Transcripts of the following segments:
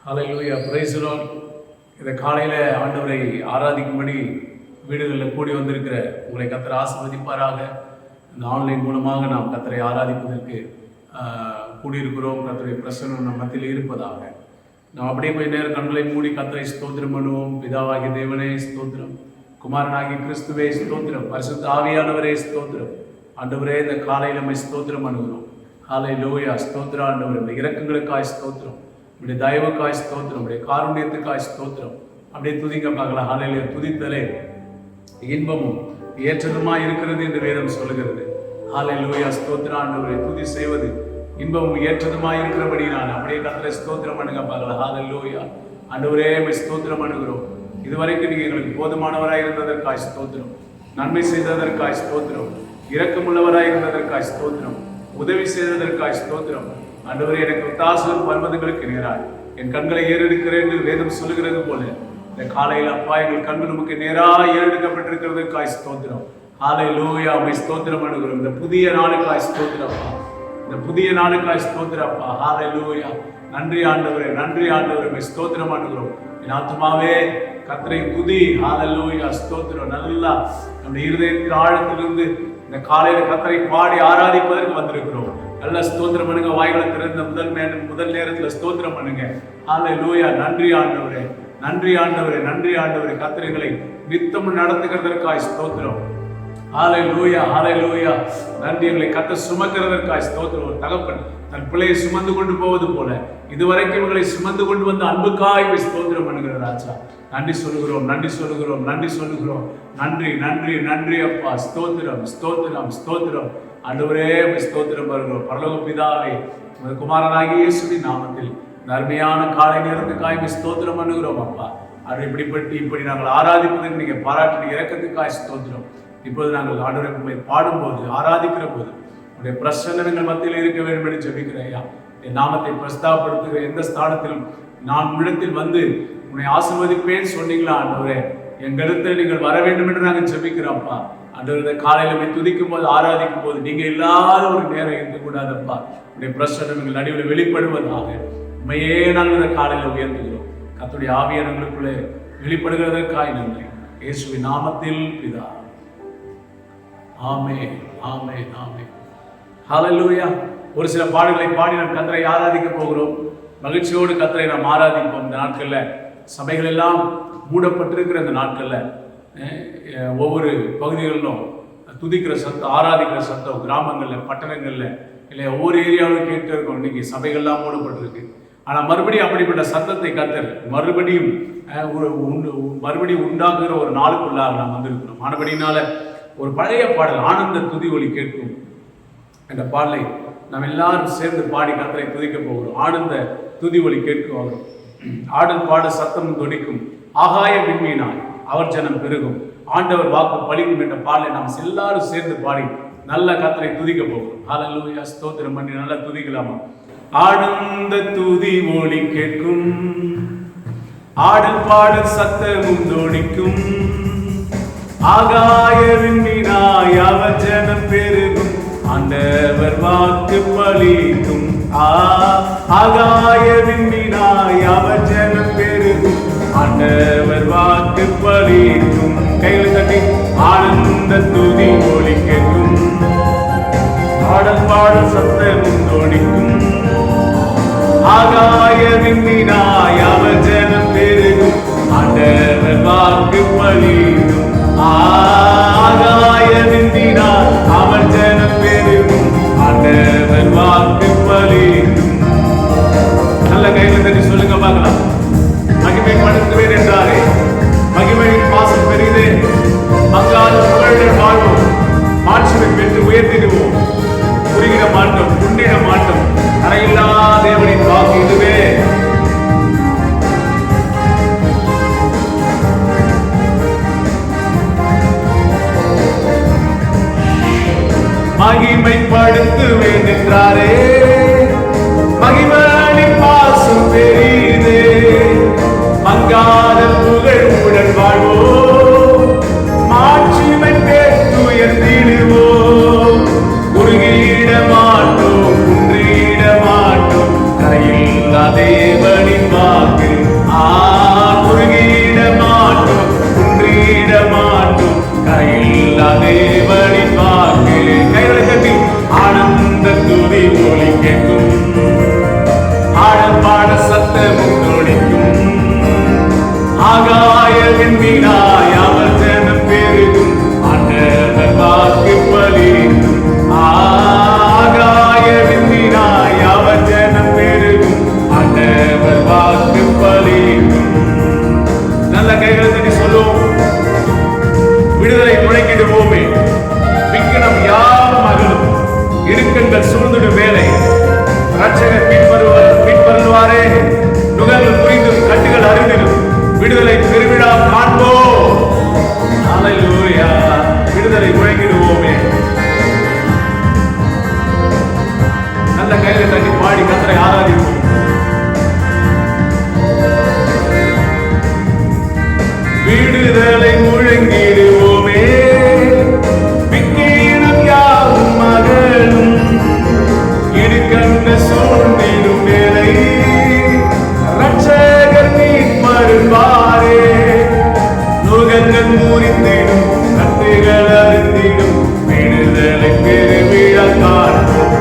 Hallelujah, praise the Lord. இந்த காலையில் ஆண்டவரை ஆராதிக்கும்படி வீடுகளில் கூடி வந்திருக்கிற உங்களை கர்த்தர் ஆசீர்வதிப்பாராக. இந்த ஆன்லைன் மூலமாக நாம் கர்த்தரை ஆராதிப்பதற்கு கூடியிருக்கிறோம். கர்த்தருடைய பிரசன்னம் நம் மத்தியில் இருப்பதாக. நாம் அப்படியே போய் நேரம் கண்களை மூடி கர்த்தரை ஸ்தோத்திரம் பண்ணுவோம். பிதாவாகிய தேவனே ஸ்தோத்திரம், குமாரனாகிய கிறிஸ்துவே ஸ்தோத்திரம், பரிசுத்த ஆவியானவரே ஸ்தோத்திரம். ஆண்டவரே, இந்த காலையில் நம்ம ஸ்தோத்திரம் பண்ணுகிறோம். ஹல்லேலூயா, ஸ்தோத்திரம் ஆண்டவரே. இந்த இரக்கங்களுக்காய் ஸ்தோத்திரம், உடைய தயவுக்காய் ஸ்தோத்திரம், உடைய காருண்யத்துக்காய் ஸ்தோத்திரம். அப்படியே துதிக்க பார்க்கலாம். ஹல்லேலூயா. துதித்தலே இன்பமும் ஏற்றதுமா இருக்கிறது என்று வேதம் சொல்லுகிறது. ஹல்லேலூயா, ஸ்தோத்திரம் ஆண்டவரே. துதி செய்வது இன்பமும் ஏற்றதுமா இருக்கிறபடி நான் அப்படியே கர்த்தரை ஸ்தோத்திரம் பண்ணுங்க பார்க்கலாம். ஹல்லேலூயா. ஆண்டவரே, ஸ்தோத்திரம் பண்ணுகிறோம். இதுவரைக்கும் நீங்க எங்களுக்கு போதுமானவராய் இருந்ததற்காய் ஸ்தோத்திரம், நன்மை செய்ததற்காய் ஸ்தோத்திரம், இரக்கமுள்ளவராய் இருந்ததற்காய் ஸ்தோத்திரம், உதவி செய்ததற்காய் ஸ்தோத்திரம். ஆண்டவரே, எனக்கு ஒத்தாசம் பர்வதங்களுக்கு நேராய் என் கண்களை ஏறெடுக்கிறேன் என்று வேதம் சொல்லுகிறது போல இந்த காலையில் அப்பா எங்கள் கண்கள் நமக்கு நேராக ஏறெடுக்கப்பட்டிருக்கிறதுக்காய் ஸ்தோத்திரம். ஹல்லேலூயா, உம்மை ஸ்தோத்திரம் பண்ணுகிறோம். இந்த புதிய நாளுக்காய் ஸ்தோத்திரப்பா, இந்த புதிய நாளுக்காய் ஸ்தோத்திரப்பா. ஹல்லேலூயா. நன்றி ஆண்டவரே, நன்றி ஆண்டவரே, உம்மை ஸ்தோத்திரம் பண்ணுகிறோம். என் ஆத்துமாவே கர்த்தரை துதி. ஹல்லேலூயா, ஸ்தோத்திரம். நல்லா நம்முடைய இருதயத்தின் ஆழத்திலிருந்து இந்த காலையில கர்த்தரை பாடி ஆராதிப்பதற்கு வந்திருக்கிறோம். நல்ல ஸ்தோத்திரம் பண்ணுங்க. வாய்களை திறந்த முதல் நேரத்துல ஸ்தோத்திரம் பண்ணுங்க. ஹல்லேலூயா. நன்றி ஆண்டவரே, நன்றி ஆண்டவரே, நன்றி ஆண்டவரே. கர்த்தரை நித்தம் நடத்துகிறதற்காய் ஸ்தோத்திரம். ஹல்லேலூயா, ஹல்லேலூயா. நன்றி. எங்களை கர்த்தர் சுமக்கிறதற்காய் ஸ்தோத்திரம். ஒரு தகப்பன் தன் பிள்ளையை சுமந்து கொண்டு போவது போல இதுவரைக்கும் இவங்களை சுமந்து கொண்டு வந்த அன்புக்காய் ஸ்தோத்திரம் பண்ணுகிற ராஜா. நன்றி சொல்லுகிறோம், நன்றி சொல்லுகிறோம், நன்றி சொல்லுகிறோம். நன்றி, நன்றி, நன்றி அப்பா. ஸ்தோத்திரம், ஸ்தோத்திரம், ஸ்தோத்திரம். ஆண்டவரே, ஸ்தோத்திரம் வருகிறோம். பரலோக பிதாவே, குமாரனாகிய இயேசுவின் நாமத்தில் அருமையான காலை நேரத்துக்காய் ஸ்தோத்திரம் பண்ணுகிறோம் அப்பா. அது இப்படி நாங்கள் ஆராதிப்பதற்கு நீங்க பாராட்டின இரக்கத்துக்காய் ஸ்தோத்திரம். இப்போது நாங்கள் ஆண்டவரை பாடும்போது ஆராதிக்கிற போது உடைய பிரசன்னங்கள் மத்தியில் இருக்க வேண்டும் என்று ஜெபிக்கிறேன் ஐயா. என் நாமத்தை பிரஸ்தாபப்படுத்துகிற எந்த ஸ்தானத்திலும் நான் உன்னிடத்தில் வந்து உன்னை ஆசீர்வதிப்பேன் சொன்னீங்களா ஆண்டவரே, எங்களிடத்தில் நீங்கள் வர வேண்டும் என்று நாங்கள் ஜெபிக்கிறோம்ப்பா. ஆண்டவரே, காலையில துதிக்கும் போது ஆராதிக்கும் போது நீங்க இல்லாத ஒரு நேரம் இருக்கக்கூடாதப்பா. உடைய பிரசன்னம் எங்கள் நடுவில் வெளிப்படுவதாக உண்மையே நாங்கள் இந்த காலையில உயர்த்துகிறோம். கர்த்தருடைய ஆவியானவர் எங்களுக்குள்ளே வெளிப்படுகிறதற்காய் நன்றி. இயேசுவின் நாமத்தில் பிதா, ஆமென், ஆமென், ஆமென். ஹல்லேலூயா. ஒரு சில பாடல்களை பாடி நாம் கர்த்தரை ஆராதிக்க போகிறோம். மகிழ்ச்சியோடு கர்த்தரை நாம் ஆராதிப்போம். இந்த நாட்கள்ல சபைகள் எல்லாம் மூடப்பட்டிருக்கிற இந்த நாட்கள்ல ஒவ்வொரு பகுதிகளிலும் துதிக்கிற சத்தம், ஆராதிக்கிற சத்தம் கிராமங்கள்ல, பட்டணங்கள்ல இல்லை ஒவ்வொரு ஏரியாவிலும் கேட்டு இருக்கோம். இன்னைக்கு சபைகள்லாம் மூடப்பட்டிருக்கு. ஆனால் மறுபடியும் அப்படிப்பட்ட சத்தத்தை கர்த்தர் மறுபடியும் உண்டாக்குகிற ஒரு நாளுக்குள்ளாக நாம் வந்திருக்கிறோம். ஆனபடினால ஒரு பழைய பாடல் ஆனந்த துதி ஒலி கேட்கும் என்ற பாடலை நாம் எல்லாரும் சேர்ந்து பாடி கர்த்தரை துதிக்க போகிறோம். ஆனந்த துதி ஒலி கேட்கும், ஆடல் பாட சத்தம் தொனிக்கும், ஆகாய விண்மீனாய் அவர் ஜனம் பெருகும், ஆண்டவர் வாக்கு பலிக்கும் என்ற பாடலை நாம் எல்லாரும் சேர்ந்து பாடி நல்ல கர்த்தரை துதிக்க போகிறோம். ஹல்லேலூயா, ஸ்தோத்திரம் பண்ணி நல்லா துதிக்கலாமா? ஆனந்த துதி ஒலி கேட்கும், ஆடல் பாடல் சத்தமும் தொனிக்கும், ஆகாய விண்மீனாய் அவர் ஜனம் பெருகும், ஆண்டவர் வாக்கு பலிக்கும். ஆகாய விண்மீனாய் அவர் ஜனம் பெருகும், ஆண்டவர் வாக்கு பலிக்கும். கைகளை தட்டி ஆனந்த துதி ஒலி கேட்கும், ஆடல் பாடல் சத்தமும் தொனிக்கும், ஆகாய விண்மீனாய் அவர் ஜனம் பெருகும், ஆண்டவர் வாக்கு பலிக்கும். ஆகாய விண்மீனாய் அவர் ஜனம் பெருகும், ஆண்டவர் வாக்கு பலிக்கும். நல்ல கையில தட்டி சொல்லுங்க பார்க்கலாம். மகிமைப்படுத்துவேன் என்றாரே, மகிமையின் பாசம் பெரிதே, மங்காத புகழுடன் வாழ்வோம், மாட்சிமை பெற்று உயர்த்திடுவோம், புரிகிற மாற்றம் புண்ணிட மாற்றம் தரையில்லா தேவனின் வாக்கு இதுவே. மகிமைப்படுத்துவேன் என்றாரே, மகிமையின் பாசம் பெரிதே, மங்காத புகழுடன் வாழ்வோம், மாட்சிமை பெற்று உயர்த்திடுவோம், குறுகிட மாட்டோம், கர்த்தரை ஆராதிப்போம். விடுதலை முழங்கிடுவோமே, விக்கீனம் யாவும் மகளும் இடுக்கண்ட சூழ்ந்திடும் வேலை ரட்சகர் மீட்பருவாரே. நுகங்கள் முறிந்திடும், கட்டுகள் அறுந்திடும், விடுதலை பெருவிழா காண்போம்.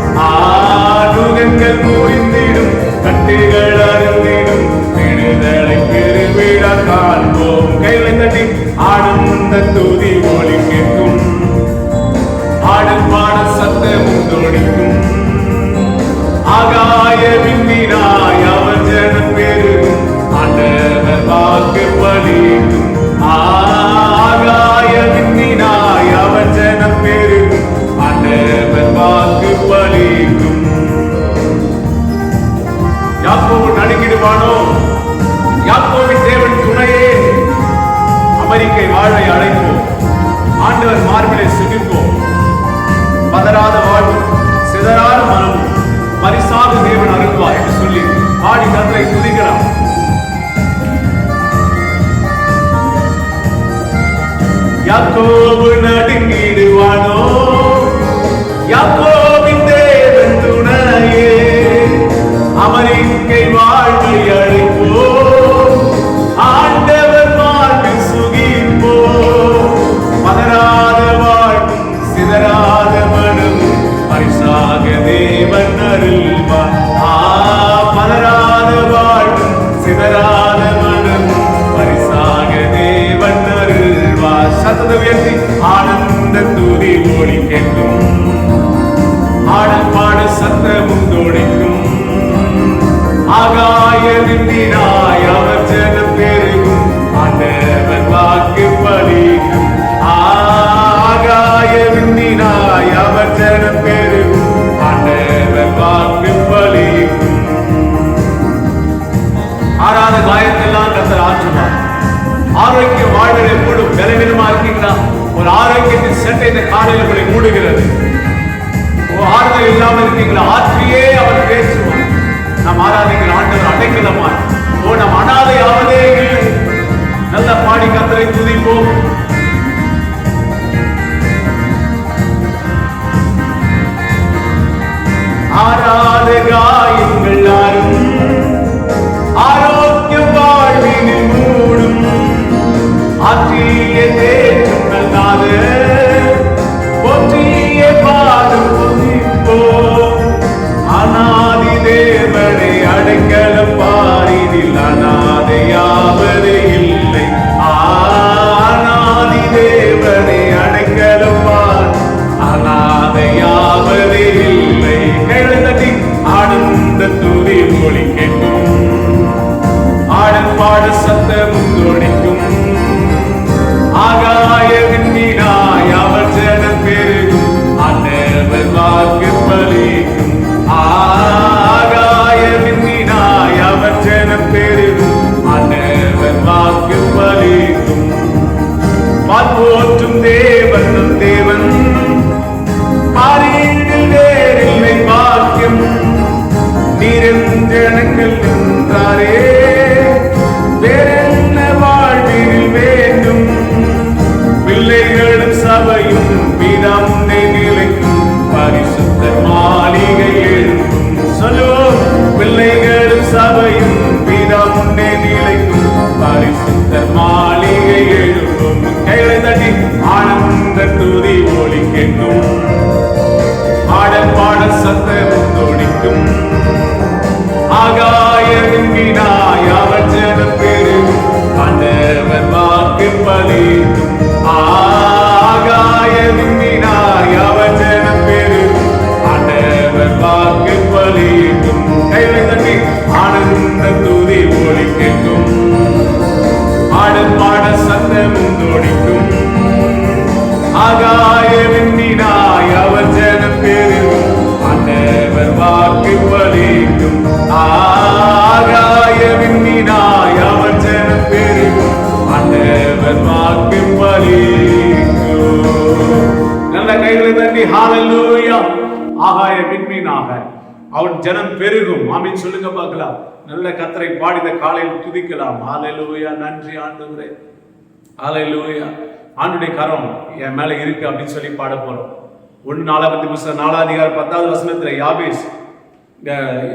நுகங்கள் முறிந்திடும், கட்டுகள் அறுந்திடும், விடுதலை பெருவிழா காண்போம். கைகளை தட்டி ஆனந்த துதி ஒலி கேட்கும், ஆடல் பாட சத்தமும் தொனிக்கும். ஆகாய விண்ணினாய் அவர் ஜனம் பெருகும், ஆண்டவர் வாக்கு பலிக்கும். ஆகாய விண்ணினாய் அவர் ஜனம் பெருகும், ஆண்டவர் வாக்கு பலிக்கும். யாக்கோபு நடுங்கிடுவானோ? யாக்கோபின் தேவன் துணையே. அமெரிக்கை வாழ்வை அழைப்போம், ஆண்டவர் மார்பிலே சுகிப்போம். பதறாத வாழ்வும் சிதறாத மனமும் பரிசாக தேவன் அருள்வார் என்று சொல்லி பாடி கர்த்தரை துதிக்கலாம். யாக்கோபு நடுங்கிடுவானோ? யாக்கோபின் தேவன் துணையே. அமெரிக்கை வாழ்வை அழைப்போம், ஆண்டவர் மார்பில் சுகிப்போம். பதறாத வாழ்வும் சிதறாத மனமும் பரிசாக தேவன் அருள்வார். பதறாத வாழ்வும் சிதறாத மனமும் பரிசாக தேவன் அருள்வார். சத்தத்தை உயர்த்தி ஆனந்த துதி ஒலி கேட்கும், ஆடல் பாட சத்தமும் தொனிக்கும். ஆகாய விண்ணினாய் அவர் ஜனம் பெருகும், ஆண்டவர் வாக்கு பலிக்கும். ஆகாய விண்ணினாய் அவர் ஜனம் பெருகும், ஆண்டவர் வாக்கு பலிக்கும். ஆறாத காயத்தெல்லாம் கர்த்தர் ஆற்றுவார். ஆரோக்கிய வாழ்விலை மூடும். பலவீனமா இருக்கீங்களா? ஒரு ஆரோக்கியத்தின் செட்டை இந்த காலையில் உங்களை மூடுகிறது. ஆறுதல் இல்லாமல் இருக்கீங்களா? ஆற்றியே அவர் பேசுவார். நாம் ஆராதிக்கிற ஆண்டவர் அடைக்கலமாய். நம் அனாதையாவதே இல்லை. நல்ல பாடி கர்த்தரை துதிப்போம். ஆறாத காயங்கள் ஆறும், ஆரோக்கிய வாழ்வினில் மூடும். ஆற்றிய தேற்றும் நல்லாத போற்றிய பாதம் பொதிப்போம். அநாதி தேவனை அடைக்கலம் பாரினில் அநாதையாவது இல்லை. அநாதி தேவனை அடைக்கலம் பார், அநாதையாவது இல்லை. கைகளை தட்டி ஆனந்த துதி ஒலி கேட்கும், ஆடல் பாட சத்தமும் தொனிக்கும். ஆகாய விண்ணினாய் அவர் ஜனம் பெருகும், ஆண்டவர் வாக்கு பலிக்கும். ஆகாய விண்ணினாய் அவர் ஜனம் பெருகும், ஆண்டவர் வாக்கு பலிக்கும். போற்றும் தேவன் நம் தேவன், பாரியில் வேறில்லை பாக்கியம். நிரஞ்சனங்கள் நின்றாரே, வேறென்ன வாழ்வில் வேண்டும். பிள்ளைகளும் சபையும் பிதாமுன்னே நிலைக்கும், பரிசுத்த மாளிகை எழுப்பும். சொல்லுவோம், பிள்ளைகளும் சபையும் பிதாமுன்னே நிலைக்கும், பரிசுத்த மாளிகை எழுப்பும். கைகளை தட்டி ஆனந்த துதி ஒலி கேட்கும், ஆடல் பாட சத்தமும் தொனிக்கும். ஆகாய விண்ணினாய் அவர் ஜனம் பெருகும், ஆண்டவர் வாக்கு பலிக்கும். ஆகாய விண்ணினாய் அவர் ஜனம் பெருகும், ஆண்டவர் வாக்கு பலிக்கும். கைகளை தட்டி ஆனந்த துதி ஒலி கேட்கும், ஆடல் பாட சத்தமும் தொனிக்கும். ஆகாய விண்ணினாய் அவர் ஜனம் பெருகும், ஆண்டவர் வாக்கு பலிக்கும். ஆகாய விண்ணினாய் அவர் ஜனம் பெருகும், ஆண்டவர் வாக்கு பலிக்கும். நல்ல கைகளை தட்டி ஹalleluya. ஆகாய விண்மீனாக அவன் ஜனம் பெருகும். ஆமீன் சொல்லுங்க பார்க்கலாம். நல்ல கர்த்தரை பாடி இந்த காலையில் துதிக்கலாம். ஹல்லேலூயா, நன்றி ஆண்டவரே, ஹல்லேலூயா. ஆண்டுடைய கரம் என் மேல இருக்கு அப்படின்னு சொல்லி பாட போறோம். 1 4 அதிகாரம் 10வது வசனத்துல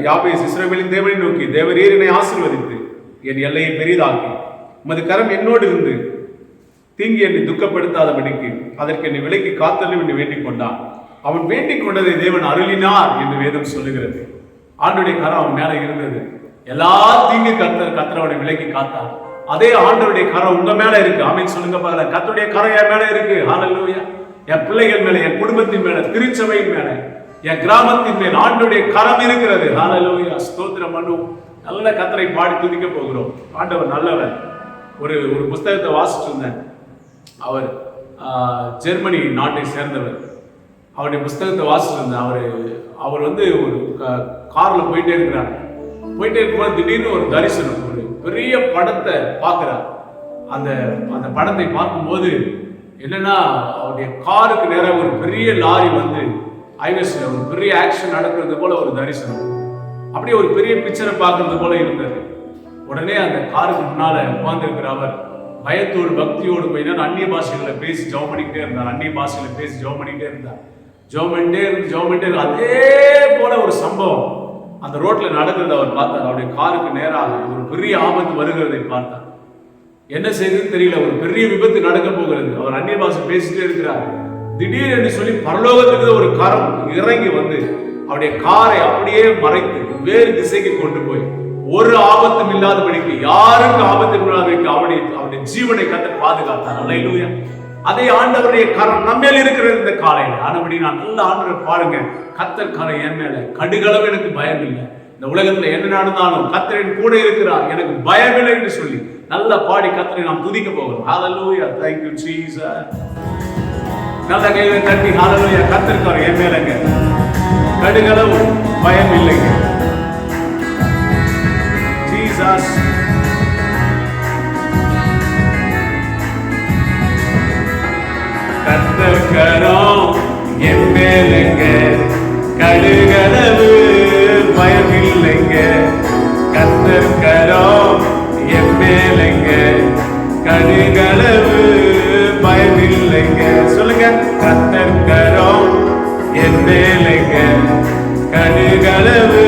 யாபேஸ் இஸ்ரவேலின் தேவனை நோக்கி, தேவரீர் என்னை ஆசீர்வதித்து என் எல்லையை பெரிதாக்கி உமது கரம் என்னோடு இருந்து தீங்கி என்னை துக்கப்படுத்தாதபடிக்கு அதற்கு என்னை விலைக்கு காத்தலும் என்று வேண்டிக் கொண்டான். அவன் வேண்டிக் கொண்டதை தேவன் அருளினார் என்று வேதம் சொல்லுகிறது. ஆண்டுடைய கரம் அவன் மேல இருந்தது. எல்லா தீங்கு கர்த்தர் விலைக்கு காத்தார். அதே ஆண்டவருடைய கரம் உங்க மேல இருக்கு. ஆமீன் சொல்லுங்க பார்க்கலாம். கர்த்தருடைய கரம் என் மேல இருக்கு. ஹல்லேலூயா. என் பிள்ளைகள் மேல, என் குடும்பத்தின் மேல, திருச்சபையின் மேல, என் கிராமத்தின் மேல் ஆண்டவருடைய கரம் இருக்கிறது. ஹல்லேலூயா, ஸ்தோத்திரம் பண்ணுவோம். நல்ல கர்த்தரை பாடி துதிக்க போகிறோம். ஆண்டவர் நல்லவர். ஒரு புஸ்தகத்தை வாசிட்டு இருந்தேன். அவர் ஜெர்மனி நாட்டை சேர்ந்தவர். அவருடைய புஸ்தகத்தை வாசிட்டு இருந்தேன். அவர் ஒரு கார்ல போயிட்டே இருக்கிறார். போயிட்டே இருக்கும்போது திடீர்னு ஒரு தரிசனம், ஒரு பெரிய படத்தை பார்க்கிறார். அந்த படத்தை பார்க்கும்போது என்னன்னா, அவருடைய காருக்கு நேராக ஒரு பெரிய லாரி வந்து ஹைவேஸ்ல ஒரு பெரிய ஆக்ஷன் நடக்கிறது போல ஒரு தரிசனம். அப்படியே ஒரு பெரிய பிக்சரை பார்க்கறது போல இருந்தது. உடனே அந்த காருக்கு முன்னால உட்கார்ந்திருக்கிற அவர் பயத்தோடு பக்தியோடு போய் அந்நிய பாஷைகளை பேசி ஜெபம் பண்ணிக்கிட்டே இருந்தார். அந்நிய பாஷைகளை பேசி ஜெபம் பண்ணிக்கிட்டே இருந்தார். ஜெபம் பண்ணிட்டே அதே போல ஒரு சம்பவம் அந்த ரோட்ல நடக்கிறது அவர் பார்த்தார். அவருடைய காருக்கு நேராக ஒரு பெரிய ஆபத்து வருகிறதை பார்த்தார். என்ன செய்யுதுன்னு தெரியல. ஒரு பெரிய விபத்து நடக்க போகிறது. அவர் அந்நிய பாஷை பேசிட்டே இருக்கிறார். திடீர் என்று சொல்லி பரலோகத்துக்கு ஒரு கரம் இறங்கி வந்து அவருடைய காரை அப்படியே மறைத்து வேறு திசைக்கு கொண்டு போய் ஒரு ஆபத்தும் இல்லாதபடிக்கு, யாருக்கு ஆபத்து இல்லாதபடிக்கு அவருடைய ஜீவனை கர்த்தர் பாதுகாத்தார். அல்லேலூயா. அதே ஆண்டவருடைய கரம் நம்மேல் இருக்கிறது இந்த காலையில். ஆனபடி நான் நல்ல ஆண்டவர் பாருங்க, கர்த்தர் கரம் என் மேல, கடுகளவு எனக்கு பயம் இல்லை. இந்த உலகத்துல என்ன நடந்தாலும் கர்த்தரின் கூட இருக்கிறார், எனக்கு பயம் இல்லை என்று சொல்லி நல்ல பாடி கர்த்தரை நாம் துதிக்க போகிறோம். ஹல்லேலூயா, thank you Jesus. நல்ல கையில தட்டி ஹல்லேலூயா. கர்த்தர் கரம் என் மேலங்க, கடுகளவு பயம் இல்லைங்க. ஜீசஸ். கர்த்தர் கரம் என் மேலங்க, கடுகளவு பயம் இல்லைங்க. கர்த்தர் கரம் என் மேலங்க, கடுகளவு பயம் இல்லைங்க. சொல்லுங்க. கர்த்தர் கரம் என் மேலங்க, கடுகளவு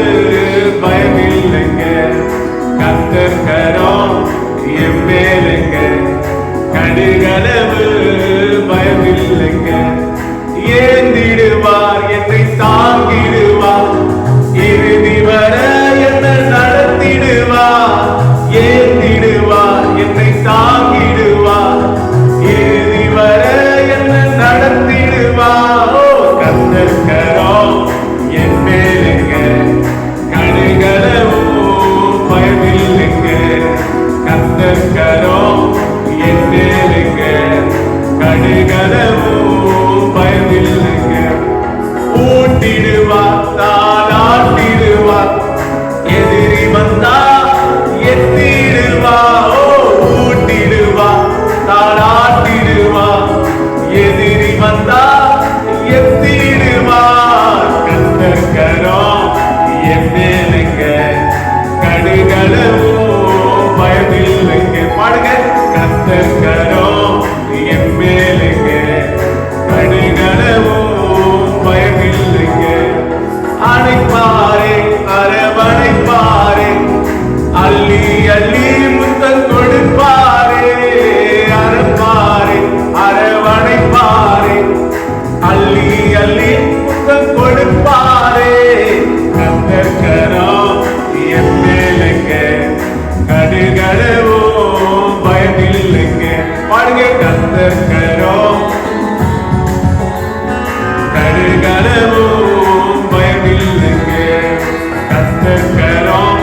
பயம் இல்லைங்க. கர்த்தர் கரம் என் மேலங்க, கடுகளவு பயம் இல்லைங்க. ஏந்திடுவார், என்னை தாங்கிடுவார், இறுதி வர என்னை நடத்திடுவார். ஏந்திடுவார், என்னை தாங்கிடுவார், இறுதி வர என்னை நடத்திடுவார். கர்த்தர் கரம் என் மேலங்க, கடுகளவு பயம் இல்லைங்க. கர்த்தர் கரம் என் மேலங்க, கடுகளவு பயம் இல்லைங்க. ஊட்டிடுவார், தாளாட்டிடுவார், எதிரி வந்தா எத்திடுவார். ஊட்டிடுவார், தாளாட்டிடுவார், எதிரி வந்தா எத்திடுவார். கர்த்தர் கரம் என் மேலங்க, கடுகளவு பயம் இல்லைங்க. பாடுங்க. கர்த்தர் கரம் என் மேலங்க, கடுகளவு பயம் இல்லைங்க. அணைப்பாரே, அரவணைப்பாரே, அள்ளி அள்ளி முத்தம் கொடுப்பாரே. அரப்பாரே, அரவணைப்பாரே, அள்ளி அள்ளி முத்தம் கொடுப்பாரே. கர்த்தர் கரம் என் மேலங்க, கடுகளவு பயம் இல்லைங்க. பாடுங்க. கர்த்தர் கரம் கடுகளவு பயம் இல்லைங்க. கர்த்தர் கரம்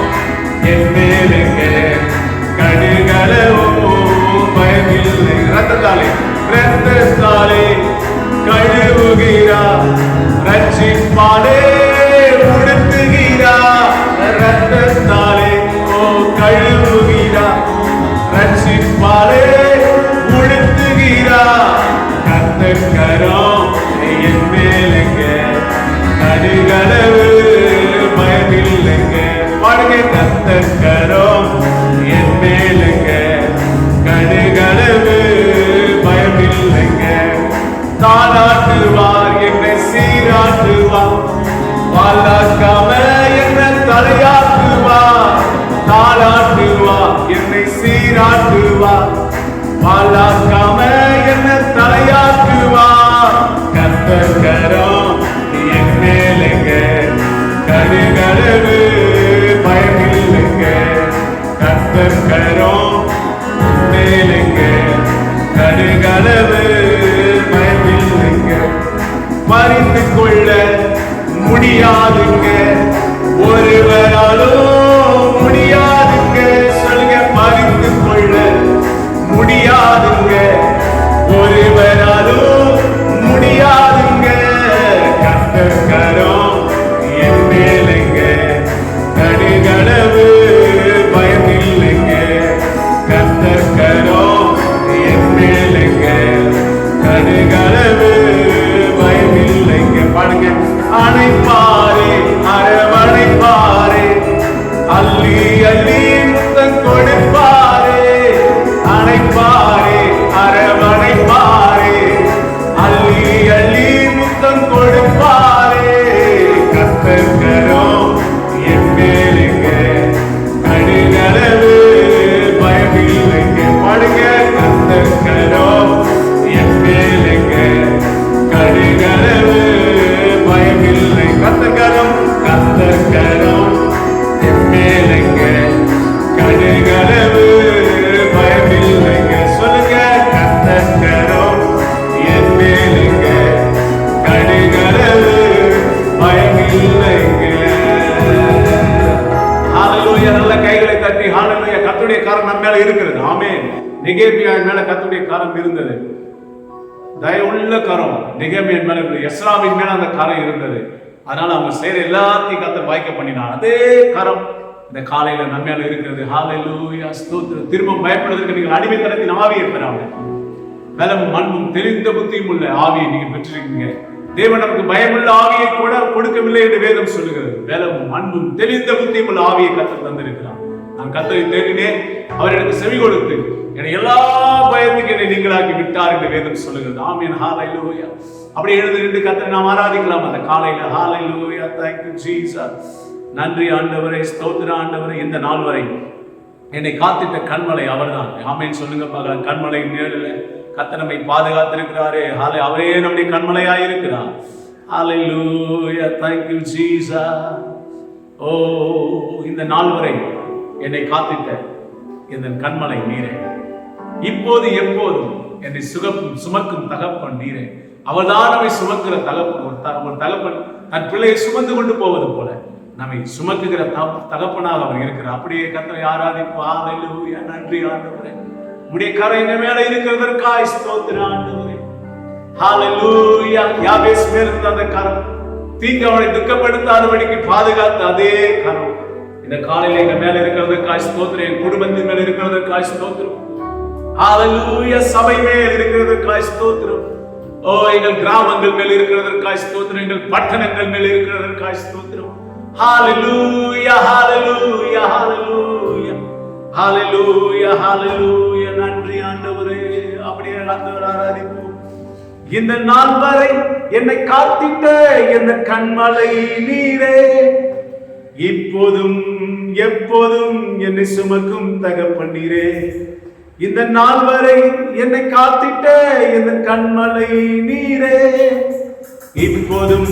கத்தர்கரம் என் மேலுங்க, கடுகளவு பயமில்லைங்க. தாளாட்டுவார் என்னை சீராட்டுவார், வாழாக்காம என்ன தலையாட்டுவார். தாளாட்டுவார் என்னை சீராட்டுவார், வாழாக்காம என்ன தலையாட்டுவார். கத்தர்கரம் என் மேலுங்க, கடுகளவு பயமில்லைங்க. கத்தர்கரம் மேலுங்க, கடுகளவு பயமில்லைங்க. பறித்து கொள்ள முடியாதுங்க, ஒருவராலும் முடியாதுங்க. சொல்லுங்க, பறித்து கொள்ள முடியாதுங்க, ஒருவராலும் முடியாதுங்க. கத்தர்கரம் என் மேலுங்க, கடுகளவு பயமில்லைங்க. கத்தர்கரம் என் மேலுங்க, கடுகளவு பயமில்லைங்க. பாடுங்க. அணைப்பாரே அரவணைப்பாரே, அள்ளி அள்ளி முத்தம் கொடுப்பாரே. அணைப்பாரே அரவணைப்பாரே, அள்ளி அள்ளி முத்தம் கொடுப்பாரே. கத்தர்கரம் என் மேலுங்க, கடுகளவு பயமில்லைங்க. பாடுங்க. கத்தர்கரம் என் மேலுங்க, கடுகளவு பயமில்லை. கத்தர்கரம் கத்தர்கரம் என் மேலுங்க, கடுகளவு பயமில்லைங்க. சொல்லுங்க, கத்தர்கரம் என் மேலுங்க, கடுகளவு பயமில்லைங்க. ஹல்லேலூயா. நல்ல கைகளை தட்டி ஹல்லேலூயா. கர்த்தருடைய கரம் நம்ம மேல இருக்கிறது. ஆமென். நெகேமியா மேல கர்த்தருடைய கரம் இருந்தது, தயவுள்ள கரம் நெகேமியா மேல இருந்தது. எஸ்ராவின் மேல அந்த கரம் இருந்தது. அதனால அவங்க செய்யற எல்லாத்தையும் கர்த்தர் வாய்க்க பண்ணினார். அதே கரம் இந்த காலையில நம்ம மேல இருக்கிறது. ஹல்லேலூயா. ஸ்தோத்திரம். திரும்ப பயப்படுவதற்கு நீங்கள் அடிமைத்தனத்தின் ஆவியை பெறாம, பலமும் அன்பும் தெளிந்த புத்தியும் உள்ள ஆவியை நீங்க பெற்றிருக்கீங்க. தேவன் நமக்கு பயமுள்ள ஆவியை கூட கொடுக்கவில்லை என்று வேதம் சொல்லுகிறது. பலமும் அன்பும் தெளிந்த புத்தியும் உள்ள ஆவியை கர்த்தர் தந்திருக்கிறார். நான் கர்த்தரை தேடினேன், அவர் எனக்கு செவி கொடுத்து என்னை எல்லா பயத்துக்கு என்னை நீங்களாக்கி விட்டார் என்று வேதம் சொல்லுகிறது. ஆமென். ஹல்லேலூயா. அப்படி எழுந்து நின்று கர்த்தரை நாம் ஆராதிக்கலாம் அந்த காலையில. ஹல்லேலூயா. Thank you Jesus. நன்றி ஆண்டவரே, ஸ்தோத்திர ஆண்டவரே. இந்த நாள் வரை என்னை காத்திட்ட கண்மலை அவர்தான். ஆமென் சொல்லுங்க பார்க்கலாம். கண்மலை நிழலில் கர்த்தர் நம்மை பாதுகாத்திருக்கிறாரே. அவரே நம்முடைய கண்மலையாய் இருக்கிறார். ஹல்லேலூயா. Thank you Jesus. ஓ, இந்த நாள் வரை என்னை காத்திட்ட இந்த கண்மலை நீரே, இப்போது எப்போதும் என்னை சுமக்கும் தகப்பன் நீரே. அவள்தான் நம்மை சுமக்கிற தகப்பன். ஒரு தகப்பன் தன் பிள்ளையை சுமந்து கொண்டு போவது போல நம்மை சுமக்குகிற தகப்பனாக அவர் இருக்கிறார். அப்படியே கர்த்தரை ஆராதிப்போம். ஹல்லேலூயா. நன்றி ஆண்டவரே, உம்முடைய கரம் எங்க மேல இருக்கிறதற்காய் ஸ்தோத்திரம் ஆண்டவரே. ஹல்லேலூயா. யாபேஸ் மேல இருந்த அந்த கரம், தீங்கு அவனை துக்கப்படுத்தாதபடிக்கு பாதுகாத்த அதே கரம் இந்த காலையில எங்க மேல இருக்கிறதற்காய் ஸ்தோத்திரம். என் குடும்பத்தின் மேல இருக்கிறதற்காய் ஸ்தோத்திரம். ஹல்லேலூயா. சபை மேல் இருக்கிறதற்காய் ஸ்தோத்திரம். ஓ, எங்கள் கிராமங்கள் மேல் இருக்கிறதற்காய் ஸ்தோத்திரம். எங்கள் பட்டணங்கள் மேல் இருக்கிறதற்காய் ஸ்தோத்திரம். ஹல்லேலூயா. ஹல்லேலூயா. ஹல்லேலூயா. ஹல்லேலூயா. ஹல்லேலூயா. நன்றி ஆண்டவரே. அப்படியே ஆண்டவரை ஆராதிப்போம். இந்த நாள் வரை என்னை காத்திட்ட இந்த கண்மலை நீரே, இப்போதும் எப்போதும் என்னை சுமக்கும் தகப்பன் நீரே. இந்த நாள் வரை என்னை காத்திட்ட இந்த கண்மலை நீரே, இப்போதும்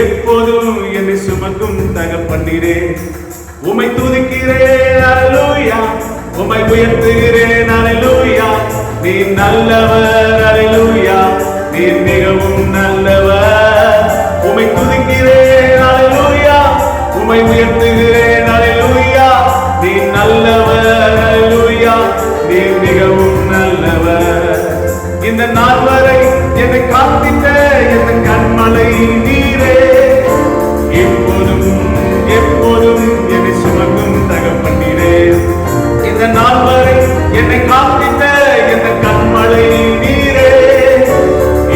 எப்போதும் என்னை சுமக்கும் தகப்பன் நீரே. உம்மை துதிக்கிறேன் அல்லேலூயா, உம்மை உயர்த்துகிறேன் அல்லேலூயா. நீ நல்லவர் அல்லேலூயா, நீ மிகவும் நல்லவர். உம்மை துதிக்கிறேன் அல்லேலூயா, உம்மை உயர்த்துகிறேன் அல்லேலூயா. நீ நல்லவர் அல்லேலூயா, நீ மிகவும் நல்லவர். இந்த நாள் வரை என்னை காத்திட்ட என் கண்மலை நீரே, இப்போதும் எப்போதும் என்னை சுமக்கும் தகப்பன் நீரே. இந்த நாள் வரை என்னை காத்திட்ட என் கண்மலை நீரே,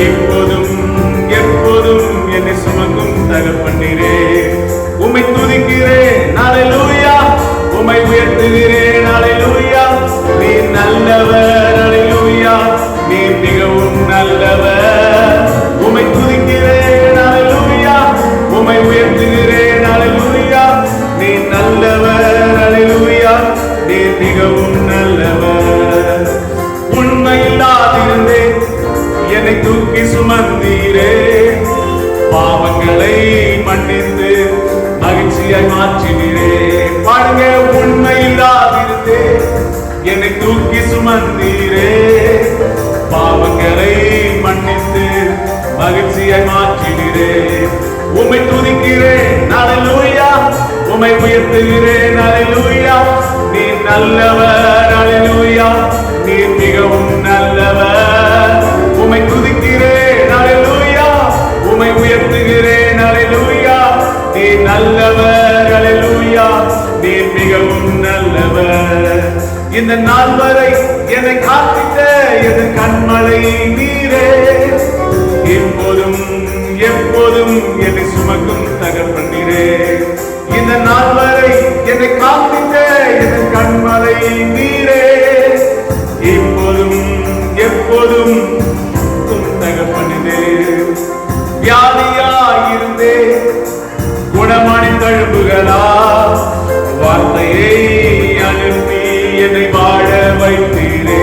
இப்போதும் எப்போதும் என்னை சுமக்கும் தகப்பன் நீரே. உம்மை துதிக்கிறேன் அல்லேலூயா, உம்மை உயர்த்துகிறேன். அல்லேலூயா. நீ நல்லவர். அல்லேலூயா. நீ மிகவும் நல்லவர். உண்மையில்லாதிருந்தேன், என்னை தூக்கி சுமந்தீரே. பாவங்களை மன்னித்து மகிழ்ச்சியாய் மாற்றினீரே. பாருங்க, உண்மையில்லாதிருந்தேன், என்னை தூக்கி சுமந்தீரே. பாவங்களை மன்னித்து மகிழ்ச்சியாய் மாற்றினீரே. உம்மை துதிக்கிறேன். அல்லேலூயா. உம்மை உயர்த்துகிறேன். அல்லேலூயா. நீ நல்லவர். அல்லேலூயா. நீ மிகவும் நல்லவர். உம்மை துதிக்கிறேன். அல்லேலூயா. உம்மை உயர்த்துகிறேன். அல்லேலூயா. நீ நல்லவர். அல்லேலூயா. நீ மிகவும் நல்லவர். இந்த நாள் வரை என்னை காத்திட்ட என் கண்மலை நீரே. இப்போதும் எப்போதும் என்னை சுமக்கும் தகப்பன் நீரே. இந்த நாள் வரை என்னை காத்திட்ட என் கண்மலை நீரே. இப்போதும் எப்போதும் தகப்பன் நீரே. வியாதியாயிருந்தே குணமானி தழும்புகளா வார்த்தையை அனுப்பி என்னை வாழ வைத்தீரே.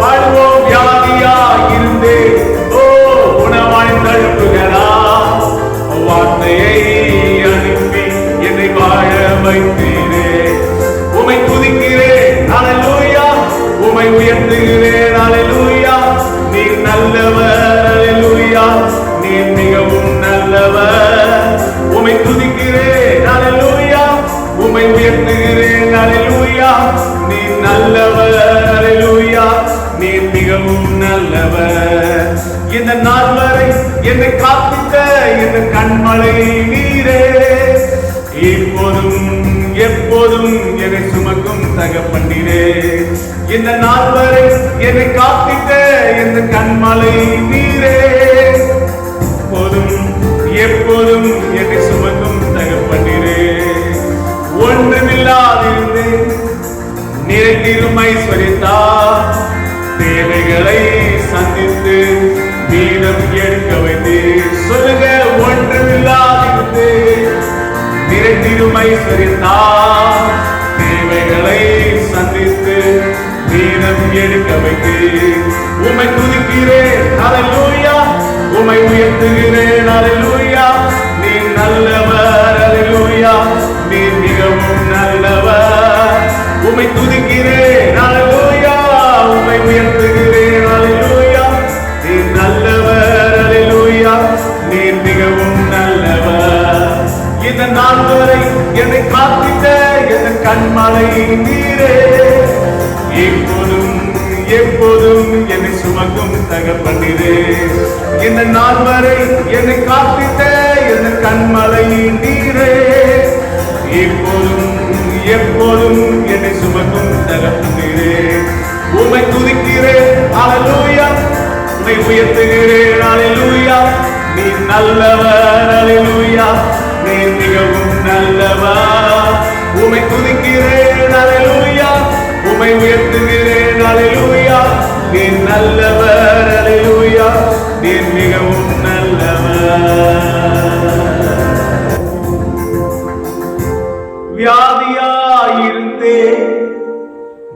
வாழ்வோம். வியாதியாயிருந்தே குணமானி தழும்புகளா வார்த்தையை அனுப்பி என்னை வாழ வைத்தீரே. உம்மை துதிக்கிறேன். அல்லேலூயா. உம்மை உயர்த்துகிறேன். அல்லேலூயா. நீ நல்லவர். அல்லேலூயா. நீ மிகவும் நல்லவர். உம்மை துதிக்கிறேன். அல்லேலூயா. உம்மை உயர்த்துகிறேன். அல்லேலூயா. நீ நல்லவர். அல்லேலூயா. நீ மிகவும் நல்லவர். இந்த நாள் வரை என்னை காத்திட்ட என் கண்மலை நீரே. இப்போதும் எப்போதும் என்னை சுமக்கும் தகப்பன் நீரே. இந்த நாள் வரை என்னை காத்திட்ட என் கண்மலை நீரே. எப்போதும் எப்போதும் என்னை சுமக்கும் தகப்பன் நீரே. ஒன்றுமில்லாதிருந்து நிறைந்திரும் ஐஸ்வர்யத்தால் தேவைகளை சந்தித்து மீதம் எடுக்க வைத்து. சொல்லுங்க, ஒன்றுமில்லாதிருந்து நிறைந்திரும் ஐஸ்வர்யத்தால் தேவைகளை சந்தித்து மீதம் எடுக்க வைத்து. உம்மை துதிக்கிறேன். அல்லேலூயா. உம்மை உயர்த்துகிறேன். அல்லேலூயா. நீ நல்லவர். அல்லேலூயா. நீ மிகவும் நல்லவர். உம்மை துதிக்கிறேன். அல்லேலூயா. உம்மை உயர்த்துகிறேன். அல்லேலூயா. நீ நல்லவர். அல்லேலூயா. நீ மிகவும் நல்லவர். இந்த நாள் வரை என்னை காத்திட்ட என் கண்மலை நீரே. இப்போதும் எப்போதும் என்னை சுமக்கும் தகப்பன் நீரே. இந்த நாள் வரை என்னை காத்திட்ட என் கண்மலை நீரே. இப்போதும் எப்போதும் என்னை சுமக்கும் தகப்பன் நீரே. உம்மை துதிக்கிறேன். அல்லேலூயா. உம்மை உயர்த்துகிறேன். அல்லேலூயா. நீ நல்லவர். அல்லேலூயா. நீ மிகவும் நல்லவர். உம்மை துதிக்கிறேன். அல்லேலூயா. உம்மை உயர்த்துகிறேன். அல்லேலூயா. நீ நல்லவர். அல்லேலூயா. நீ மிகவும் நல்லவர். வியாதியாயிருந்தே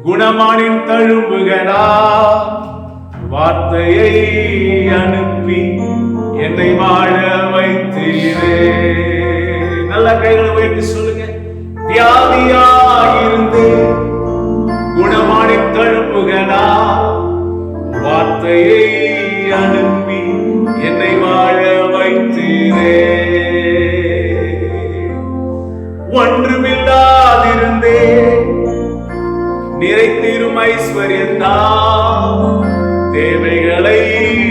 குணமானின் தழும்புகளா வார்த்தையை அனுப்பி என்னை வாழ வைத்தீரே. நல்ல கைகளை உயர்த்தி சொல்லுங்க. வியாதியாயிருந்தே குணமானின் தழும்புகளா வார்த்தையை அனுப்பி என்னை வாழ வைத்தீரே. ஒன்றுமில்லாதிருந்தே நிறைத்திரும் ஐஸ்வர்யத்தால் தேவைகளை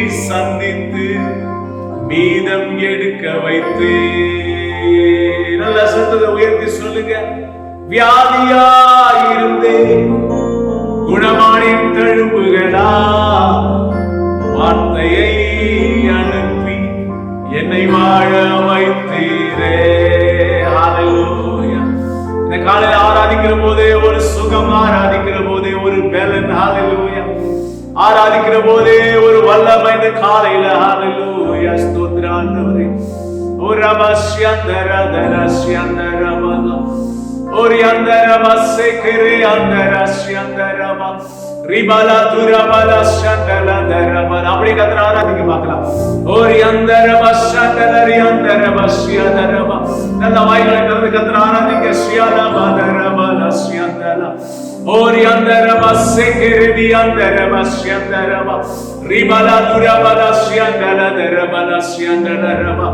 சந்தித்து மீதம் எடுக்க வைத்து. நல்ல சத்தத்தை உயர்த்தி சொல்லுங்க. வியாதியாயிருந்தே குணமானின் தழும்புகளா வார்த்தையை அனுப்பி என்னை வாழ வைத்தீரே. ஹல்லேலூயா. இந்த காலையில் ஆராதிக்கிற போதே ஒரு சுகம், ஆராதிக்கிற போதே ஒரு பலன். ஹல்லேலூயா. ஆராதிக்கிற போதே ஒரு வல்லமை இந்த காலையில. ஹல்லேலூயா. ஸ்தோத்திரம் ஆண்டவரே. Urabasyandaradarasyandaravala. Oriandarabassekere andarasyandarava. Ribala turabala shandala darabala. அப்படி கர்த்தரை ஆராதிக்க பார்க்கலாம். ஓரியந்தரபஸ்யந்தலரி அந்தரபஸ்யதரபா. நல்ல வாய்களை திறந்து கர்த்தரை ஆராதிக்க. ஸ்யாலபதரபல ஸ்யந்தல. ஓரியந்தரபஸ்sekere diandarabasyandarava. Ribala turabala syandala darabala syandala.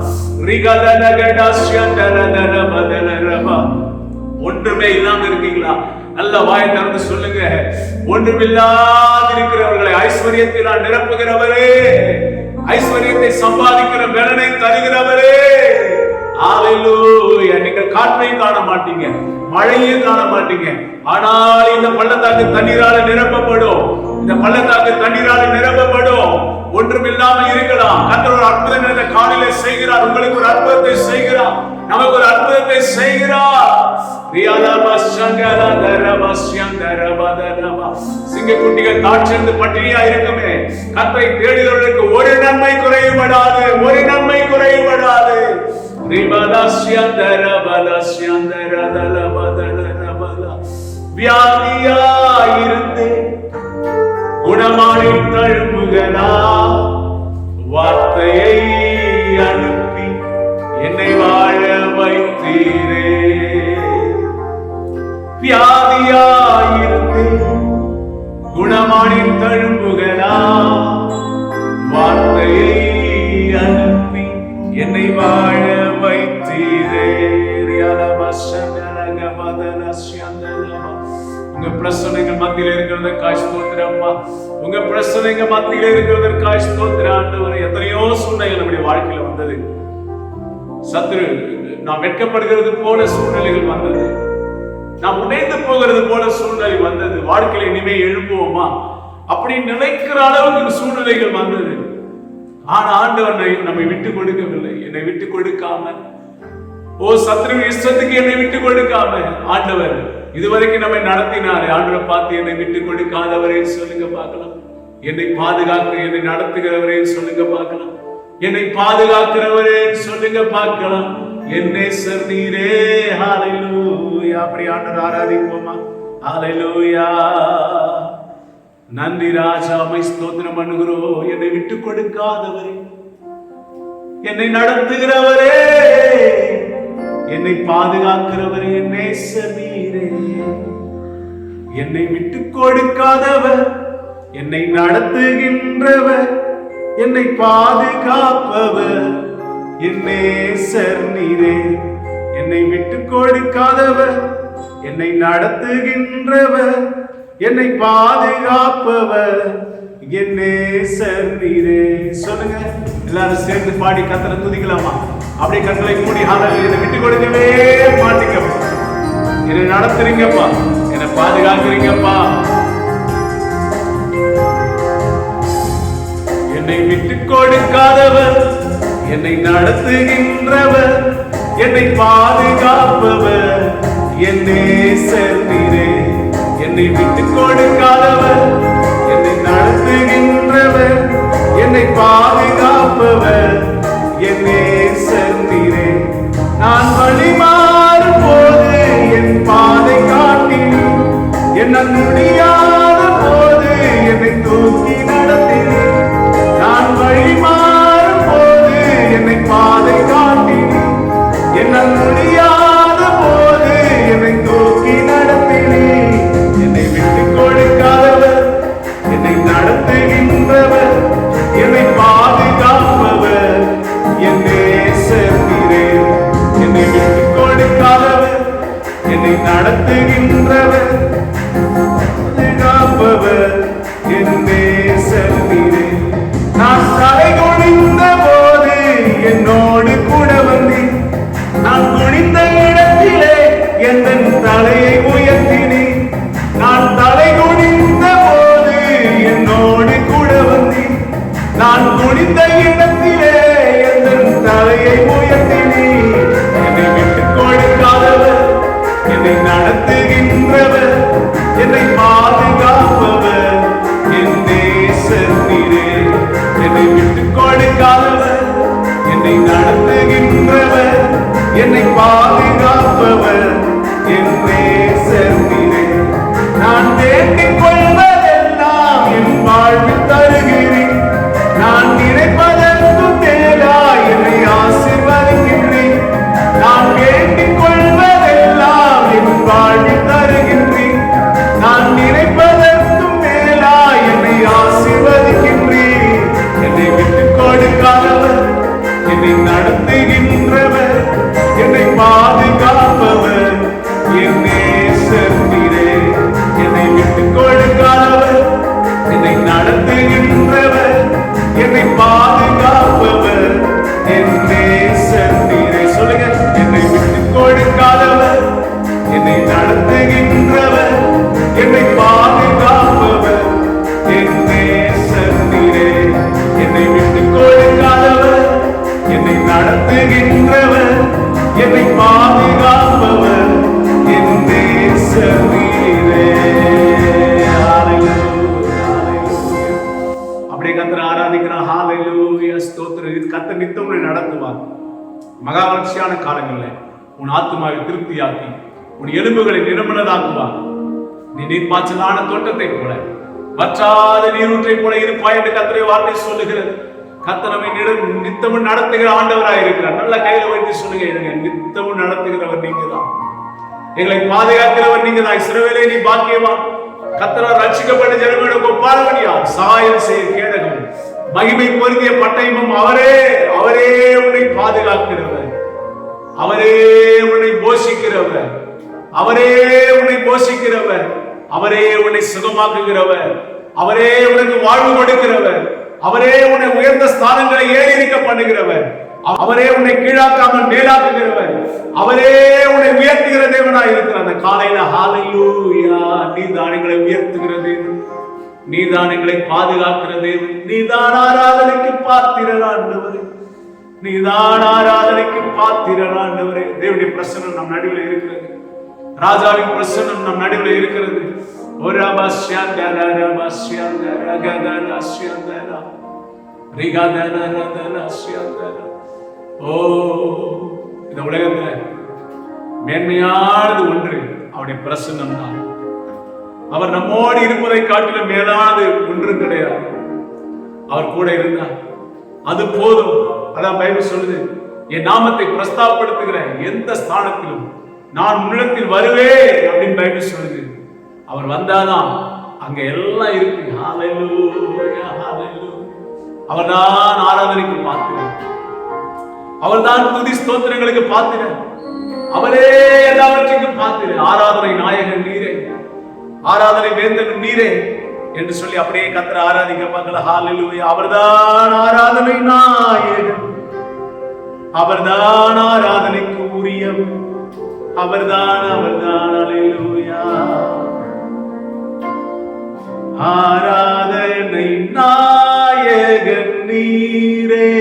Rigala gadashyandala darabala. ஒன்றுமே இல்லாம இருக்கீங்களா? நல்ல வாயை திறந்து சொல்லுங்க. ஒன்றுமில்லாது இருக்கிறவர்களை ஐஸ்வர்யத்தினால் நிரப்புகிறவரே, ஐஸ்வர்யத்தை சம்பாதிக்கிற பலனை தருகிறவரே. ஹalleluya. நீங்கள் காற்றையும் காண மாட்டீங்க, மழையும் காண மாட்டீங்க. ஆனால் இந்த பள்ளத்தாக்கு தண்ணீரால நிரப்பப்படும். இந்த பள்ளத்தாக்கு தண்ணீரால நிரப்பப்படும். ஒன்றுமில்லாம இருக்கலாம். கர்த்தர் ஒரு அற்புதம் இந்த காலையிலே செய்கிறார். உங்களுக்கு ஒரு அற்புதத்தை செய்கிறார். நமக்கு ஒரு அற்புதத்தை செய்கிறார். சிங்கக்குட்டிகள் தாட்சியந்து பட்டினியா இருக்குமே, கர்த்தரை தேடுகிறவர்களுக்கு ஒரு நன்மை குறைவுபடாது, ஒரு நன்மை குறைவுபடாது. வியாதியாயிருந்து குணமானி தழும்புகளா, வார்த்தையை அனுப்பி என்னை வாழ வைத்தீரே. வியாதியாயிருந்து குணமானி தழும்புகளா, வார்த்தையை அனுப்பி என்னை வாழ வைத்தீரே. உங்க பிரச்சனைகள் மத்தியில இருக்கிறதற்காய் ஸ்தோத்திரம்மா. உங்க பிரச்சனைகள் மத்தியில இருக்கிறதற்காய் ஸ்தோத்திரம் ஆண்டவரே. எத்தனையோ சூழ்நிலைகள் நம்முடைய வாழ்க்கையில வந்தது. சத்துரு நாம் வெட்கப்படுகிறது போல சூழ்நிலைகள் வந்தது. நாம் உடைந்து போகிறது போல சூழ்நிலை வந்தது. வாழ்க்கையில இனிமே எழுப்புவோமா அப்படி நினைக்கிற அளவுக்கு சூழ்நிலைகள் வந்தது. ஆனா ஆண்டவர் நம்மை விட்டு கொடுக்கவில்லை. என்னை விட்டு கொடுக்காம, ஓ சத்ரு இஷ்டத்துக்கு என்னை விட்டு கொடுக்காம ஆண்டவர் இதுவரைக்கும் நம்மை நடத்தினாரே. ஆண்டவரை பார்த்து என்னை விட்டு கொடுக்காதவரே சொல்லுங்க பார்க்கலாம். என்னை பாதுகாக்க என்னை நடத்துகிறவரே சொல்லுங்க பார்க்கலாம். என்னை பாதுகாக்கிறவரே சொல்லுங்க பார்க்கலாம். என்னே நீரே. ஹalleluya. அப்படி ஆண்டவரை ஆராதிப்போமா? ஹalleluya. நன்றி ராஜா, மை ஸ்தோத்திரம் பண்ணுகிறோம். என்னை விட்டு கொடுக்காதவரே, என்னை நடத்துகிறவரே, என்னை பாதுகாக்கிறவரே, நேசரீரே. என்னை விட்டு கொடுக்காதவர், என்னை நடத்துகின்றவர், என்னை பாதுகாப்பவர், என் நேசர் நீரே. என்னை விட்டு கொடுக்காதவர், என்னை நடத்துகின்றவர், என்னை பாதுகாப்பவர், என் நேசர் நீரே. சொல்லுங்க எல்லாரும் சேர்ந்து பாடி கர்த்தரை துதிக்கலாமா? அப்படியே கண்களை மூடி ஹalleluya. என்னை விட்டு கொடுக்கவே மாட்டீங்கப்பா, என்னை நடத்துறீங்கப்பா, என்னை பாதுகாக்கிறீங்கப்பா. என்னை விட்டு கொடுக்காதவர், என்னை நடத்துகின்றவர், என்னை பாதுகாப்பவர், என் நேசர் நீரே. என்னை விட்டு கொடுக்காதவர், என்னை நடத்துகின்றவர், என்னை பாதுகாப்பவர், என் நேசர் நீரே. நான் வழி மாறும் போது என் பாதை காட்டினீர், என்னால் முடியாத போது என்னை தூக்கி நடத்தினீர். நான் வழி மாறும் போது என்னை பாதை காட்டினீர், என்னால் முடியாத போது என்னை தூக்கி நடத்தினீர். என்னை விட்டு கொடுக்காதவர், என்னை நடத்துகின்றவர், என்னை பாதுகாப்பவர், என் நேசர் நீரே. என்னை விட்டு கொடுக்காதவர், என்னை நடத்துகின்றவர், பாதுகாப்பவர், என் நேசர் நீரே. நான் தலை குனிந்த போது என்னோடு கூட வந்தீர். நான் குனிந்த இடத்திலே என் தலையை உயர்த்தினீர். நான் தலை குனிந்த போது என்னோடு கூட வந்தீர். நான் குனிந்த இடத்திலே என் தலையை உயர்த்தினீர். என்னை விட்டு கொடுக்காதவர், என்னை நடத்துகின்றவர், என்னை பாதுகாப்பவர், என் நேசர் நீரே. என்னை விட்டு கொடுக்காதவர், என்னை என்னை நடத்துகின்றவர், என்னை பாதுகாப்பவர், என் நேசர் நீரே. நான் வேண்டிக் கொள்வதெல்லாம் என் வாழ்வில் தருகிறேன். நான் நினைப்பதற்கும் மேலாய் என்னை ஆசீர்வதிக்கின்றேன். நான் வேண்டிக் கொள்வதெல்லாம் என் வாழ்வில் தருகின்றேன். நான் நினைப்பதற்கும் மேலாய் என்னை ஆசீர்வதிக்கின்றேன். என்னை விட்டுக் கொடுக்காதவர், என்னை நடத்துகின்றவர், என்னை பாதுகாப்பவர், என் நேசர் நீரே. என்னை விட்டுக் கொடுக்காதவர், என்னை நடத்துகின்றவர், என்னை பாதுகாப்பவர், என் நேசர் நீரே. சொல்லுங்க, என்னை விட்டுக் கொடுக்காதவர், என்னை நடத்துகின்றவர், என்னை பாதுகாப்பவர், என் நேசர் நீரே. என்னை விட்டுக் கொடுக்காதவர், என்னை நடத்துகின்றவர், என்னை பாதுகாப்பவர், என் நேசர் நீரே. அப்படியே கர்த்தரை ஆராதிக்கிறான். ஹல்லேலூயா, ஸ்தோத்திரம். இது கர்த்தர் நித்தம் உன்னை நடத்துவார். மகா வறட்சியான காலங்களில் உன் ஆத்துமாவை திருப்தியாக்கி உன் எலும்புகளை நிரம்பினதாக்குவார். நீ நீர்ப்பாய்ச்சலான தோட்டத்தை போல வற்றாத நீரூற்றை போல இருப்பாய் என்று கர்த்தருடைய வார்த்தை சொல்லுகிறது. கர்த்தர் நம்மை நித்தமும் நடத்துகிற ஆண்டவராக இருக்கிறார். நல்ல கையில வைத்து சொல்லுங்க, எனக்கு நித்தமும் நடத்துகிறவர் நீங்க தான், எங்களை பாதுகாக்கிறவர் நீங்க தான். இஸ்ரவேலே நீ பாக்கியவான். கர்த்தரால் ரட்சிக்கப்பட்ட ஜனங்களுக்கு ஒப்பானவன் யார்? சாயம் செய்ய கேடகம் மகிமை பொருந்திய பட்டயமும் அவரே. அவரே உன்னை பாதுகாக்கிறவர், அவரே உன்னை போஷிக்கிறவர், அவரே உன்னை போஷிக்கிறவர், அவரே உன்னை சுகமாக்குகிறவர், அவரே உனக்கு வாழ்வு கொடுக்கிறவர், அவரே உன்னை உயர்ந்த ஸ்தானங்களை ஏறி இருக்க பண்ணுகிறவர், அவரே உன்னை கீழாக்காமல் மேலாக்குகிறவர், அவரே உன்னை உயர்த்துகிற தேவனாய் இருக்கிறார். அந்த காலையில ஹல்லேலூயா, நீதான் எங்களை உயர்த்துகிற தேவன், நீதான் எங்களை பாதுகாக்கிற தேவன், நீதான் ஆராதனைக்கு பாத்திரர் ஆண்டவரே, நீதான் ஆராதனைக்கு பாத்திரர் ஆண்டவரே. தேவனுடைய பிரசன்னம் நம் நடுவில் இருக்கிறது. ராஜாவின் பிரசன்னம் நம் நடுவில் இருக்கிறது. இந்த உலகத்துல மேன்மையானது ஒன்று அவருடைய பிரசன்னம் தான். அவர் நம்மோடு இருப்பதை காட்டிலும் மேலானது ஒன்றும் கிடையாது. அவர் கூட இருந்தார், அது போதும். அதான் பைபிள் சொல்லுது, என் நாமத்தை பிரஸ்தாபப்படுத்துகிற எந்த ஸ்தானத்திலும் நான் முன்னிடத்தில் வருவேன் அப்படின்னு பைபிள் சொல்லுது. அவர் வந்தாதான் அங்க எல்லாம் இருக்கு. ஹல்லேலூயா, ஹல்லேலூயா. அவர்தான் ஆராதனைக்கு பாத்திரர், அவர்தான் துதி ஸ்தோத்திரங்களுக்கு பாத்திரர், அவரே எல்லாவற்றுக்கும் பாத்திரர். ஆராதனை நாயகன் நீரே, ஆராதனை வேந்தன் நீரே என்று சொல்லி அப்படியே கர்த்தரை ஆராதிக்க பார்க்கல. ஹல்லேலூயா. அவர்தான் ஆராதனை நாயகன், அவர்தான் ஆராதனைக்கு உரியவர், அவர்தான் அவர்தான். ஹல்லேலூயா. ஆராதனை நாயகன் நீரே,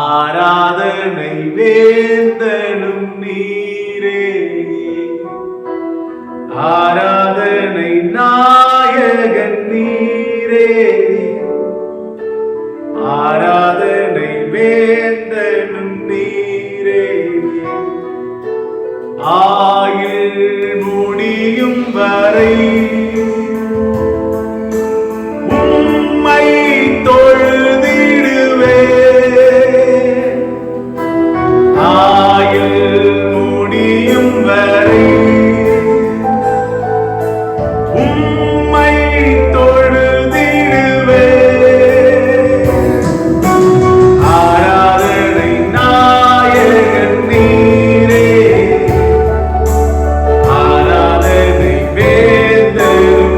ஆராதனை வேந்தனும் நீரே, ஆராதனை நாயகன் நீரே, ஆராதனை வேந்தனும் நீரே. ஆயுள் முடியும் வரை உம்மை தொழுதிடுவே, ஆயுள் முடியும் வரை உம்மை தொழுதிடுவே. ஆராதனை நாயகன் நீரே, ஆராதனை வேந்தனும்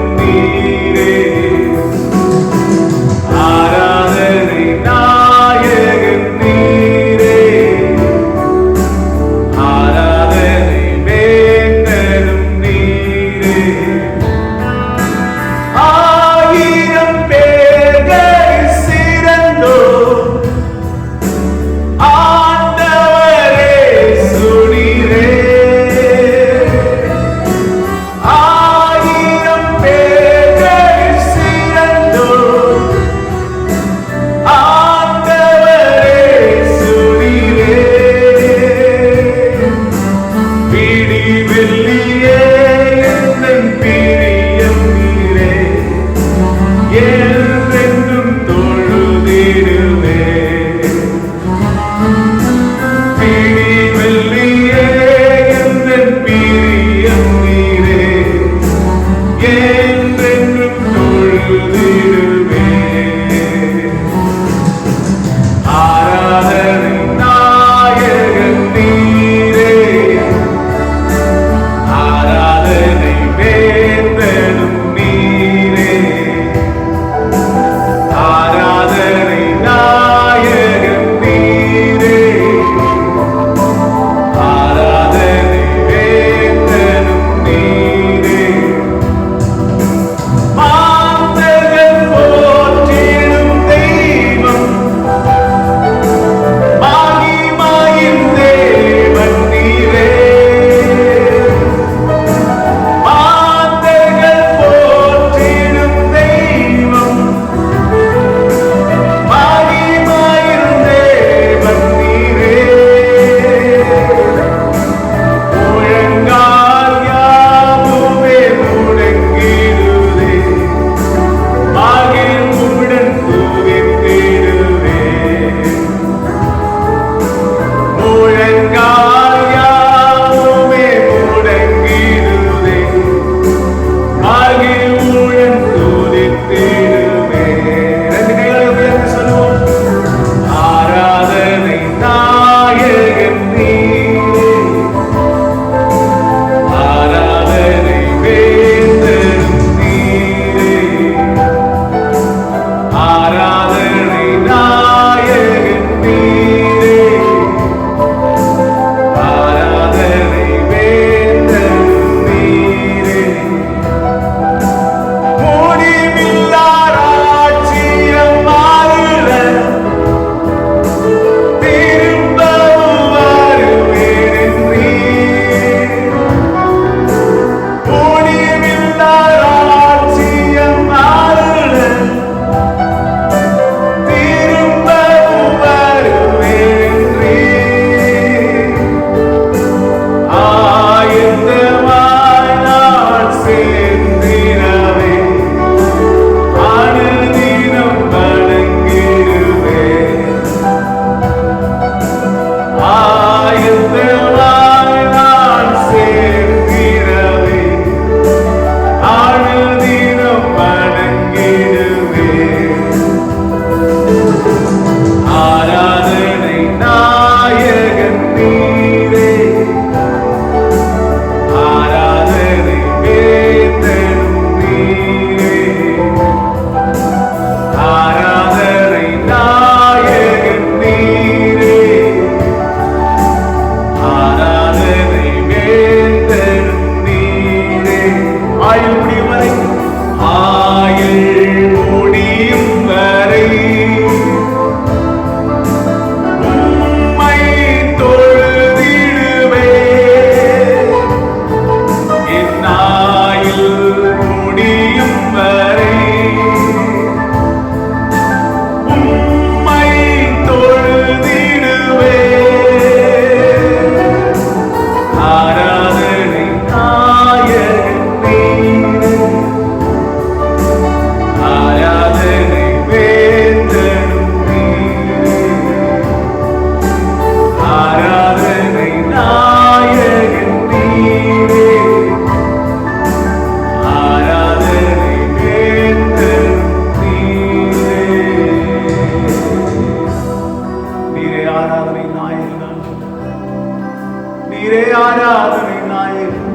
ஆராதனை நாயகன்,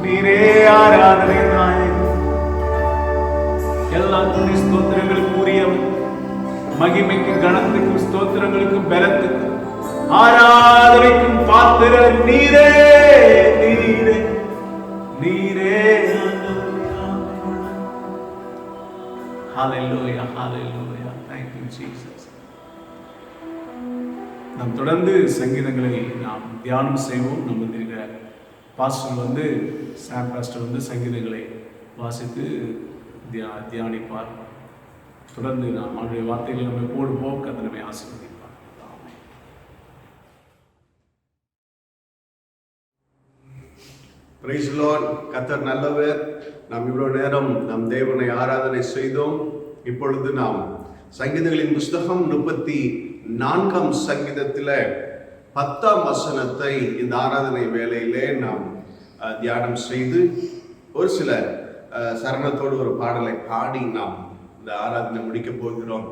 நீரே ஆராதனை நாயகன். எல்லா துணி ஸ்தோத்திரங்களுக்கு உரியவன், மகிமைக்கு கணத்துக்கும் ஸ்தோத்திரங்களுக்கும் பலத்துக்கும் ஆராதனைக்கும் பாத்திர நீரே நீரே நீரே. ஹல்லேலூயா ஹல்லேலூயா. Thank you Jesus. நாம் தொடர்ந்து சங்கீதங்களை நாம் தியானம் செய்வோம். நம்ம பாஸ்டர் சாம் பாஸ்டர் சங்கீதங்களை வாசித்து தியானிப்பார். தொடர்ந்து நாம் அவருடைய வார்த்தைகளை நம்ம போடுவோம். கர்த்தர் நம்மை ஆசீர்வதிப்பார். Praise the Lord. கர்த்தர் நல்லவர். நாம் இவ்வளவு நேரம் நம் தேவனை ஆராதனை செய்தோம். இப்பொழுது நாம் சங்கீதங்களின் புஸ்தகம் 34ஆம் சங்கீதத்தில் 10ஆம் வசனத்தை இந்த ஆராதனை வேளையிலே நாம் தியானம் செய்து ஒரு சில சரணத்தோடு ஒரு பாடலை பாடி நாம் இந்த ஆராதனை முடிக்க போகிறோம்.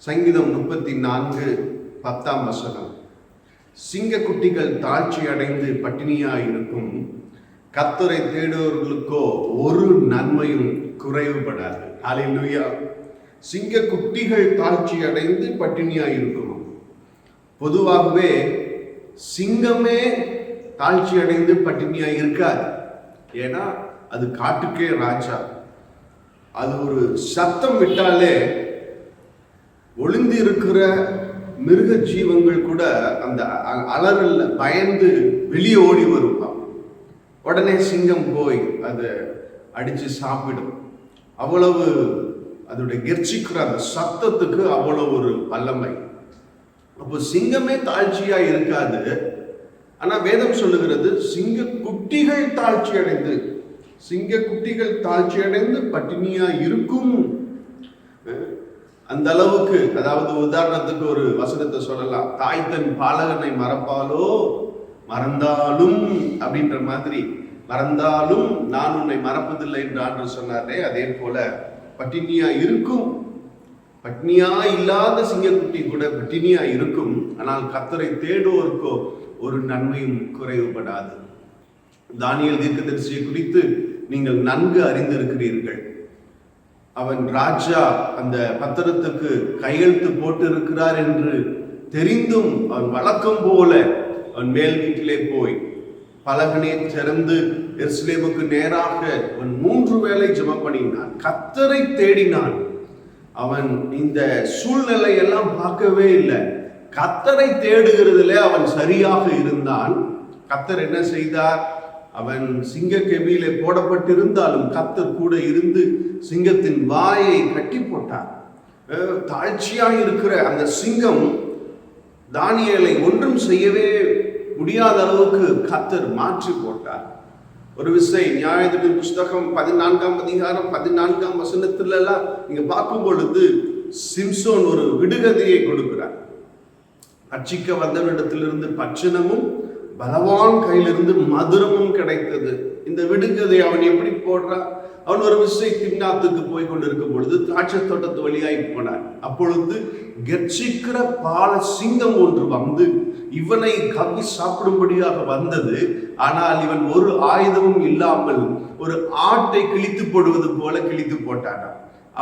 சங்கீதம் 34 10ஆம் வசனம். சிங்கக்குட்டிகள் தாழ்ச்சி அடைந்து பட்டினியாயிருக்கும், கர்த்தரை தேடுவர்களுக்கோ ஒரு நன்மையும் குறைவுபடாது. ஹல்லேலூயா. சிங்கக்குட்டிகள் தாழ்ச்சி அடைந்து பட்டினியாயிருக்கும். பொதுவாகவே சிங்கமே தாழ்ச்சி அடைந்து பட்டினியாய் இருக்காது. ஏன்னா அது காட்டுக்கே ராஜா. அது ஒரு சத்தம் விட்டாலே ஒளிந்து இருக்கிற மிருக ஜீவங்கள் கூட அந்த அலறல்ல பயந்து வெளியே ஓடி வருவான். உடனே சிங்கம் போய் அதை அடிச்சு சாப்பிடும். அவ்வளவு அதோடைய கெர்ச்சிக்கிற அந்த சத்தத்துக்கு அவ்வளவு ஒரு வல்லமை. அப்போ சிங்கமே தாழ்ச்சியா இருக்காது. ஆனா வேதம் சொல்லுகிறது சிங்க குட்டிகள் தாழ்ச்சி அடைந்து, சிங்க குட்டிகள் தாழ்ச்சி அடைந்து பட்டினியா இருக்கும். அந்த அளவுக்கு, அதாவது உதாரணத்துக்கு ஒரு வசனத்தை சொல்லலாம். தாய் தன் பாலகனை மறப்பாலோ மறந்தாலும் அப்படின்ற மாதிரி, மறந்தாலும் நான் உன்னை மறப்பதில்லை என்று ஆண்டவர் சொன்னாரே, அதே போல பட்டினியா இருக்கும். பட்டினியா இல்லாத சிங்கக்குட்டி கூட பட்டினியா இருக்கும். ஆனால் கர்த்தரை தேடுவோருக்கோ ஒரு நன்மையும் குறைவுபடாது. தானியேல் தீர்க்கதரிசியை குறித்து நீங்கள் நன்கு அறிந்திருக்கிறீர்கள். அவன் ராஜா அந்த பத்திரத்துக்கு கையெழுத்து போட்டு இருக்கிறார் என்று தெரிந்தும் அவன் வழக்கம் போல அவன் மேல் வீட்டிலே போய் பலகனை திறந்து எருசலேமுக்கு நேராக அவன் 3 வேளை ஜெபம் பண்ணினான். கர்த்தரை தேடினான். அவன் இந்த சூழ்நிலை எல்லாம் பார்க்கவே இல்லை. கர்த்தரை தேடுகிறதுல அவன் சரியாக இருந்தான். கர்த்தர் என்ன செய்தார்? அவன் சிங்க கெபியிலே போடப்பட்டிருந்தாலும் கர்த்தர் கூட இருந்து சிங்கத்தின் வாயை கட்டி போட்டார். தாழ்ச்சியாக இருக்கிற அந்த சிங்கம் தானியேலை ஒன்றும் செய்யவே முடியாத அளவுக்கு கர்த்தர் மாற்றி போட்டார். ஒரு விசை நியாயாதிபதிகளின் புஸ்தகம் 14ஆம் அதிகாரம் 14ஆம் வசனத்துல எல்லாம் நீங்க பார்க்கும் பொழுது சிம்சோன் ஒரு விடுகதையை கொடுக்கிறார். ரட்சிக்க வந்தவனிடத்திலிருந்து பட்சணமும் பலவான் கையிலிருந்து மதுரமும் கிடைத்தது. இந்த விடுகதை அவன் எப்படி போடுறான்? அவன் ஒரு விசை திம்னாத்துக்கு போய் கொண்டிருக்கும் பொழுது திராட்சை தோட்டத்து வழியாய் போனான். அப்பொழுது கெர்ச்சிக்கிற பால சிங்கம் ஒன்று வந்து இவனை கவ்வி சாப்பிடும்படியாக வந்தது. ஆனால் இவன் ஒரு ஆயுதமும் இல்லாமல் ஒரு ஆட்டை கிழித்து போடுவது போல கிழித்து போட்டான்.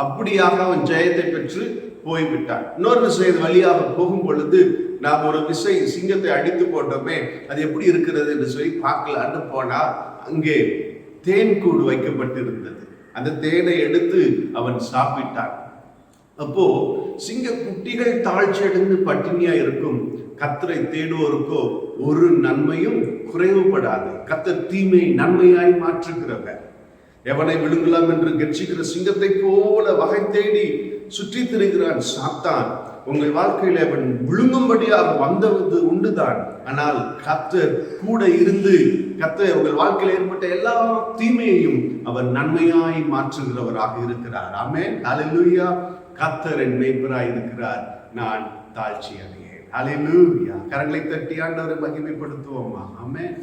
அப்படியாக அவன் ஜெயத்தை பெற்று போய்விட்டான். இன்னொரு விஷயம் வழியாக போகும் பொழுது நாம் ஒரு விசை சிங்கத்தை அடித்து போட்டோமே, அது எப்படி இருக்கிறது என்று சொல்லி பார்க்கலான்னு போனா அங்கே தேன் கூடு வைக்கப்பட்டிருந்தது. அந்த தேனை எடுத்து அவன் சாப்பிட்டான். அப்போ சிங்க குட்டிகள் தாழ்ச்சி அடைந்து பட்டினியா இருக்கும், கர்த்தரை தேடுவோருக்கோ ஒரு நன்மையும் குறைவுபடாது. கர்த்தர் தீமை நன்மையாய் மாற்றுகிறவர். எவனை விழுங்கலாம் என்று கெர்ச்சிக்கிற சிங்கத்தை போல வகை தேடி சுற்றி திரிகிறான் சாத்தான். உங்கள் வாழ்க்கையில அவன் விழுங்கும்படியாக வந்தது உண்டுதான். ஆனால் கர்த்தர் கூட இருந்து கர்த்தர் உங்கள் வாழ்க்கையில் ஏற்பட்ட எல்லா தீமையையும் அவர் நன்மையாய் மாற்றுகிறவராக இருக்கிறார். ஆமென். ஹல்லேலூயா. கர்த்தர் என் மேய்ப்பராய் இருக்கிறார், நான் தாழ்ச்சி அடையேன். ஹல்லேலூயா. கரங்களை தட்டி ஆண்டவரை மகிமைப்படுத்துவோமா? ஆமென்.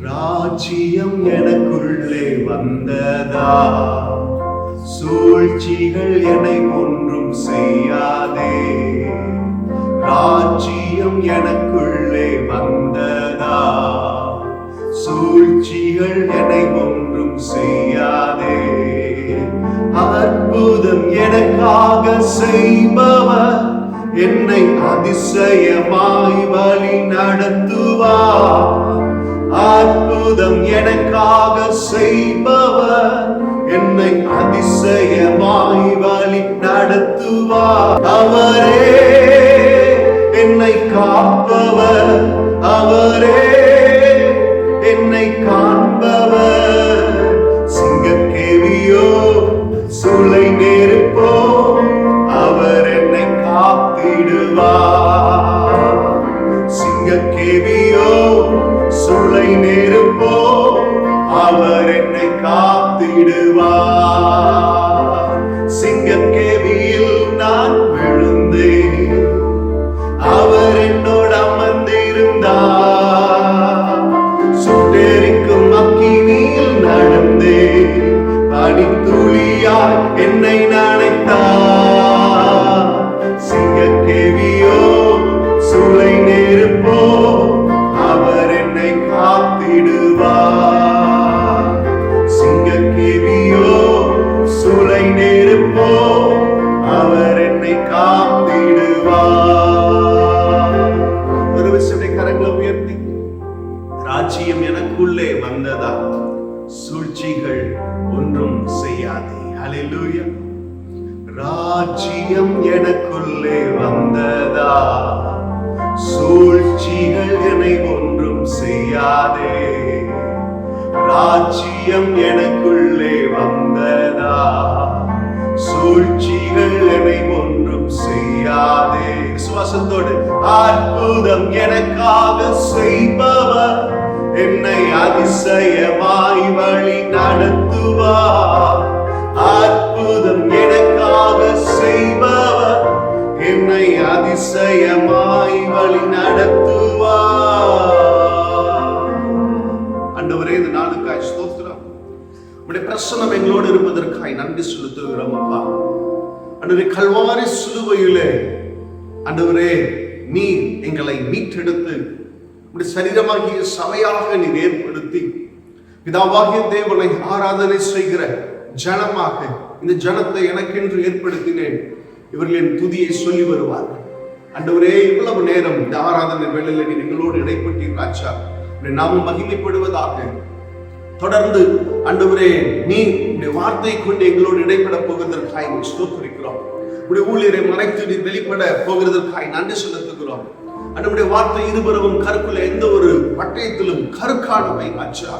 ராஜ்யம் எனக்குள்ளே வந்ததா, சூழ்ச்சிகள் என்னை ஒன்றும் செய்யாதே. ராஜ்யம் எனக்குள்ளே வந்ததா, சூழ்ச்சிகள் என்னை ஒன்றும் செய்யாதே. அற்புதம் எனக்காக செய்பவர் என்னை அதிசயமாய் வழி நடத்துவார். அற்புதம் எனக்காக செய்பவர் என்னை அதிசயமாய் வழி நடத்துவார். அவரே என்னை காப்பவர், அவரே என்னை காண்பவர். சிங்கக்கேவியோ சூளை நெருப்போ அவர் என்னை காத்திடுவார். சிங்கக்கேவியோ சூளை நெருப்போ அவர் என்னை காத்திடுவார். சிங்கக்கேவியில் நான் விழுந்தேன், அவர் என்னோடு அமர்ந்திருந்தார். சுட்டெரிக்கும் அக்கினியில் நடந்தேன், பனித்துளியாய் என்னை நனைத்தார். சிங்கக்கேவியோ சூளை நெருப்போ அவர் என்னை காத்திடுவார். சிங்கக்கேவியோ சூளை நெருப்போ அவர் என்னை காத்திடுவார். ஒரு விஷயத்தை கரங்களை உயர்த்தி, ராஜ்யம் எனக்குள்ளே வந்ததா, சூழ்ச்சிகள் ஒன்றும் செய்யாதே. ஹல்லேலூயா. ராஜ்யம் எனக்குள்ளே வந்ததா, சூழ்ச்சிகள் என்னை ஒன்றும் செய்யாதே. ராஜ்யம் எனக்குள்ளே வந்ததா, சூழ்ச்சிகள் என்னை ஒன்றும் செய்யாதே. விசுவாசத்தோடு, அற்புதம் எனக்காக செய்பவர் என்னை அதிசயமாய் வழி நடத்துவார். அற்புதம் எனக்காக செய்பவர் என்னை அதிசயமாய் வழி நடத்துவார். ஆண்டவரே, இந்த நாளுக்காய் ஸ்தோத்திரம். உம்முடைய பிரசன்னம் எங்களோடு இருப்பதற்காய் நன்றி செலுத்துகிறோம் அப்பா. ஆண்டவரே, கல்வாரி சிலுவையிலே ஆண்டவரே நீர் எங்களை மீட்டெடுத்து உம்முடைய சரீரமாகிய சபையாக நீர் ஏற்படுத்தி பிதாவாகிய தேவனை ஆராதனை செய்கிற ஜனமாக இந்த ஜனத்தை எனக்கென்று ஏற்படுத்தினேன். இவர்கள் என் துதியை சொல்லி வருவார்கள். ஆண்டவரே, இவ்வளவு நேரம் இந்த ஆராதனை வேளையில நீர் எங்களோடு இடைப்பட்டீர் ராஜா. உம்முடைய நாமம் மகிமைப்படுவதாக. தொடர்ந்து ஆண்டவரே நீர் உம்முடைய வார்த்தை கொண்டு எங்களோடு இடைப்பட போகிறதற்காய் ஸ்தோத்திரிக்கிறோம். உம்முடைய ஊழியரை மறைத்து நீர் வெளிப்பட போகிறதற்காய் நன்றி செலுத்துகிறோம். ஆண்டவருடைய வார்த்தை இருபுறமும் கருக்குள்ள எந்த ஒரு பட்டயத்திலும் கருக்கானவை ராஜா.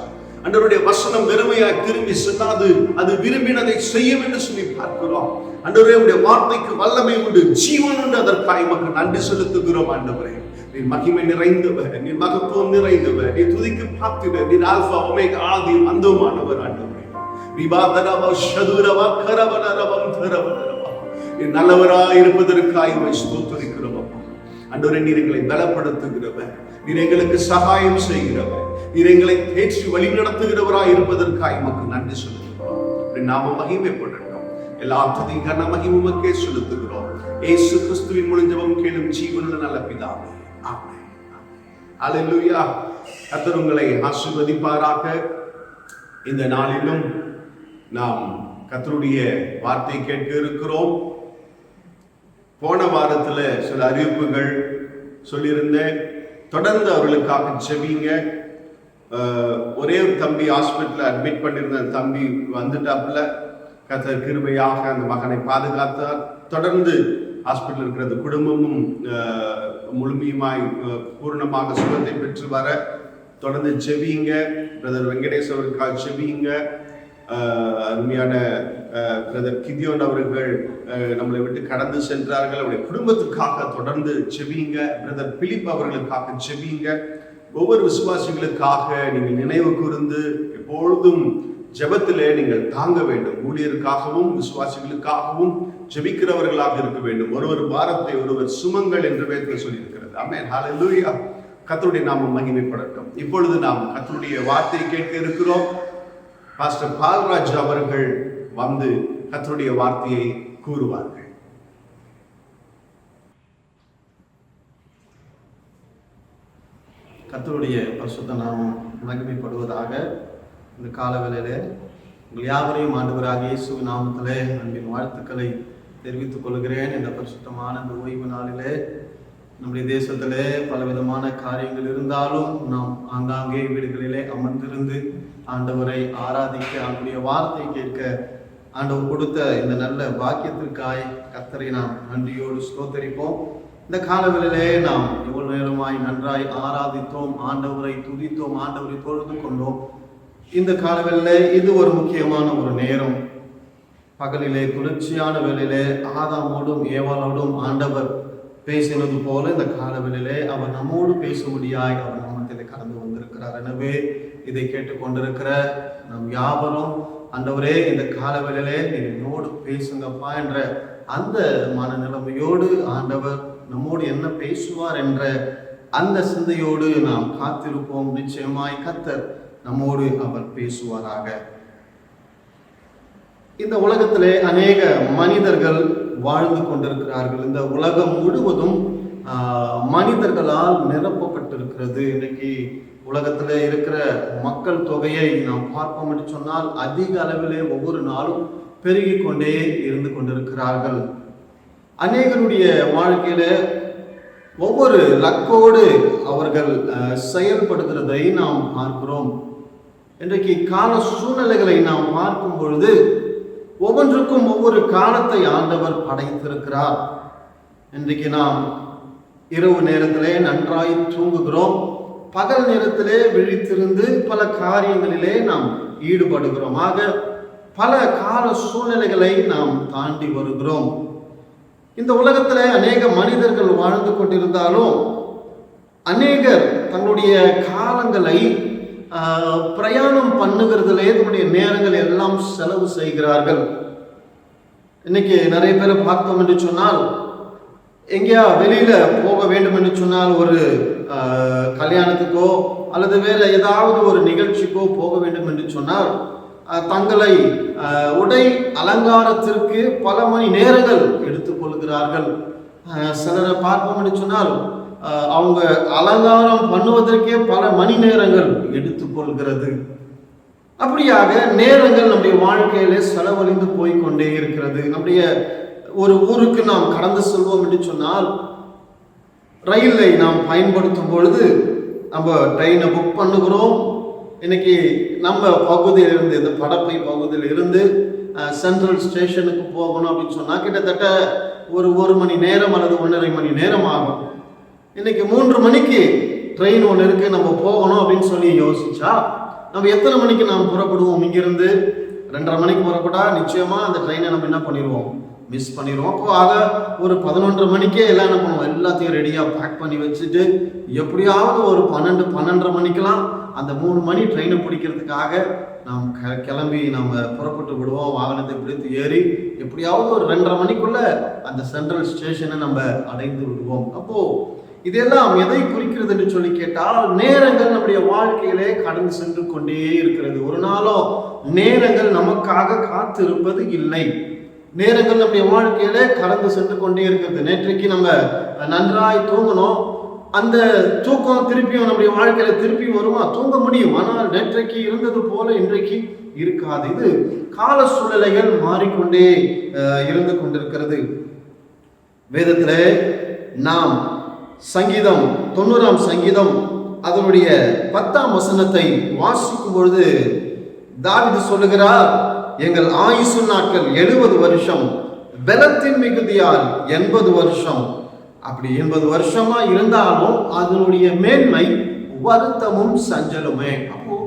ஆண்டவருடைய வசனம் வெறுமையாய் திரும்பி செல்லாது, அது விரும்பினதை செய்யும் என்று சொல்லி பார்க்கிறோம். ஆண்டவரே, உடைய வார்த்தைக்கு வல்லமை உண்டு, ஜீவன் உண்டு. அதற்காக மக்கள் நன்றி செலுத்துகிறோம். ஆண்டவரே, நீர் மகிமை நிறைந்தவர், நீர் மகத்துவம் நிறைந்தவர், நீர் துதிக்கு பாத்திரர், நீர் ஆல்பா ஒமேகா ஆதியும் அந்தமானவர். ஆண்டவரே, நீர் நல்லவராய் இருப்பதற்காக ஸ்தோத்திரிக்கிறோம். ஆண்டவரே, நீர் எங்களை பலப்படுத்துகிறவர், நீர் எங்களுக்கு சகாயம் செய்கிறவர், நீர் எங்களை தேற்றி வழி நடத்துகிறவராய் இருப்பதற்காக உமக்கு நன்றி செலுத்துகிறோம். நாம மகிமைப்படட்டும். எல்லா துதி கன மகிமை உமக்கே செலுத்துகிறோம். இயேசு கிறிஸ்துவின் மூலம் ஜெபம் கேளும் ஜீவனுள்ள நல்ல பிதாவே, ஆமென். ஹல்லேலூயா. கர்த்தர் உங்களை ஆசீர்வதிப்பாராக. இந்த நாளிலும் நாம் கர்த்தருடைய வார்த்தை கேட்க இருக்கிறோம். போன வாரத்துல சில அறிவிப்புகள் சொல்லியிருந்தேன். தொடர்ந்து அவர்களுக்காக செபிங்க. ஒரே ஒரு தம்பி ஹாஸ்பிட்டல்ல அட்மிட் பண்ணியிருந்த தம்பி வந்துட்டாப்புல. கர்த்தர் கிருபையாக அந்த மகனை பாதுகாத்தார். தொடர்ந்து ஹாஸ்பிட்டல் இருக்கிற குடும்பமும் முழுமையுமாய் பூர்ணமாக சுகத்தை பெற்று வர தொடர்ந்து செபிங்க. பிரதர் வெங்கடேஷ் அவருக்காக செபிங்க. அருமையான பிரதர் கிதியோன் அவர்கள் நம்மளை விட்டு கடந்து சென்றார்கள். அவருடைய குடும்பத்துக்காக தொடர்ந்து செபிங்க. பிரதர் பிலிப் அவர்களுக்காக செபிங்க. ஒவ்வொரு விசுவாசிகளுக்காக நீங்கள் நினைவு கூர்ந்து எப்பொழுதும் ஜெபத்திலே நீங்கள் தாங்க வேண்டும். ஊழியருக்காகவும் விசுவாசிகளுக்காகவும் ஜெபிக்கிறவர்களாக இருக்க வேண்டும். ஒருவர் பாரத்தை ஒருவர் சுமங்கள் என்று வேதத்தில் சொல்லியிருக்கிறது. ஆமென். ஹல்லேலூயா. கர்த்தருடைய நாமம் மகிமைப்படட்டும். இப்பொழுது நாம் கர்த்தருடைய வார்த்தையை கேட்க இருக்கிறோம். பாஸ்டர் பால்ராஜ் அவர்கள் வந்து கர்த்தருடைய வார்த்தையை கூறுவார்கள். கர்த்தருடைய பரிசுத்த நாமம் மகிமைப்படுவதாக. இந்த காலவேளையிலே உங்கள் யாவரையும் ஆண்டவராகிய இயேசுவின் நாமத்திலே அன்பின் வாழ்த்துக்களை தெரிவித்துக் கொள்கிறேன். இந்த பரிசுத்தமான இந்த ஓய்வு நாளிலே நம்முடைய தேசத்திலே பலவிதமான காரியங்கள் இருந்தாலும் நாம் ஆங்காங்கே வீடுகளிலே அமர்ந்திருந்து ஆண்டவரை ஆராதிக்க, அவருடைய வார்த்தை கேட்க ஆண்டவர் கொடுத்த இந்த நல்ல பாக்கியத்திற்காய் கர்த்தரை நாம் நன்றியோடு ஸ்தோத்தரிப்போம். இந்த காலங்களிலே நாம் எவ்வளவு நேரமாய் நன்றாய் ஆராதித்தோம், ஆண்டவரை துதித்தோம், ஆண்டவரை தொழுது கொண்டோம். இந்த காலங்களிலே இது ஒரு முக்கியமான ஒரு நேரம். பகலிலே குளிர்ச்சியான வேளையிலே ஆதாமோடும் ஏவாளோடும் ஆண்டவர் பேசினது போல இந்த காலவெளியிலே அவர் நம்மோடு பேசும்படியாய் அவர் நாமத்திலே கடந்து வந்திருக்கிறார். எனவே இதை கேட்டுக்கொண்டிருக்கிற நம் யாவரும் ஆண்டவரே இந்த காலவெளியிலே நீர் என்னோடு பேசுங்கப்பா என்ற அந்த மனநிலைமையோடு ஆண்டவர் நம்மோடு என்ன பேசுவார் என்ற அந்த சிந்தையோடு நாம் காத்திருப்போம். நிச்சயமாய் கர்த்தர் நம்மோடு அவர் பேசுவாராக. இந்த உலகத்திலே அநேக மனிதர்கள் வாழ்ந்து கொண்டிருக்கிறார்கள். இந்த உலகம் முழுவதும் மனிதர்களால் நிரப்பப்பட்டிருக்கிறது. இன்னைக்கு உலகத்திலே இருக்கிற மக்கள் தொகையை நாம் பார்ப்போம் என்று சொன்னால் அதிக அளவிலே ஒவ்வொரு நாளும் பெருகி கொண்டே இருந்து கொண்டிருக்கிறார்கள். அநேகருடைய வாழ்க்கையில ஒவ்வொரு லக்கோடு அவர்கள் செயல்படுகிறதை நாம் பார்க்கிறோம். இன்றைக்கு கால சூழ்நிலைகளை நாம் பார்க்கும் பொழுது ஒவ்வொன்றுக்கும் ஒவ்வொரு காலத்தை ஆண்டவர் படைத்திருக்கிறார். இன்றைக்கு நாம் இரவு நேரத்திலே நன்றாய் தூங்குகிறோம், பகல் நேரத்திலே விழித்திருந்து பல காரியங்களிலே நாம் ஈடுபடுகிறோம். ஆக பல கால சூழ்நிலைகளை நாம் தாண்டி வருகிறோம். இந்த உலகத்திலே அநேக மனிதர்கள் வாழ்ந்து கொண்டிருந்தாலும் அநேகர் தங்களுடைய காலங்களை பிரயாணம் பண்ணுகிறதுலே தன்னுடைய நேரங்கள் எல்லாம் செலவு செய்கிறார்கள். இன்னைக்கு நிறைய பேரை பார்த்தோம் என்று சொன்னால், எங்கேயா வெளியில போக வேண்டும் என்று சொன்னால், ஒரு கல்யாணத்துக்கோ அல்லது வேற ஏதாவது ஒரு நிகழ்ச்சிக்கோ போக வேண்டும் என்று சொன்னால் தங்களை உடை அலங்காரத்திற்கு பல மணி நேரங்கள் எடுத்துக்கொள்கிறார்கள். சிலரை பார்ப்போம் என்று சொன்னால் அவங்க அலங்காரம் பண்ணுவதற்கே பல மணி நேரங்கள் எடுத்துக்கொள்கிறது. அப்படியாக நேரங்கள் நம்முடைய வாழ்க்கையிலே செலவழிந்து போய்கொண்டே இருக்கிறது. நம்முடைய ஒரு ஊருக்கு நாம் கடந்து செல்வோம் என்று சொன்னால் ரயிலை நாம் பயன்படுத்தும் பொழுது நம்ம ட்ரெயினை புக் பண்ணுகிறோம். இன்னைக்கு நம்ம பகுதியில் இருந்து, இந்த படப்பை பகுதியில் இருந்து சென்ட்ரல் ஸ்டேஷனுக்கு போகணும் அப்படின்னு சொன்னால் கிட்டத்தட்ட ஒரு மணி நேரம் அல்லது 1.5 மணி நேரம் ஆகும். இன்னைக்கு 3 மணிக்கு ட்ரெயின் ஒன்று இருக்கு, நம்ம போகணும் அப்படின்னு சொல்லி யோசிச்சா நம்ம எத்தனை மணிக்கு நாம் புறப்படுவோம்? இங்கிருந்து 2:30 மணிக்கு புறப்பட்டா நிச்சயமா அந்த ட்ரெயினை நம்ம என்ன பண்ணிடுவோம்? மிஸ் பண்ணிடுவோம். அப்போ ஆக ஒரு 11:30 மணிக்கே எல்லாம் என்ன பண்ணுவோம்? எல்லாத்தையும் ரெடியாக பேக் பண்ணி வச்சுட்டு எப்படியாவது ஒரு 12:30 மணிக்கெல்லாம் அந்த 3 மணி ட்ரெயினை பிடிக்கிறதுக்காக நாம் கிளம்பி நம்ம புறப்பட்டு விடுவோம். வாகனத்தை பிடித்து ஏறி எப்படியாவது ஒரு 2:30 மணிக்குள்ள அந்த சென்ட்ரல் ஸ்டேஷனை நம்ம அடைந்து விடுவோம். அப்போ இதெல்லாம் எதை குறிக்கிறது என்று சொல்லி கேட்டால், நேரங்கள் நம்முடைய வாழ்க்கையிலே கடந்து சென்று கொண்டே இருக்கிறது. ஒரு நாளும் நேரங்கள் நமக்காக காத்திருப்பது இல்லை. நேரங்கள் நம்முடைய வாழ்க்கையிலே கடந்து சென்று கொண்டே இருக்கிறது. நேற்றைக்கு நம்ம நன்றாய் தூங்கணும், அந்த தூக்கம் திருப்பியும் நம்முடைய வாழ்க்கையில திருப்பி வருமா? தூங்க முடியும், ஆனால் நேற்றைக்கு இருந்தது போல இன்றைக்கு இருக்காது. இது கால சூழ்நிலைகள் மாறிக்கொண்டே இருந்து கொண்டிருக்கிறது. வேதத்திலே நாம் சங்கீதம் 90ஆம் சங்கீதம் அதனுடைய 10ஆம் வசனத்தை வாசிக்கும் பொழுது தாவீது சொல்லுகிறார், எங்கள் ஆயுசு நாட்கள் 70 வருஷம், பலத்தின் மிகுதியால் 80 வருஷம். அப்படி 80 வருஷமா இருந்தாலும் அதனுடைய மேன்மை வருத்தமும் சஞ்சலுமே. அப்போ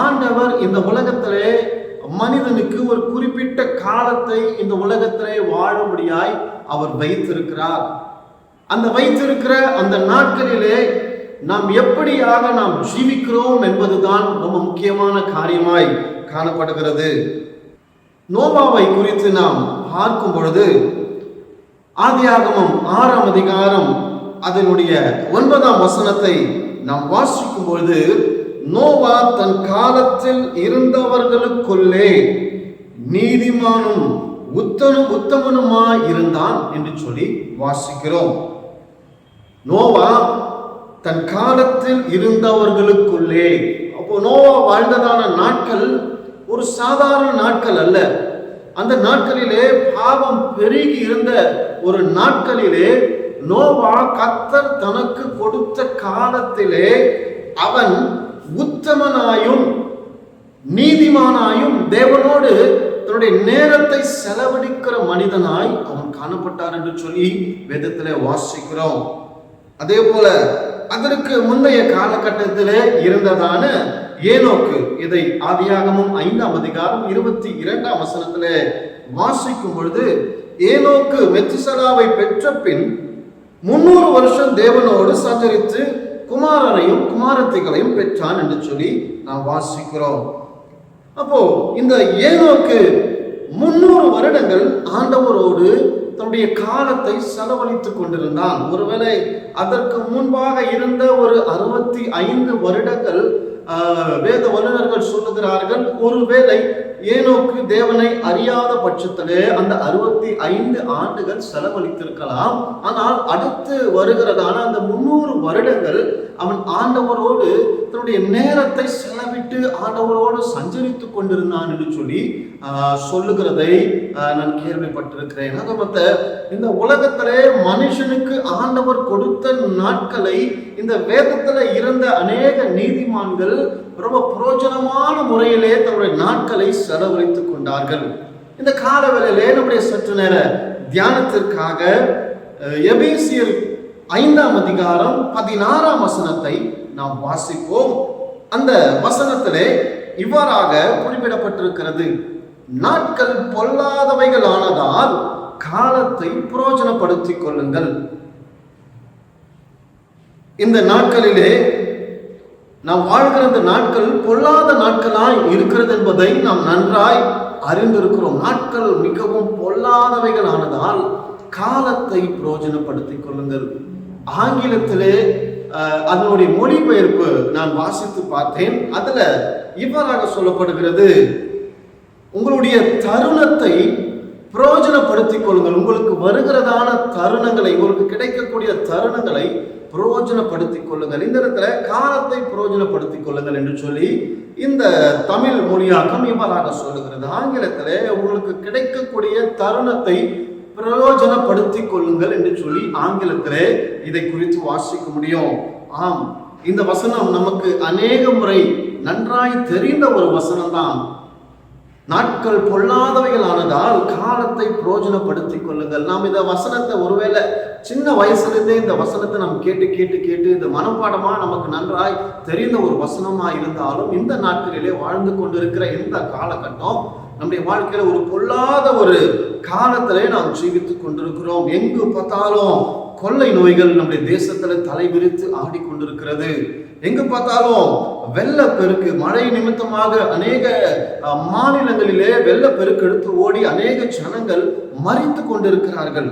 ஆண்டவர் இந்த உலகத்திலே மனிதனுக்கு ஒரு குறிப்பிட்ட காலத்தை இந்த உலகத்திலே வாழும்படியாய் அவர் வைத்திருக்கிறார். அந்த வைத்திருக்கிற அந்த நாட்களிலே நாம் எப்படியாக நாம் ஜீவிக்கிறோம் என்பதுதான் ரொம்ப முக்கியமான காரியமாய் காணப்படுகிறது. நோவாவை குறித்து நாம் பார்க்கும் பொழுது ஆதியாகமம் 6ஆம் அதிகாரம் அதனுடைய 9ஆம் வசனத்தை நாம் வாசிக்கும் பொழுது, நோவா தன் காலத்தில் இருந்தவர்களுக்குள்ளே நீதிமானும் உத்தமனுமாய் இருந்தான் என்று சொல்லி வாசிக்கிறோம். நோவா தன் காலத்தில் இருந்தவர்களுக்குள்ளே. அப்போ நோவா வாழ்ந்ததான நாட்கள் ஒரு சாதாரண நாட்கள் அல்ல. அந்த நாட்களிலே பாவம் பெருகி இருந்த ஒரு நாட்களிலே நோவா கர்த்தர் தனக்கு கொடுத்த காலத்திலே அவன் உத்தமனாயும் நீதிமானாயும் தேவனோடு தன்னுடைய நேரத்தை செலவழிக்கிற மனிதனாய் அவன் காணப்பட்டார் என்று சொல்லி வேதத்திலே வாசிக்கிறோம். அதே போல அதற்கு முந்தைய காலகட்டத்திலே இருந்ததான ஏனோக்கு, இதை ஆதியாகமம் 5ஆம் அதிகாரம் 22ஆம் வசனத்திலே வாசிக்கும் பொழுது, ஏனோக்கு மெத்துசலாவை பெற்ற பின் 300 வருஷம் தேவனோடு சஞ்சரித்து குமாரரையும் குமாரத்திகளையும் பெற்றான் என்று சொல்லி நாம் வாசிக்கிறோம். அப்போ இந்த ஏனோக்கு 300 வருடங்கள் ஆண்டவரோடு தன்னுடைய காலத்தை செலவழித்துக் கொண்டிருந்தான். ஒருவேளை அதற்கு முன்பாக இருந்த ஒரு 65 வருடங்கள் வேத வல்லுநர்கள் சொல்லுகிறார்கள், ஒருவேளை ஏனோக்கு தேவனை அறியாத பட்சத்திலே அந்த 65 ஆண்டுகள் செலவழித்திருக்கலாம். ஆனால் அடுத்து வருகிறதான அந்த 300 வருடங்கள் அவன் ஆண்டவரோடு தன்னுடைய நேரத்தை செலவிட்டு ஆண்டவரோடு சஞ்சரித்துக் கொண்டிருந்தான் என்று சொல்லி சொல்லுகிறதை நான் கேள்விப்பட்டிருக்கிறேன். ஆக இந்த உலகத்திலே மனுஷனுக்கு ஆண்டவர் கொடுத்த நாட்களை இந்த வேதத்துல இருந்த அநேக நீதிமான்கள் ரொம்ப பிரயோஜனமான முறையிலே தன்னுடைய நாட்களை செலவழித்துக் கொண்டார்கள். இந்த காலவேளையிலே நம்முடைய சற்று நேர தியானத்திற்காக எபேசியர் 5ஆம் அதிகாரம் 16ஆம் வசனத்தை நாம் வாசிப்போம். அந்த வசனத்திலே இவ்வாறாக குறிப்பிடப்பட்டிருக்கிறது, நாட்கள் பொல்லாதவைகள் ஆனதால் காலத்தை பிரயோஜனப்படுத்திக் கொள்ளுங்கள். இந்த நாட்களிலே நாம் வாழ்கிற இந்த நாட்கள் பொல்லாத நாட்களாய் இருக்கிறது என்பதை நாம் நன்றாய் அறிந்திருக்கிறோம். நாட்கள் மிகவும் பொல்லாதவைகள் ஆனதால் காலத்தை பிரயோஜனப்படுத்திக் கொள்ளுங்கள். ஆங்கிலத்திலே அதனுடைய மொழிபெயர்ப்பு நான் வாசித்து பார்த்தேன். அதுல இவ்வாறாக சொல்லப்படுகிறது, உங்களுடைய தருணத்தை பிரயோஜனப்படுத்திக் கொள்ளுங்கள். உங்களுக்கு வருகிறதான தருணங்களை, உங்களுக்கு கிடைக்கக்கூடிய தருணங்களை பிரயோஜனப்படுத்திக் கொள்ளுங்கள். இந்த இடத்துல காலத்தை பிரயோஜனப்படுத்திக் கொள்ளுங்கள் என்று சொல்லி இந்த தமிழ் மொழியாக்கம் இவ்வாறாக சொல்லுகிறது. ஆங்கிலத்திலே உங்களுக்கு கிடைக்கக்கூடிய தருணத்தை பிரயோஜனப்படுத்திக் கொள்ளுங்கள் என்று சொல்லி ஆங்கிலத்திலே இதை குறித்து வாசிக்க முடியும். ஆம், இந்த வசனம் நமக்கு அநேக முறை நன்றாய் தெரிந்த ஒரு வசனம் தான். நாட்கள் பொல்லாதவைகள் ஆனதால் காலத்தை பிரயோஜனப்படுத்திக் கொள்ளுங்கள். நாம் இந்த வசனத்தை ஒருவேளை சின்ன வயசுலேருந்தே இந்த வசனத்தை நாம் கேட்டு கேட்டு கேட்டு இந்த மனப்பாடமா நமக்கு நன்றாய் தெரிந்த ஒரு வசனமா இருந்தாலும் இந்த நாட்களிலே வாழ்ந்து கொண்டிருக்கிற இந்த காலகட்டம் நம்முடைய வாழ்க்கையில ஒரு பொல்லாத ஒரு காலத்திலே நாம் ஜீவித்துக் கொண்டிருக்கிறோம். எங்கு பார்த்தாலும் கொள்ளை நோய்கள் நம்முடைய தேசத்துல தலைவிரித்து ஆடிக்கொண்டிருக்கிறது. எங்கு பார்த்தாலும் வெள்ளப்பெருக்கு, மழை நிமித்தமாக அநேக மாநிலங்களிலே வெள்ளப்பெருக்கு எடுத்து ஓடி அநேக ஜனங்கள் மரித்து கொண்டிருக்கிறார்கள்.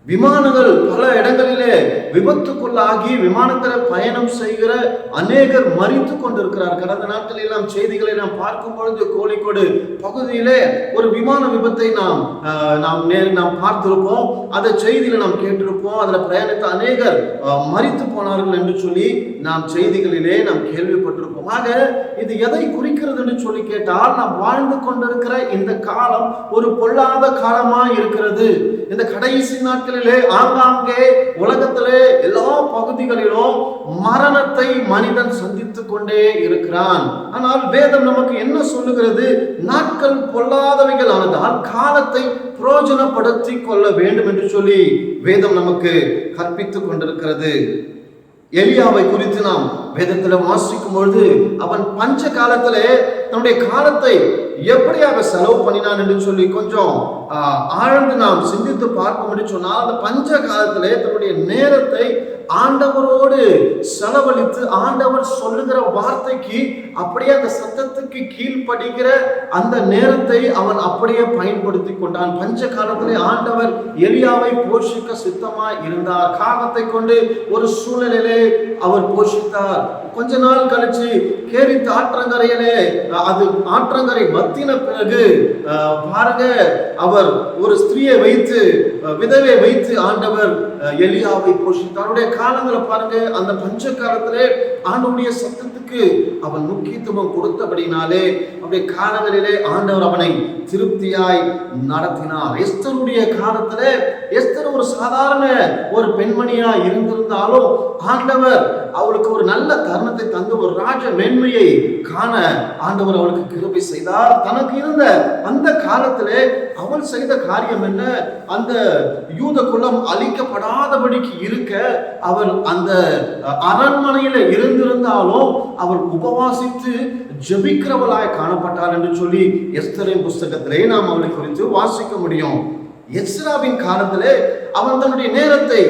விமானங்கள் பல இடங்களிலே விபத்துக்குள்ளாகி விமானத்தில் பயணம் செய்கிற அநேகர் மரித்து கொண்டிருக்கிறார். கடந்த நாட்களில் நாம் செய்திகளை நாம் பார்க்கும் பொழுது கோழிக்கோடு பகுதியிலே ஒரு விமான விபத்தை நாம் பார்த்திருப்போம். அதை செய்தியில நாம் கேட்டிருப்போம். அதுல பிரயாணித்த அநேகர் மரித்து போனார்கள் என்று சொல்லி நாம் செய்திகளிலே நாம் கேள்விப்பட்டிருப்போம். ஆக இது எதை குறிக்கிறது என்று சொல்லி கேட்டால், நாம் வாழ்ந்து கொண்டிருக்கிற இந்த காலம் ஒரு பொல்லாத காலமா இருக்கிறது. இந்த கடைசி நாட்களிலே ஆங்காங்கே உலகத்திலே எல்லா பகுதிகளிலும் மரணத்தை மனிதன் சந்தித்துக் கொண்டே இருக்கிறான். ஆனால் வேதம் நமக்கு என்ன சொல்லுகிறது? நாட்கள் பொல்லாதவைகள் ஆனதால் காலத்தை பிரயோஜனப்படுத்திக் கொள்ள வேண்டும் என்று சொல்லி வேதம் நமக்கு கற்பித்துக் கொண்டிருக்கிறது. எலியாவை குறித்து நாம் வேதத்தில் வாசிக்கும் பொழுது அவன் பஞ்ச காலத்திலே தன்னுடைய காலத்தை எப்படியாக செலவு பண்ணினான் என்று சொல்லி கொஞ்சம் ஆழ்ந்து நாம் சிந்தித்து பார்ப்போம் என்று சொன்னால், அந்த பஞ்ச காலத்திலே தன்னுடைய நேரத்தை ஆண்டவரோடு செலவழித்து ஆண்டவர் சொல்லுகிற வார்த்தைக்கு அப்படியே அந்த சத்தத்துக்கு கீழ்ப்படுகிற அந்த நேரத்தை அவன் அப்படியே பயன்படுத்தி கொண்டான். பஞ்ச காலத்திலே ஆண்டவர் எலியாவை போஷிக்க சித்தமாய் இருந்தார். காகத்தை கொண்டு ஒரு சூழ்நிலையிலே அவர் போஷித்தார். கொஞ்ச நாள் கழிச்சு கேரித் ஆற்றங்கரையிலே அது ஆற்றங்கரை வத்தின பிறகு பாருங்க, அவர் ஒரு ஸ்திரீயை வைத்து விதவை வைத்து ஆண்டவர் எலியாவை போஷித்தார். அவருடைய காலங்களை பாருங்க, அந்த பஞ்ச காலத்திலே ஆண்டவருடைய சத்தத்துக்கு அவன் முக்கியத்துவம் கொடுத்தபடினாலே அவருடைய காலங்களிலே ஆண்டவர் அவனை திருப்தியாய் நடத்தினார். எஸ்தருடைய காலத்திலே எஸ்தர் ஒரு சாதாரண ஒரு பெண்மணியா இருந்திருந்தாலும் ஆண்டவர் அவளுக்கு ஒரு நல்ல தருணத்தை தந்து ஒரு ராஜ மேன்மையை காண ஆண்டவர் அவளுக்கு கிருபை செய்தார். தனக்கு இருந்த அந்த காலத்திலே அவள் செய்த காரியம் என்ன? அந்த யூத குலம் அழிக்கப்படாதபடிக்கு இருக்க அவள் அந்த அரண்மனையில இருந்திருந்தாலும் அவள் உபவாசித்து ஜெபிக்கிறவளாய் காணப்பட்டார் என்று சொல்லி எஸ்தரின் புஸ்தகத்திலே நாம் அவளை குறித்து வாசிக்க முடியும். எஸ்ராவின் காலத்திலே அவன் தன்னுடைய நேரத்தை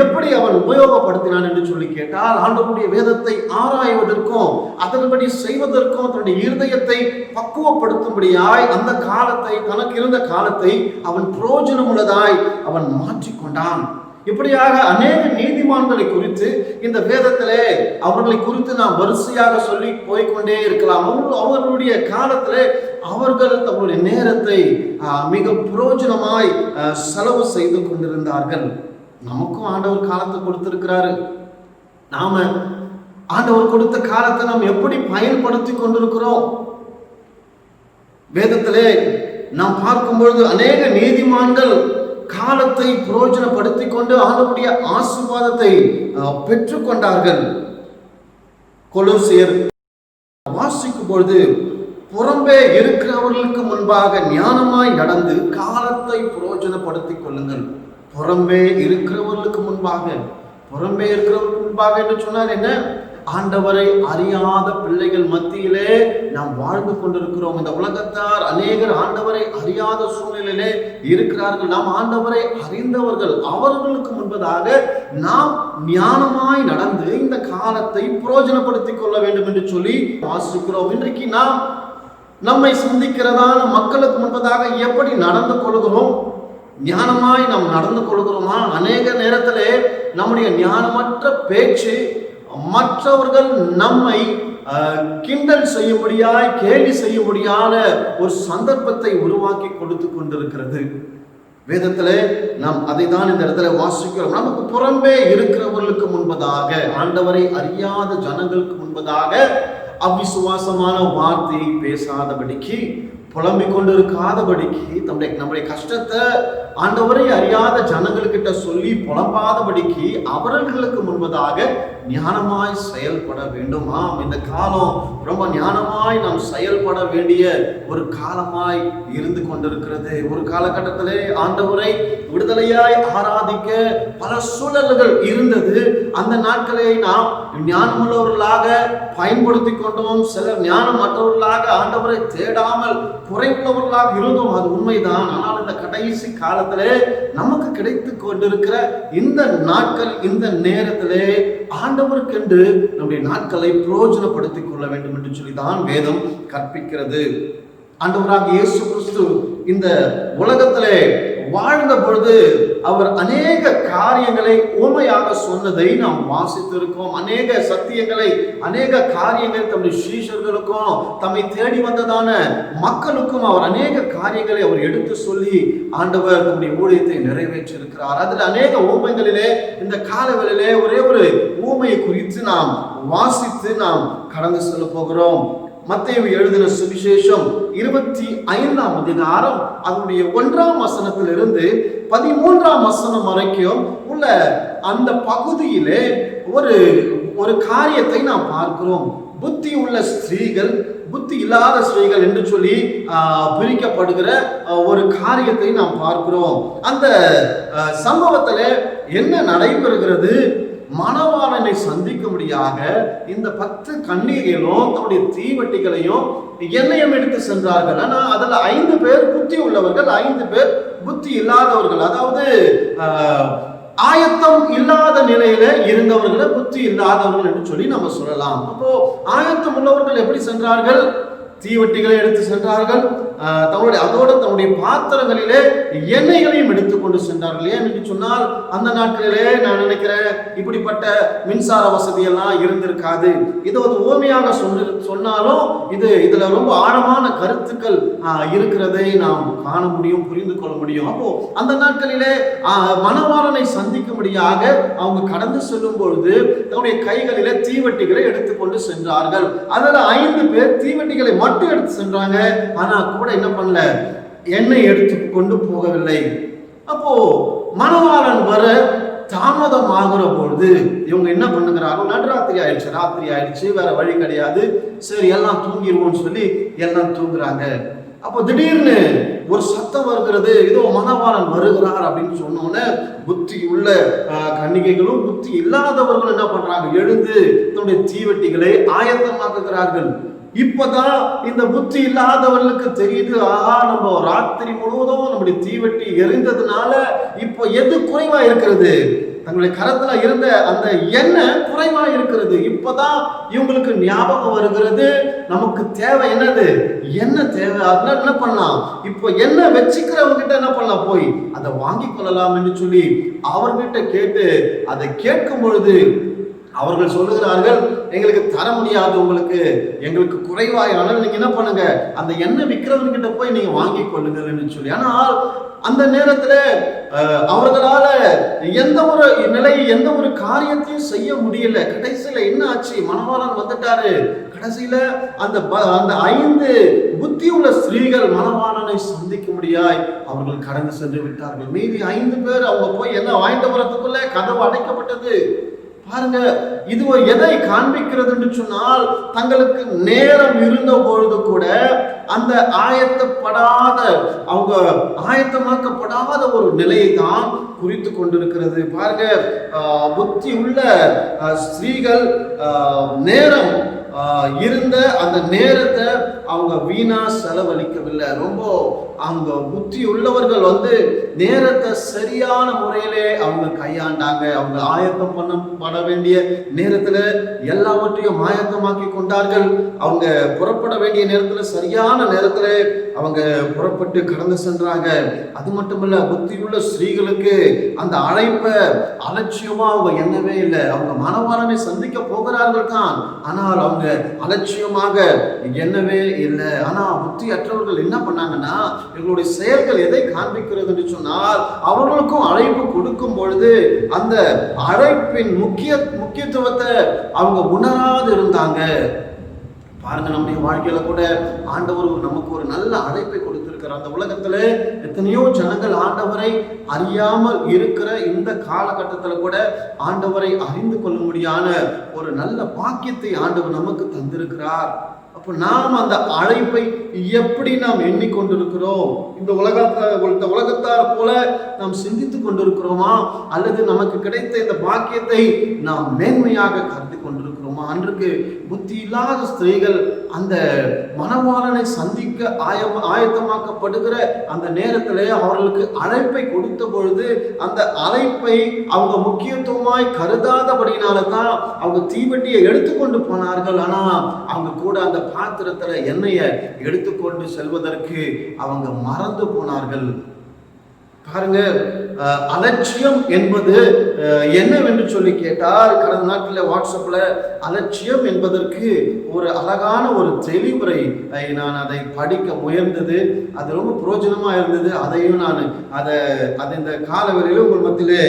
எப்படி அவன் உபயோகப்படுத்தினான் என்று சொல்லி கேட்டால், ஆண்டவருடைய வேதத்தை ஆராய்வதற்கும் அதன்படி செய்வதற்கும் தன்னுடைய இருதயத்தை பக்குவப்படுத்தும்படியாய் அந்த காலத்தை, தனக்கு இருந்த காலத்தை அவன் பிரயோஜனம் உள்ளதாய் அவன் மாற்றிக்கொண்டான். இப்படியாக அநேக நீதிமான்களை குறித்து இந்த வேதத்திலே அவர்களை குறித்து நாம் வரிசையாக சொல்லி போய்கொண்டே இருக்கலாம். அவர்களுடைய காலத்திலே அவர்கள் தங்களுடைய நேரத்தை மிக பிரயோஜனமாய் செலவு செய்து கொண்டிருந்தார்கள். நமக்கும் ஆண்டவர் காலத்தை கொடுத்திருக்கிறாரு. நாம ஆண்டவர் கொடுத்த காலத்தை நாம் எப்படி பயன்படுத்தி கொண்டிருக்கிறோம்? வேதத்திலே நாம் பார்க்கும் பொழுது அநேக நீதிமான்கள் காலத்தை பிரயோஜனப்படுத்திக் கொண்டு ஆண்டவருடைய ஆசீர்வாதத்தை பெற்றுக் கொண்டார்கள். கொலோசியர் வாசிக்கும் பொழுது, புறம்பே இருக்கிறவர்களுக்கு முன்பாக ஞானமாய் நடந்து காலத்தை பிரயோஜனப்படுத்திக் கொள்ளுங்கள். புறம்பே இருக்கிறவர்களுக்கு முன்பாக என்று சொன்னார் என்ன? ஆண்டவரை அறியாத பிள்ளைகள் மத்தியிலே நாம் வாழ்ந்து கொண்டிருக்கிறோம். இந்த உலகத்தார் அநேகர் ஆண்டவரை அறியாத சூழ்நிலையிலே இருக்கிறார்கள். நாம் ஆண்டவரை அறிந்தவர்கள். அவர்களுக்கு முன்பதாக நாம் ஞானமாய் நடந்து இந்த காலத்தை பிரயோஜனப்படுத்திக் கொள்ள வேண்டும் என்று சொல்லி வாசிக்கிறோம். இன்றைக்கு நாம் நம்மை சந்திக்கிறதான மக்களுக்கு முன்பதாக எப்படி நடந்து கொள்கிறோம்? ஞானமாய் நாம் நடந்து கொள்கிறோமா? அநேக நேரத்திலே நம்முடைய ஞானமற்ற பேச்சு மற்றவர்கள் நம்மை கிண்டல் செய்யும்படியாய், கேலி செய்யும்படியான ஒரு சந்தர்ப்பத்தை உருவாக்கி கொடுத்து கொண்டிருக்கிறது. வேதத்திலே நாம் அதை தான் இந்த இடத்துல வாசிக்கிறோம். நமக்கு புறம்பே இருக்கிறவர்களுக்கு முன்பதாக, ஆண்டவரை அறியாத ஜனங்களுக்கு முன்பதாக அவிசுவாசமான வார்த்தையை பேசாதபடிக்கு, புலம்பிக் கொண்டிருக்காதபடிக்கு, நம்முடைய கஷ்டத்தை ஆண்டவரை அறியாத ஜனங்கள்கிட்ட சொல்லி புலம்பாதபடிக்கு அவர்களுக்கு முன்பதாக ஞானமாய் செயல்பட வேண்டுமா? இந்த காலம் ரொம்ப ஞானமாய் நாம் செயல்பட வேண்டிய ஒரு காலமாய் இருந்து கொண்டிருக்கிறது. ஒரு காலகட்டத்திலே ஆண்டவரை விடுதலையாய் ஆராதிக்க பல சூழல்கள் இருந்தது. அந்த நாட்களை நாம் ஞானமுள்ளவர்களாக பயன்படுத்தி கொண்டோம். சிலர் ஞானம் மற்றவர்களாக ஆண்டவரை தேடாமல் குறைவுள்ளவர்களாக இருந்தோம். அது உண்மைதான். ஆனால் இந்த கடைசி காலத்திலே நமக்கு கிடைத்து கொண்டிருக்கிற இந்த நாட்கள், இந்த நேரத்திலே ஆண்டவருக்கென்று நம்முடைய நாட்களை பிரயோஜனப்படுத்திக் கொள்ள வேண்டும் என்று சொல்லிதான் வேதம் கற்பிக்கிறது. ஆண்டவராக இயேசு கிறிஸ்து இந்த உலகத்திலே வாழ்ந்த பொழுது அவர் அநேக காரியங்களை உண்மையாக சொன்னதை நாம் வாசித்திருக்கோம். அநேக சத்தியங்களை, அநேக காரியங்களை தம்முடைய சீஷர்களுக்கும் தம்மை தேடி வந்ததான மக்களுக்கும் அவர் அநேக காரியங்களை அவர் எடுத்து சொல்லி ஆண்டவர் தம்முடைய ஊழியத்தை நிறைவேற்றியிருக்கிறார். அதில் அநேக ஊமைகளிலே இந்த காலவெளியிலே ஒரே ஒரு ஊமையை குறித்து நாம் வாசித்து நாம் கடந்து செல்ல போகிறோம். மத்தேயு எழுதின சுவிசேஷம் 25ஆம் அதிகாரம் அதனுடைய 1ஆம் வசனத்திலிருந்து 13ஆம் வசனம் வரைக்கும் உள்ள அந்த பகுதியிலே ஒரு காரியத்தை நாம் பார்க்கிறோம். புத்தி உள்ள ஸ்திரீகள், புத்தி இல்லாத ஸ்திரீகள் என்று சொல்லி பிரிக்கப்படுகிற ஒரு காரியத்தை நாம் பார்க்கிறோம். அந்த சம்பவத்தில் என்ன நடைபெறுகிறது? மணவாளனை சந்திக்கும்படியாக இந்த 10 கன்னிகைகளும் தன்னுடைய தீவட்டிகளையும் எண்ணெயம் எடுத்து சென்றார்கள். ஆனால் அதில் 5 பேர் புத்தி உள்ளவர்கள், 5 பேர் புத்தி இல்லாதவர்கள். அதாவது ஆயத்தம் இல்லாத நிலையில இருந்தவர்களை புத்தி இல்லாதவர்கள் என்று சொல்லி நம்ம சொல்லலாம். அப்போ ஆயத்தம் உள்ளவர்கள் எப்படி சென்றார்கள்? தீவட்டிகளை எடுத்து சென்றார்கள், தன்னுடைய பாத்திரங்களிலே எண்ணெய்களையும் எடுத்துக்கொண்டு சென்றார்கள். ஏன் என்று சொன்னால் அந்த நாட்களிலே நான் நினைக்கிறேன் இப்படிப்பட்ட மின்சார வசதி எல்லாம் இருந்திருக்காது. இது ஒரு ஓமையாக சொன்னாலும் இதுல ரொம்ப ஆழமான கருத்துக்கள் இருக்கிறதை நாம் காண முடியும், புரிந்து கொள்ள முடியும். அப்போ அந்த நாட்களிலே மணவாளனை சந்திக்கும்படியாக அவங்க கடந்து செல்லும் பொழுது தன்னுடைய கைகளிலே தீவெட்டிகளை எடுத்துக்கொண்டு சென்றார்கள். அதில் 5 பேர் தீவெட்டிகளை மட்டும் எடுத்து சென்றாங்க. ஆனா கூட என்ன பண்ணல, எண்ணெய் எடுத்து கொண்டு போகவில்லை. அப்போ மணவாளன் வர தாமதம் ஆகிற பொழுது இவங்க என்ன பண்ணுகிறாங்க, நடுராத்திரி ஆயிடுச்சு, ராத்திரி ஆயிடுச்சு, வேற வழி கிடையாது, சரி எல்லாம் தூங்கிடுவோம்னு சொல்லி எல்லாம் தூங்குறாங்க. அப்போ திடீர்னு ஒரு சத்தம் வருகிறது, ஏதோ மணவாளன் வருகிறார் அப்படின்னு சொன்னோன்னே புத்தி உள்ள கன்னிகைகளும் புத்தி இல்லாதவர்களும் என்ன பண்றாங்க, எழுந்து தன்னுடைய தீவெட்டிகளை ஆயத்தமாக்குகிறார்கள். இப்பதான் இந்த புத்தி இல்லாதவர்களுக்கு தெரியுது, ஆஹா நம்ம ராத்திரி முழுவதும் நம்முடைய தீவெட்டி எரிந்ததுனால இப்போ எது குறைவா இருக்கிறது, தங்களுடைய கரத்துல இருந்த அந்த எண்ணெய் குறைவா இருக்கிறது. இப்பதான் இவங்களுக்கு ஞாபகம் வருகிறது, நமக்கு தேவை என்னது, என்ன தேவை, அதனால என்ன பண்ணலாம், இப்போ என்ன வச்சுக்கிறவங்க கிட்ட என்ன பண்ணலாம், போய் அதை வாங்கி கொள்ளலாம் என்று சொல்லி அவர்கிட்ட கேட்டு அதை கேட்கும் பொழுது அவர்கள் சொல்லுகிறார்கள், எங்களுக்கு தர முடியாது, உங்களுக்கு எங்களுக்கு குறைவாயானால் நீங்க என்ன பண்ணுங்க, அந்த எண்ணெய் விற்கிறவங்க கிட்ட போய் நீங்க வாங்கி கொள்ளுங்கள் என்று சொல்லி. ஆனால் அந்த நேரத்துல அவர்களால எந்த ஒரு நிலையை எந்த ஒரு காரியத்தையும் செய்ய முடியல. கடைசியில என்ன ஆச்சு, மணவாளன் வந்துட்டாரு. கடைசியில அந்த 5 புத்தி உள்ள ஸ்திரீகள் மணவாளனை சந்திக்க முடியாய் அவர்கள் கடந்து சென்று விட்டார்கள். மீதி 5 பேர் அவங்க போய் என்ன வாங்கிட்டு வரத்துக்குள்ள கதவு அடைக்கப்பட்டது. பாருங்க, இது எதை காண்பிக்கிறது என்று சொன்னால், தங்களுக்கு நேரம் இருந்த பொழுது கூட அந்த அவங்க ஆயத்தமாக்கப்படாத ஒரு நிலையை தான் குறித்து கொண்டிருக்கிறது. பாருங்க, புத்தி உள்ள ஸ்திரீகள் நேரம் இருந்த அந்த நேரத்தை அவங்க வீணா செலவழிக்கவில்லை. ரொம்ப அவங்க புத்தி உள்ளவர்கள் நேரத்தை சரியான முறையிலே அவங்க கையாண்டாங்க. அவங்க ஆயத்தம் பண்ண வேண்டிய நேரத்துல எல்லாவற்றையும் ஆயத்தமாக்கி கொண்டார்கள். அவங்க புறப்பட வேண்டிய நேரத்துல சரியான நேரத்துல அவங்க புறப்பட்டு கடந்து சென்றாங்க. அது மட்டுமல்ல, புத்தியுள்ள ஸ்திரீகளுக்கு அந்த அழைப்பை அலட்சியமா அவங்க எண்ணவே இல்லை. அவங்க மணவாளனை சந்திக்க போகிறார்கள் தான், ஆனால் அவங்க அலட்சியமாக எண்ணவே இல்லை. ஆனா புத்தி அற்றவர்கள் என்ன பண்ணாங்கன்னா, இவங்களுடைய செயல்கள் எதை காண்பிக்கிறது என்று சொன்னால், அவர்களுக்கும் அழைப்பு கொடுக்கும் பொழுது அந்த அழைப்பின் முக்கியத்துவத்தை அவங்க உணராது இருந்தாங்க. பாருங்க, நம்முடைய வாழ்க்கையில கூட ஆண்டவர் நமக்கு ஒரு நல்ல அழைப்பை கொடுத்திருக்கிறார். அந்த உலகத்துல எத்தனையோ ஜனங்கள் ஆண்டவரை அறியாமல் இருக்கிற இந்த காலகட்டத்துல கூட ஆண்டவரை அறிந்து கொள்ளும்படியான ஒரு நல்ல பாக்கியத்தை ஆண்டவர் நமக்கு தந்திருக்கிறார். அப்போ நாம் அந்த அழைப்பை எப்படி நாம் எண்ணிக்கொண்டிருக்கிறோம்? இந்த உலகத்தார் போல நாம் சிந்தித்துக் கொண்டிருக்கிறோமா, அல்லது நமக்கு கிடைத்த இந்த பாக்கியத்தை நாம் மேன்மையாக கருதி கொண்டிருக்கிறோமா? அன்றைக்கு புத்தி இல்லாத ஸ்திரீகள் அந்த மணவாளனை சந்திக்க ஆயத்தமாக்கப்படுகிற அந்த நேரத்திலே அவர்களுக்கு அழைப்பை கொடுத்த பொழுது அந்த அழைப்பை அவங்க முக்கியத்துவமாய் கருதாதபடினால தான் அவங்க தீவெட்டியை எடுத்துக்கொண்டு போனார்கள். ஆனா அவங்க கூட அந்த பாத்திரத்துல எண்ணெயை எடுத்துக்கொண்டு செல்வதற்கு அவங்க மறந்து போனார்கள். பாருங்க, அலட்சியம் என்பது என்னவென்று சொல்லி கேட்டால், கடந்த நாட்களில் வாட்ஸ்அப்ல அலட்சியம் என்பதற்கு ஒரு அழகான ஒரு தெளிவுரை நான் அதை படிக்க முயர்ந்தது. அது ரொம்ப பிரயோஜனமா இருந்தது. அதையும் நான் அதை இந்த காலவரையில் உங்கள் மத்தியிலே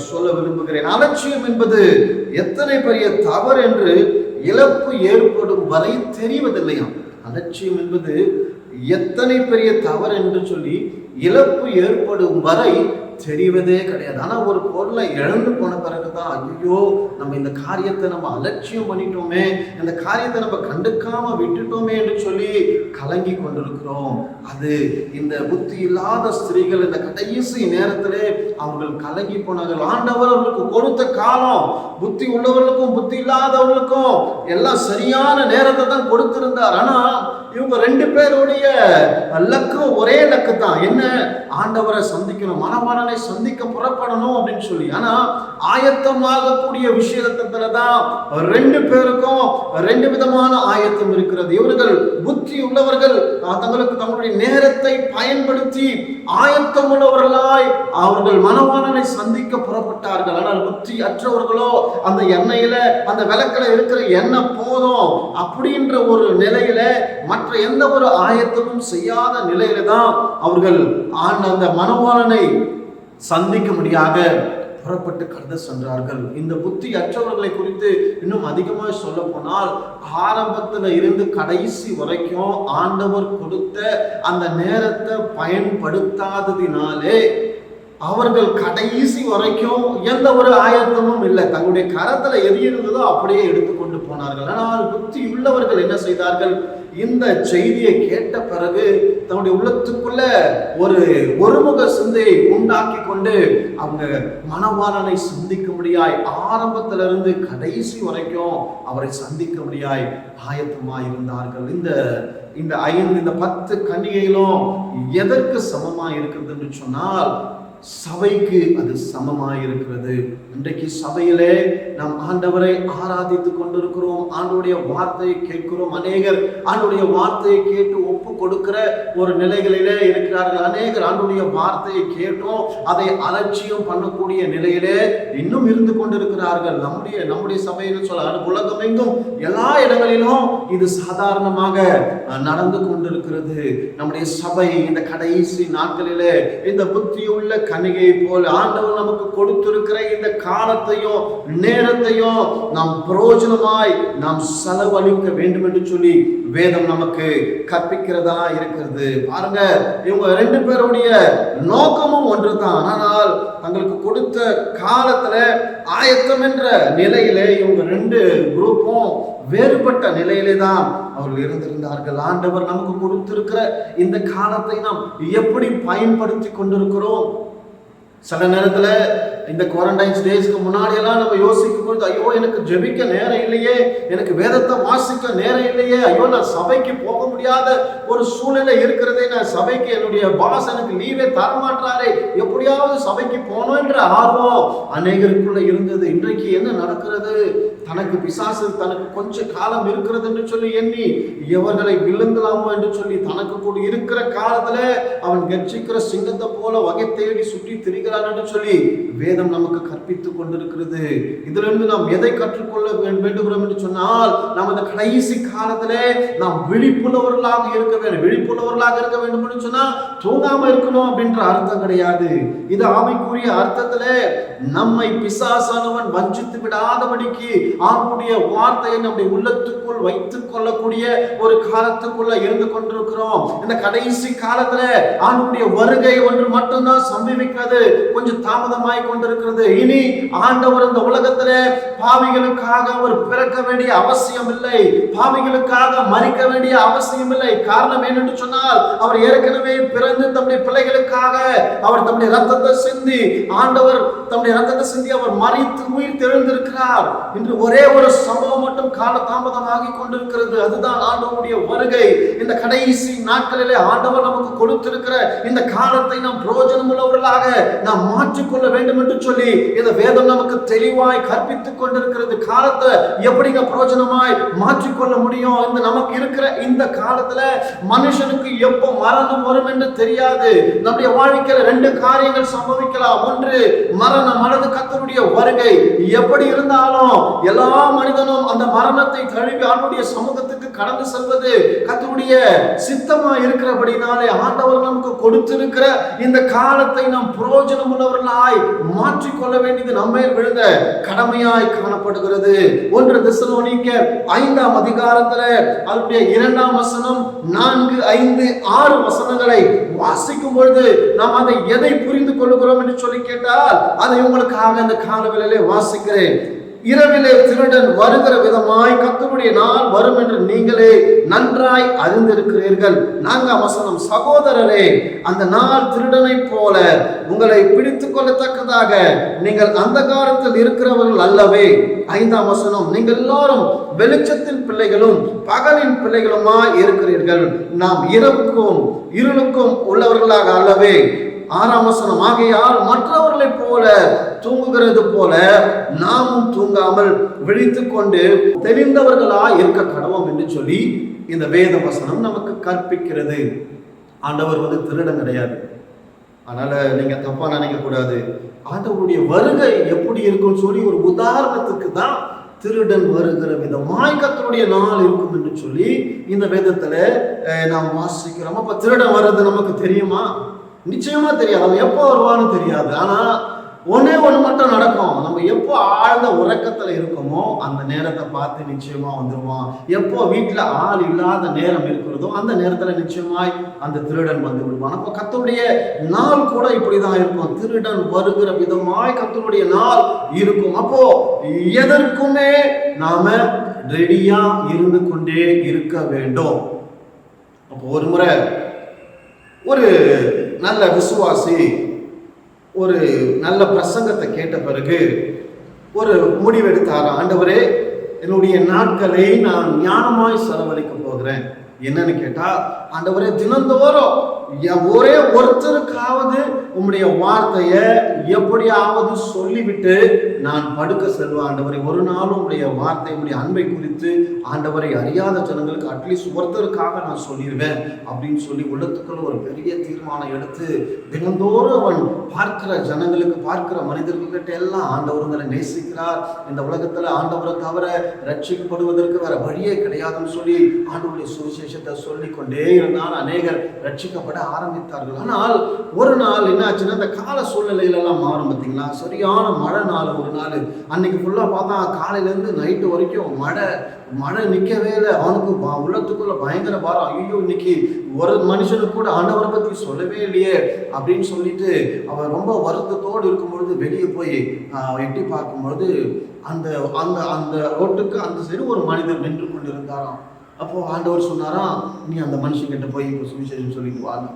சொல்ல விரும்புகிறேன். அலட்சியம் என்பது எத்தனை பெரிய தவறு என்று இழப்பு ஏற்படும் வரை தெரிவதில்லையாம். அலட்சியம் என்பது எத்தனை பெரிய தவறு என்று சொல்லி இழப்பு ஏற்படும் வரை தெரிவதே கிடையாது. ஆனா ஒரு பொருளை இழந்து போன பிறகுதான், ஐயோ நம்ம இந்த காரியத்தை நம்ம அலட்சியம் பண்ணிட்டோமே, இந்த காரியத்தை நம்ம கண்டுக்காம விட்டுட்டோமே என்று சொல்லி கலங்கி கொண்டிருக்கிறோம். அது இந்த புத்தி இல்லாத ஸ்திரீகள் இந்த கடைசி நேரத்திலே அவர்கள் கலங்கி போனார்கள். ஆண்டவர் அவர்களுக்கு கொடுத்த காலம் புத்தி உள்ளவர்களுக்கும் புத்தி இல்லாதவர்களுக்கும் எல்லாம் சரியான நேரத்தை தான் கொடுத்திருந்தார். ஆனா இவங்க 2 பேருடைய லக்கு ஒரே லக்கு தான். என்ன? ஆண்டவரை சந்திக்கணும், மணவாளனை சந்திக்க புறப்படணும் அப்படின்னு சொல்லி. ஆனா ஆயத்தமாகக்கூடிய விஷயத்துலதான் 2 பேருக்கும் 2 விதமான ஆயத்தம் இருக்கிறது. இவர்கள் புத்தி உள்ளவர்கள் அவர்கள் தங்களுக்கு தங்களுடைய நேரத்தை பயன்படுத்தி ஆயத்தம் உள்ளவர்களாய் அவர்கள் மணவாளனை சந்திக்க புறப்பட்டார்கள். ஆனால் புத்தி அற்றவர்களோ அந்த எண்ணெயில அந்த விளக்கில் இருக்கிற எண்ணெய் போதும் அப்படின்ற ஒரு நிலையில மற்ற எந்த ஒரு ஆயத்தமும் செய்யாத நிலையில தான் அவர்கள் அந்த மணவாளனை சந்திக்கும்படியாக புறப்பட்டு கடந்து சென்றார்கள். இந்த புத்தி அற்றவர்களை குறித்து இன்னும் அதிகமாக சொல்ல போனால், ஆரம்பத்தில் இருந்து கடைசி வரைக்கும் ஆண்டவர் கொடுத்த அந்த நேரத்தை பயன்படுத்தாததினாலே அவர்கள் கடைசி வரைக்கும் எந்த ஒரு ஆயத்தமும் இல்லை. தங்களுடைய கரத்துல எது இருந்ததோ அப்படியே எடுத்துக்கொண்டு போனார்கள். ஆனால் புத்தி உள்ளவர்கள் என்ன செய்தார்கள்? இந்த செய்தியை கேட்ட பிறகு தன்னுடைய உள்ளத்துக்குள்ள ஒருமுக சிந்தையை உண்டாக்கி கொண்டு அவங்க மணவாளனை சந்திக்க முடியாய் ஆரம்பத்திலிருந்து கடைசி வரைக்கும் அவரை சந்திக்க முடியாய் ஆயத்தமாய் இருந்தார்கள். இந்த 10 கன்னிகைகளும் எதற்கு சமமா இருக்கிறது என்று சொன்னால், சபைக்கு அது சமமாய் இருக்கிறது. இன்றைக்கு சபையிலே நாம் ஆண்டவரை ஆராதித்துக் கொண்டிருக்கிறோம், ஆண்டவருடைய வார்த்தையை கேட்கிறோம். அநேகர் ஆண்டவருடைய வார்த்தையை கேட்டு ஒப்பு கொடுக்கிற ஒரு நிலைகளிலே இருக்கிறார்கள். அநேகர் ஆண்டவருடைய வார்த்தையை கேட்டோம் அதை அலட்சியம் பண்ணக்கூடிய நிலையிலே இன்னும் இருந்து கொண்டிருக்கிறார்கள். நம்முடைய சபையில் சொல்ல உலகமெங்கும் எல்லா இடங்களிலும் இது சாதாரணமாக நடந்து கொண்டிருக்கிறது. நம்முடைய சபை இந்த கடைசி நாட்களிலே இந்த புத்தியுள்ள கன்னிகை போல் ஆண்டவர் நமக்கு கொடுத்திருக்கிற இந்த காலத்தையும் நேரத்தையும் நாம் பிரயோஜனமாய் நாம் செலவழிக்க வேண்டும் என்று சொல்லி வேதம் நமக்கு கற்பிக்கிறதா இருக்கிறது. பாருங்க, இவங்க 2 பேருடைய நோக்கமும் ஒன்றுதான். ஆனால் தங்களுக்கு கொடுத்த காலத்துல ஆயத்தம் என்ற நிலையிலே இவங்க 2 குரூப்பும் வேறுபட்ட நிலையிலே தான் அவர்கள் இருந்திருந்தார்கள். ஆண்டவர் நமக்கு கொடுத்திருக்கிற இந்த காலத்தை நாம் எப்படி பயன்படுத்தி கொண்டிருக்கிறோம்? சில நேரத்துல இந்த குவாரண்டைன் டேஸ்க்கு முன்னாடி எல்லாம் நம்ம யோசிக்கும் பொழுது, ஐயோ எனக்கு ஜெபிக்க நேரம் இல்லையே, எனக்கு வேதத்தை வாசிக்க நேரம் இல்லையே, ஐயோ நான் சபைக்கு போக முடியாத ஒரு சூழ்நிலை இருக்கிறதே, நான் சபைக்கு என்னுடைய பாஸ் எனக்கு லீவே தரமாட்டாரே, எப்படியாவது சபைக்கு போனோம் என்ற ஆர்வம் அநேகருக்குள்ள இருந்தது. இன்றைக்கு என்ன நடக்கிறது? தனக்கு பிசாசு தனக்கு கொஞ்ச காலம் இருக்கிறது என்று சொல்லி எண்ணி எவர்களை விழுங்கலாமோ என்று சொல்லி தனக்கு கூட இருக்கிற காலத்துல அவன் கர்ஜிக்கிற சிங்கத்தை போல வகை தேடி சுற்றி திரிகிறான் என்று சொல்லி வேதம் நமக்கு கற்பித்துக் கொண்டிருக்கிறது. இதுல இருந்து நாம் எதை கற்றுக்கொள்ள வேண்டுகிறோம் என்று சொன்னால், நாம் இந்த கடைசி காலத்திலே நாம் விழிப்புள்ளவர்களாக இருக்க வேண்டும். விழிப்புள்ளவர்களாக இருக்க வேண்டும் என்று சொன்னா தூங்காம இருக்கணும் அப்படின்ற அர்த்தம் கிடையாது. இது ஆவிக்குரிய அர்த்தத்திலே நம்மை பிசாசானவன் வஞ்சித்து விடாதபடிக்கு ஆண்டுடைய வார்த்தையை நம்முடைய உள்ளத்துக்குள் வைத்துக் கொள்ளக்கூடிய ஒரு காலத்துக்குள்ள இருந்து கொண்டிருக்கிறோம். இந்த கடைசி காலத்துல ஆண்டுடைய வருகை ஒன்று மட்டும்தான் சம்பவிக்கிறது, கொஞ்சம் தாமதமாய் கொண்டிருக்கிறது. இனி ஆண்டவர் இந்த உலகத்துல பாவிகளுக்காக அவர் பிறக்க வேண்டிய அவசியம் இல்லை, பாவிகளுக்காக மரிக்க வேண்டிய அவசியம் இல்லை. காரணம் என்னென்று சொன்னால், அவர் ஏற்கனவே பிறந்து தம்முடைய பிள்ளைகளுக்காக அவர் தம்முடைய ரத்தத்தை சிந்தி ஆண்டவர் தம்முடைய ரத்தத்தை சிந்தி அவர் மரித்து உயிர் தெழுந்திருக்கிறார். இன்று ஒரே ஒரு சம்பவம் மட்டும் கால தாமதமாகி கொண்டிருக்கிறது, அதுதான் ஆண்டவருடைய வருகை. இந்த கடைசி நாட்களிலே ஆண்டவர் நமக்கு கொடுத்திருக்கிற இந்த காலத்தை நாம் பிரயோஜனம் உள்ளவர்களாக நாம் மாற்றிக்கொள்ள வேண்டும் என்று சொல்லி இந்த வேதம் நமக்கு தெளிவாய் கற்பித்துக் கொண்டிருக்கிறது. காலத்தை எப்படிங்க பிரயோஜனமாய் மாற்றிக்கொள்ள முடியும்? இந்த நமக்கு இருக்கிற இந்த காலத்துல மனுஷனுக்கு எப்போ மரணம் வரும் என்று தெரியாது. நம்முடைய வாழ்க்கையில 2 காரியங்கள் சம்பவிக்கலாம். ஒன்று மரணம், அல்லது கர்த்தருடைய வருகை. எப்படி இருந்தாலும் எல்லா மனிதனும் அந்த மரணத்தை தழுவி ஆண்டவருடைய சமூகத்துக்கு கடந்து செல்வது கர்த்தருடைய சித்தமா இருக்கிறபடினாலே ஆண்டவர் நமக்கு கொடுத்திருக்கிற இந்த காலத்தை நாம் பிரயோஜனம் உள்ளவர்களாய் மாற்றிக்கொள்ள வேண்டியது நம்மேல் விழுந்த கடமையாய் காணப்படுகிறது. 1 தெசலோனிக்கர் 5ஆம் அதிகாரத்துல அதனுடைய 2ஆம் வசனம் 4, 5, 6 வசனங்களை வாசிக்கும் பொழுது நாம் அதை எதை புரிந்து கொள்ளுகிறோம் என்று சொல்லி கேட்டால், அதை உங்களுக்காக இந்த காலவேளையிலே வாசிக்கிறேன். இரவிலே திருடன் வருகிற விதமாய் கர்த்தருடைய நாள் வரும் என்று நீங்களே நன்றாய் அறிந்திருக்கிறீர்கள். 4ஆம் வசனம், சகோதரரே, அந்த நாள் திருடனை போல உங்களை பிடித்துக் கொள்ளத்தக்கதாக நீங்கள் அந்த காலத்தில் இருக்கிறவர்கள் அல்லவே. 5ஆம் வசனம், நீங்கள் எல்லாரும் வெளிச்சத்தின் பிள்ளைகளும் பகலின் பிள்ளைகளுமாய் இருக்கிறீர்கள். நாம் இரவுக்கும் இருளுக்கும் உள்ளவர்களாக அல்லவே. 6ஆம் வசனம், ஆகையால் மற்றவர்களை போல தூங்குகிறது போல நாமும் தூங்காமல் விழித்துக் கொண்டு தெரிந்தவர்களா இருக்க கடவோம் என்று சொல்லி இந்த வேத வசனம் நமக்கு கற்பிக்கிறது. ஆண்டவர் திருடன் கிடையாது. அதனால நீங்க தப்பா நினைக்க கூடாது. ஆண்டவருடைய வருகை எப்படி இருக்கும்னு சொல்லி ஒரு உதாரணத்துக்கு தான் திருடன் வருகிற விதமாய் கர்த்தருடைய நாள் இருக்கும் என்று சொல்லி இந்த வேதத்துல நாம் வாசிக்கிறோம். அப்ப திருடன் வர்றது நமக்கு தெரியுமா? நிச்சயமா தெரியாது. அவன் எப்போ வருவான்னு தெரியாது. ஆனா ஒன்னே ஒன்று மட்டும் நடக்கும். நம்ம எப்போ ஆழ்ந்த உறக்கத்துல இருக்கோமோ அந்த நேரத்தை பார்த்து நிச்சயமா வந்துடுவான். எப்போ வீட்டுல ஆள் இல்லாத நேரம் இருக்கிறதோ அந்த நேரத்துல நிச்சயமாய் அந்த திருடன் வந்து விடுவான். அப்போ கர்த்தருடைய நாள் கூட இப்படிதான் இருக்கும். திருடன் வருகிற விதமாய் கர்த்தருடைய நாள் இருக்கும். அப்போ எதற்குமே நாம ரெடியா இருந்து கொண்டே இருக்க வேண்டும். அப்போ ஒரு முறை ஒரு நல்ல விசுவாசி ஒரு நல்ல பிரசங்கத்தை கேட்ட பிறகு ஒரு முடிவெடுத்தார். ஆண்டவரே, என்னுடைய நாட்களை நான் ஞானமாய் செலவழிக்க போகிறேன். என்னன்னு கேட்டா, ஆண்டவரே, தினந்தோறும் ஒரே ஒருத்தருக்காவது உம்முடைய வார்த்தைய எப்படியாவது சொல்லிவிட்டு நான் படுக்க செல்வேன். ஆண்டவரை, ஒரு நாளும் உடைய வார்த்தை, உடைய அன்பை குறித்து ஆண்டவரை அறியாத ஜனங்களுக்கு அட்லீஸ்ட் ஒருத்தருக்காக நான் சொல்லிடுவேன் அப்படின்னு சொல்லி உள்ளத்துக்குள்ள ஒரு பெரிய தீர்மானம் எடுத்து தினந்தோறும் அவன் பார்க்கிற ஜனங்களுக்கு, பார்க்கிற மனிதர்கள்கிட்ட எல்லாம் ஆண்டவர்களை நேசிக்கிறார். இந்த உலகத்துல ஆண்டவரை தவிர ரட்சிக்கப்படுவதற்கு வேற வழியே கிடையாதுன்னு சொல்லி ஆண்டவருடைய சுவிசேஷத்தை சொல்லிக் கொண்டே இருந்தால் அநேகர் ரட்சிக்கப்பட ஆரம்பித்தார்கள். ஆனால் ஒரு நாள் என்ன ஆச்சுன்னா, இந்த கால சூழ்நிலையில எல்லாம் மாறும் பார்த்தீங்களா. சரியான மழை நாள் ஒரு நாள். அன்னைக்கு ஃபுல்லா பார்த்தா காலையில இருந்து நைட்டு வரைக்கும் மழை நிற்கவே இல்லை. அவனுக்கு உள்ளத்துக்குள்ள பயங்கர பாரம். ஐயோ, இன்னைக்கு ஒரு மனுஷனுக்கு கூட ஆண்டவரை பத்தி சொல்லவே இல்லையே அப்படின்னு சொல்லிட்டு அவன் ரொம்ப வருத்தத்தோடு இருக்கும் பொழுது வெளியே போய் எட்டி பார்க்கும்பொழுது அந்த அந்த அந்த ரோட்டுக்கு அந்த சைடு ஒரு மனிதர் நின்று கொண்டிருந்தாராம். அப்போ ஆண்டவர் சொன்னாராம், நீ அந்த மனுஷங்கிட்ட போய் இப்போ சுவிசேஷம் சொல்லிட்டு வாங்க.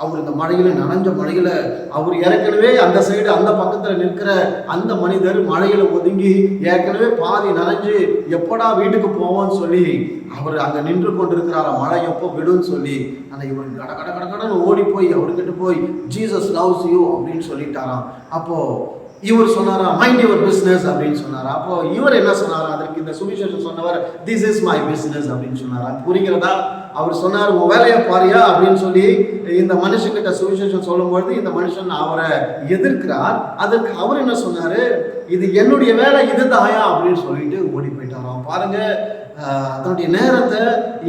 அவர் இந்த மழையில நனைஞ்ச மழையில அவர் ஏற்கனவே அந்த சைடு அந்த பக்கத்துல நிற்கிற அந்த மனிதர் மழையில ஒதுங்கி ஏற்கனவே பாதி நனைஞ்சு எப்படா வீட்டுக்கு போவோம்னு சொல்லி அவர் அங்க நின்று கொண்டிருக்கிறார. மழை எப்போ விடுன்னு சொல்லி ஆனா இவர் கடன்னு ஓடி போய் அவர்கிட்ட போய் ஜீசஸ் லவ்ஸ் யூ அப்படின்னு சொல்லிட்டாராம். அப்போ இவர் சொன்னாரா, மைண்ட் யுவர் பிசினஸ் அப்படின்னு சொன்னாரா. அப்போ இவர் என்ன சொன்னாரா, அதற்கு இந்த சுவிசேஷம் சொன்னவர் திஸ் இஸ் மை பிசினஸ் அப்படின்னு சொன்னாரா. புரிகிறதா? அவர் சொன்னார், உன் வேலையை பாரியா அப்படின்னு சொல்லி இந்த மனுஷன்கிட்ட சுவிசேஷம் சொல்லும்பொழுது இந்த மனுஷன் அவரை எதிர்க்கிறார். அதற்கு அவர் என்ன சொன்னாரு, இது என்னுடைய வேலை, இது தாயா அப்படின்னு சொல்லிட்டு ஓடி போயிட்டாராம். பாருங்க, அதனுடைய நேரத்தை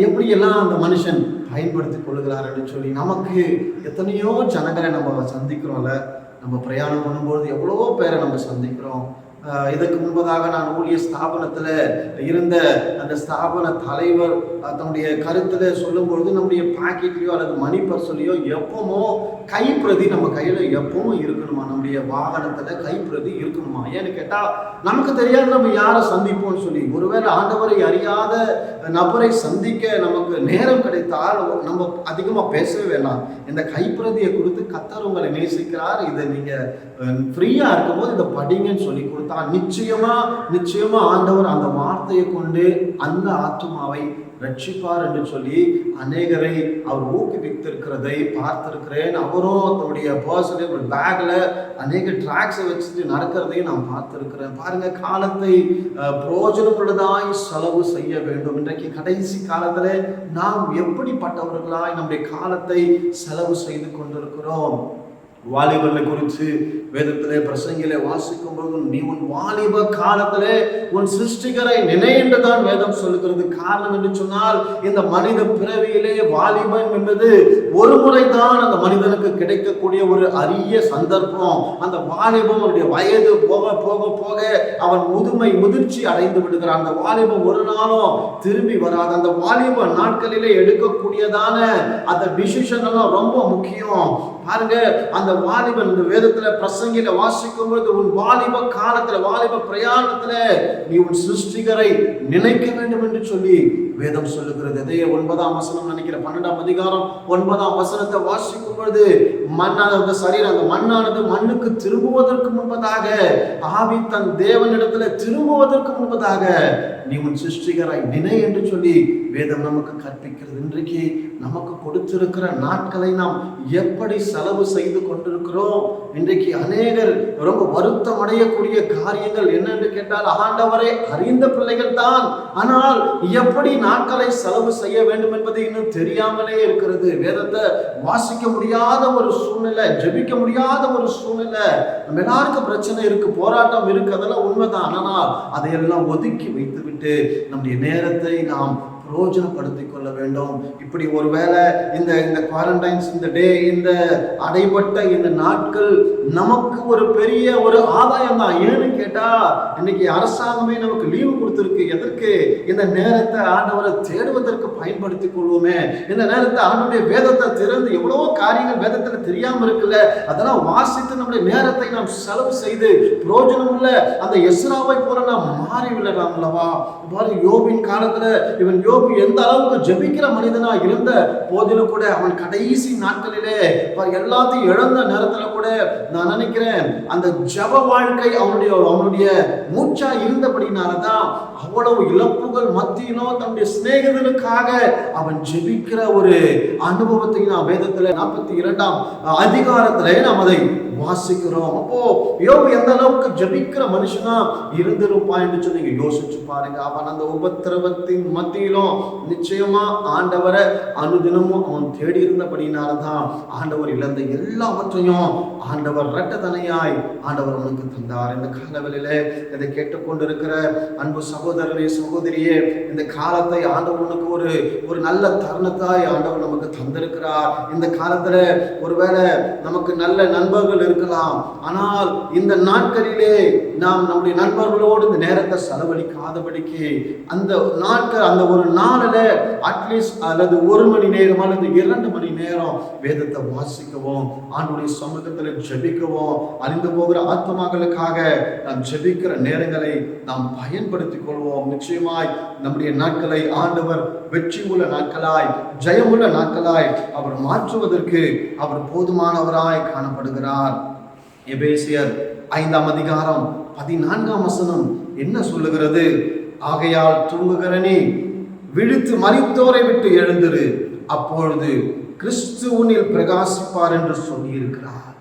எப்படியெல்லாம் அந்த மனுஷன் பயன்படுத்தி கொள்ளுகிறார் அப்படின்னு சொல்லி. நமக்கு எத்தனையோ ஜனங்களை நம்ம சந்திக்கிறோம்ல. நம்ம பிரயாணம் பண்ணும்போது எவ்வளோ பேரை நம்ம சந்திக்கிறோம். இதற்கு முன்பதாக நான் ஊழிய ஸ்தாபனத்தில் இருந்த அந்த ஸ்தாபன தலைவர் தன்னுடைய கருத்தில் சொல்லும்பொழுது நம்முடைய பாக்கெட்லையோ அல்லது மணி பர்ஸ்லையோ எப்பவுமோ கைப்பிரதி நம்ம கையில் எப்பவும் இருக்கணுமா. நம்முடைய வாகனத்தில் கைப்பிரதி இருக்கணுமா. ஏன்னு கேட்டால் நமக்கு தெரியாது நம்ம யாரை சந்திப்போம்னு சொல்லி. ஒருவேளை ஆண்டவரை அறியாத நபரை சந்திக்க நமக்கு நேரம் கிடைத்தால் நம்ம அதிகமாக பேசவே வேண்டாம். இந்த கைப்பிரதியை கொடுத்து கர்த்தர் உங்களை நேசிக்கிறார், இதை நீங்கள் ஃப்ரீயாக இருக்கும்போது இதை படிங்கன்னு சொல்லி கொடுத்தா நிச்சயமா ஆண்டவர் அந்த வார்த்தையை கொண்டு அந்த ஆத்துமாவை ரட்சிப்பார் என்று சொல்லி அநேகரை அவர் ஊக்குவித்திருக்கிறதை பார்த்திருக்கிறேன். அவரும் தன்னுடைய பர்சனல் ஒரு பேக்ல அநேக ட்ராக்ஸை வச்சுட்டு நடக்கிறதையும் நான் பார்த்திருக்கிறேன். பாருங்க, காலத்தை பிரயோஜனமுள்ளதாய் செலவு செய்ய வேண்டும். இன்றைக்கு கடைசி காலத்துல நாம் எப்படிப்பட்டவர்களாய் நம்முடைய காலத்தை செலவு செய்து கொண்டிருக்கிறோம். வாலிபர்களை குறித்து வேதத்திலே பிரசங்கிலே வாசிக்கும் போது நீ உன் வாலிப காலத்திலே உன் சிருஷ்டிகரை நினை என்றுதான் வேதம் சொல்லுகிறது. காரணம் என்று சொன்னால், இந்த மனித பிறவியிலே வாலிபன் என்பது ஒரு முறைதான் அந்த மனிதனுக்கு கிடைக்கக்கூடிய ஒரு அரிய சந்தர்ப்பம். அந்த வாலிபம் அவருடைய வயது போக போக போக அவன் முதிர்ச்சி அடைந்து விடுகிறான். அந்த வாலிபம் ஒரு நாளும் திரும்பி வராது. அந்த வாலிப நாட்களிலே எடுக்கக்கூடியதான அந்த டிசிஷன் எல்லாம் ரொம்ப முக்கியம். பாருங்க, அந்த வாலிபன் இந்த வேதத்துல பிரசங்கில வாசிக்கும் பொழுது உன் வாலிப காலத்துல வாலிப பிரயாணத்துல நீ உன் சிருஷ்டிகரை நினைக்க வேண்டும் என்று சொல்லி வேதம் சொல்லுகிறது. அதே 9ஆம் வசனம் நினைக்கிற 12ஆம் அதிகாரம் 9ஆம் வசனத்தை வாசிக்கும் பொழுது மண்ணானது சரீரம் அந்த மண்ணானது மண்ணுக்கு திரும்புவதற்கு முன்பதாக ஆவி தன் தேவனிடத்துல திரும்புவதற்கு முன்பதாக நீ உன் சிருஷ்டிகரை நினை என்று சொல்லி வேதம் நமக்கு கற்பிக்கிறது. இன்றைக்கு நமக்கு கொடுத்திருக்கிற நாட்களை நாம் எப்படி செலவு செய்து கொண்டிருக்கிறோம். இன்றைக்கு அநேகர் ரொம்ப வருத்தம் அடையக்கூடிய காரியங்கள் என்னென்று கேட்டால், ஆண்டவரை அறிந்த பிள்ளைகள் தான், ஆனால் எப்படி நாட்களை செலவு செய்ய வேண்டும் என்பது இன்னும் தெரியாமலே இருக்கிறது. வேதத்தை வாசிக்க முடியாத ஒரு சூழ்நிலை, ஜெபிக்க முடியாத ஒரு சூழ்நிலை. நம்ம எல்லாருக்கும் பிரச்சனை இருக்கு, போராட்டம் இருக்கு, அதெல்லாம் உண்மைதான். ஆனால் அதையெல்லாம் ஒதுக்கி வைத்துவிட்டு நம்முடைய நேரத்தை நாம் பிரயோஜனப்படுத்திக் கொள்ள வேண்டும். இப்படி ஒருவேளை இந்த குவாரண்டைன்ஸ், இந்த டே, இந்த அடைபட்ட இந்த நாட்கள் நமக்கு ஒரு பெரிய ஒரு ஆதாயம் தான். ஏன்னு கேட்டா, இன்னைக்கு அரசாங்கமே நமக்கு லீவு கொடுத்திருக்கு. எதற்கு? இந்த நேரத்தை ஆண்டவரை தேடுவதற்கு பயன்படுத்திக் கொள்வோமே. இந்த நேரத்தை ஆண்டவருடைய வேதத்தை திறந்து, எவ்வளவோ காரியங்கள் வேதத்துல தெரியாம இருக்குல்ல, அதெல்லாம் வாசித்து நம்முடைய நேரத்தை நாம் செலவு செய்து பிரயோஜனம் உள்ள அந்த எஸ்ராவை போல நாம் மாறி விடலாம் அல்லவா? யோபின் காலத்துல இவன் எந்த அளவுக்கு ஜெபிக்கிற மனிதனா இருந்த போதிலும் கூட அவன் கடைசி நாட்களிலே எல்லாத்தையும் இழந்த நேரத்துல கூட நான் நினைக்கிறேன் அந்த ஜெப வாழ்க்கை அவனுடைய மூச்சா இருந்தபடினாலதான் அவ்வளவு இழப்புகள் மத்தியிலும் தன்னுடைய சிநேகிதனுக்காக அவன் ஜெபிக்கிற ஒரு அனுபவத்தை நாம் வேதத்துல 42ஆம் அதிகாரத்திலே நாம் அதை வாசிக்கிறோம். அப்போ யோபு எந்த அளவுக்கு ஜெபிக்கிற மனுஷனா இருந்திருப்பான் என்று சொல்லி யோசிச்சு பாருங்க. அவன் அந்த உபத்திரவத்தின் மத்தியிலும் நிச்சயமா ஆண்டவரை அனுதினமும் அவன் தேடி இருந்தபடினால்தான் ஆண்டவர் இழந்த எல்லாவற்றையும் ஆண்டவர் இரட்டத்தனையாய் ஆண்டவர் அவனுக்கு தந்தார். இந்த காலவெளியிலே இதை கேட்டுக்கொண்டிருக்கிற அன்பு சகோதரனே, சகோதரியே, இந்த காலத்தை ஆண்டவனுக்கு ஒரு நல்ல தருணத்தாய் ஆண்டவர் நமக்கு தந்திருக்கிறார். இந்த காலத்துல ஒருவேளை நமக்கு நல்ல நண்பர்கள் இருக்கலாம், ஆனால் இந்த நாட்களிலே நாம் நம்முடைய நண்பர்களோடு இந்த நேரத்தை செலவழிக்காதபடிக்கு அந்த நாட்கள், அந்த ஒரு நாளில் அட்லீஸ்ட் அல்லது 1 மணி நேரம் அல்லது 2 மணி நேரம் வேதத்தை வாசிக்கவும், ஆண்டவருடைய சமூகத்தில் ஜெபிக்கவும், அழிந்து போகிற ஆத்மாக்களுக்காக நாம் ஜெபிக்கிற நேரங்களை நாம் பயன்படுத்திக் கொள்வோம். நிச்சயமாய் நம்முடைய நாட்களை ஆண்டவர் வெற்றி உள்ள நாட்களாய், ஜெயமுள்ள நாட்களாய் அவர் மாற்றுவதற்கு அவர் போதுமானவராய் காணப்படுகிறார். எபேசியர் 5ஆம் அதிகாரம் 14ஆம் வசனம் என்ன சொல்லுகிறது? ஆகையால் தூங்குகிற நீ விழித்து மரித்தோரை விட்டு எழுந்திரு, அப்பொழுது கிறிஸ்து உன்னில் பிரகாசிப்பார் என்று சொல்லியிருக்கிறார்.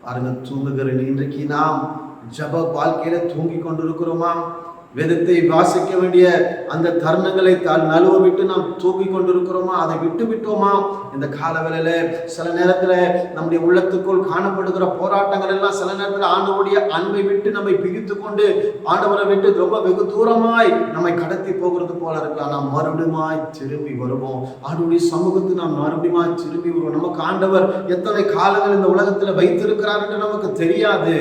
பாருங்க, தூங்குகிற நீ. இன்றைக்கு நாம் ஜப வாழ்க்கையில தூங்கி கொண்டிருக்கிறோமா? வேதத்தை வாசிக்க வேண்டிய அந்த தருணங்களை நழுவ விட்டு நாம் தூக்கி கொண்டிருக்கிறோமா? அதை விட்டு விட்டோமா? இந்த காலவேளையில சில நேரத்துல நம்முடைய உள்ளத்துக்குள் காணப்படுகிற போராட்டங்கள் எல்லாம் சில நேரத்துல ஆண்டவருடைய அன்பை விட்டு நம்மை பிரித்து கொண்டு ஆண்டவரை விட்டு ரொம்ப வெகு தூரமாய் நம்மை கடத்தி போகிறது போல இருக்கலாம். நாம் மறுபடியுமாய் திரும்பி வருவோம். ஆண்டவருடைய சமூகத்துக்கு நாம் மறுபடியுமாய் திரும்பி வருவோம். நமக்கு ஆண்டவர் எத்தனை காலங்கள் இந்த உலகத்துல வைத்திருக்கிறார் என்று நமக்கு தெரியாது.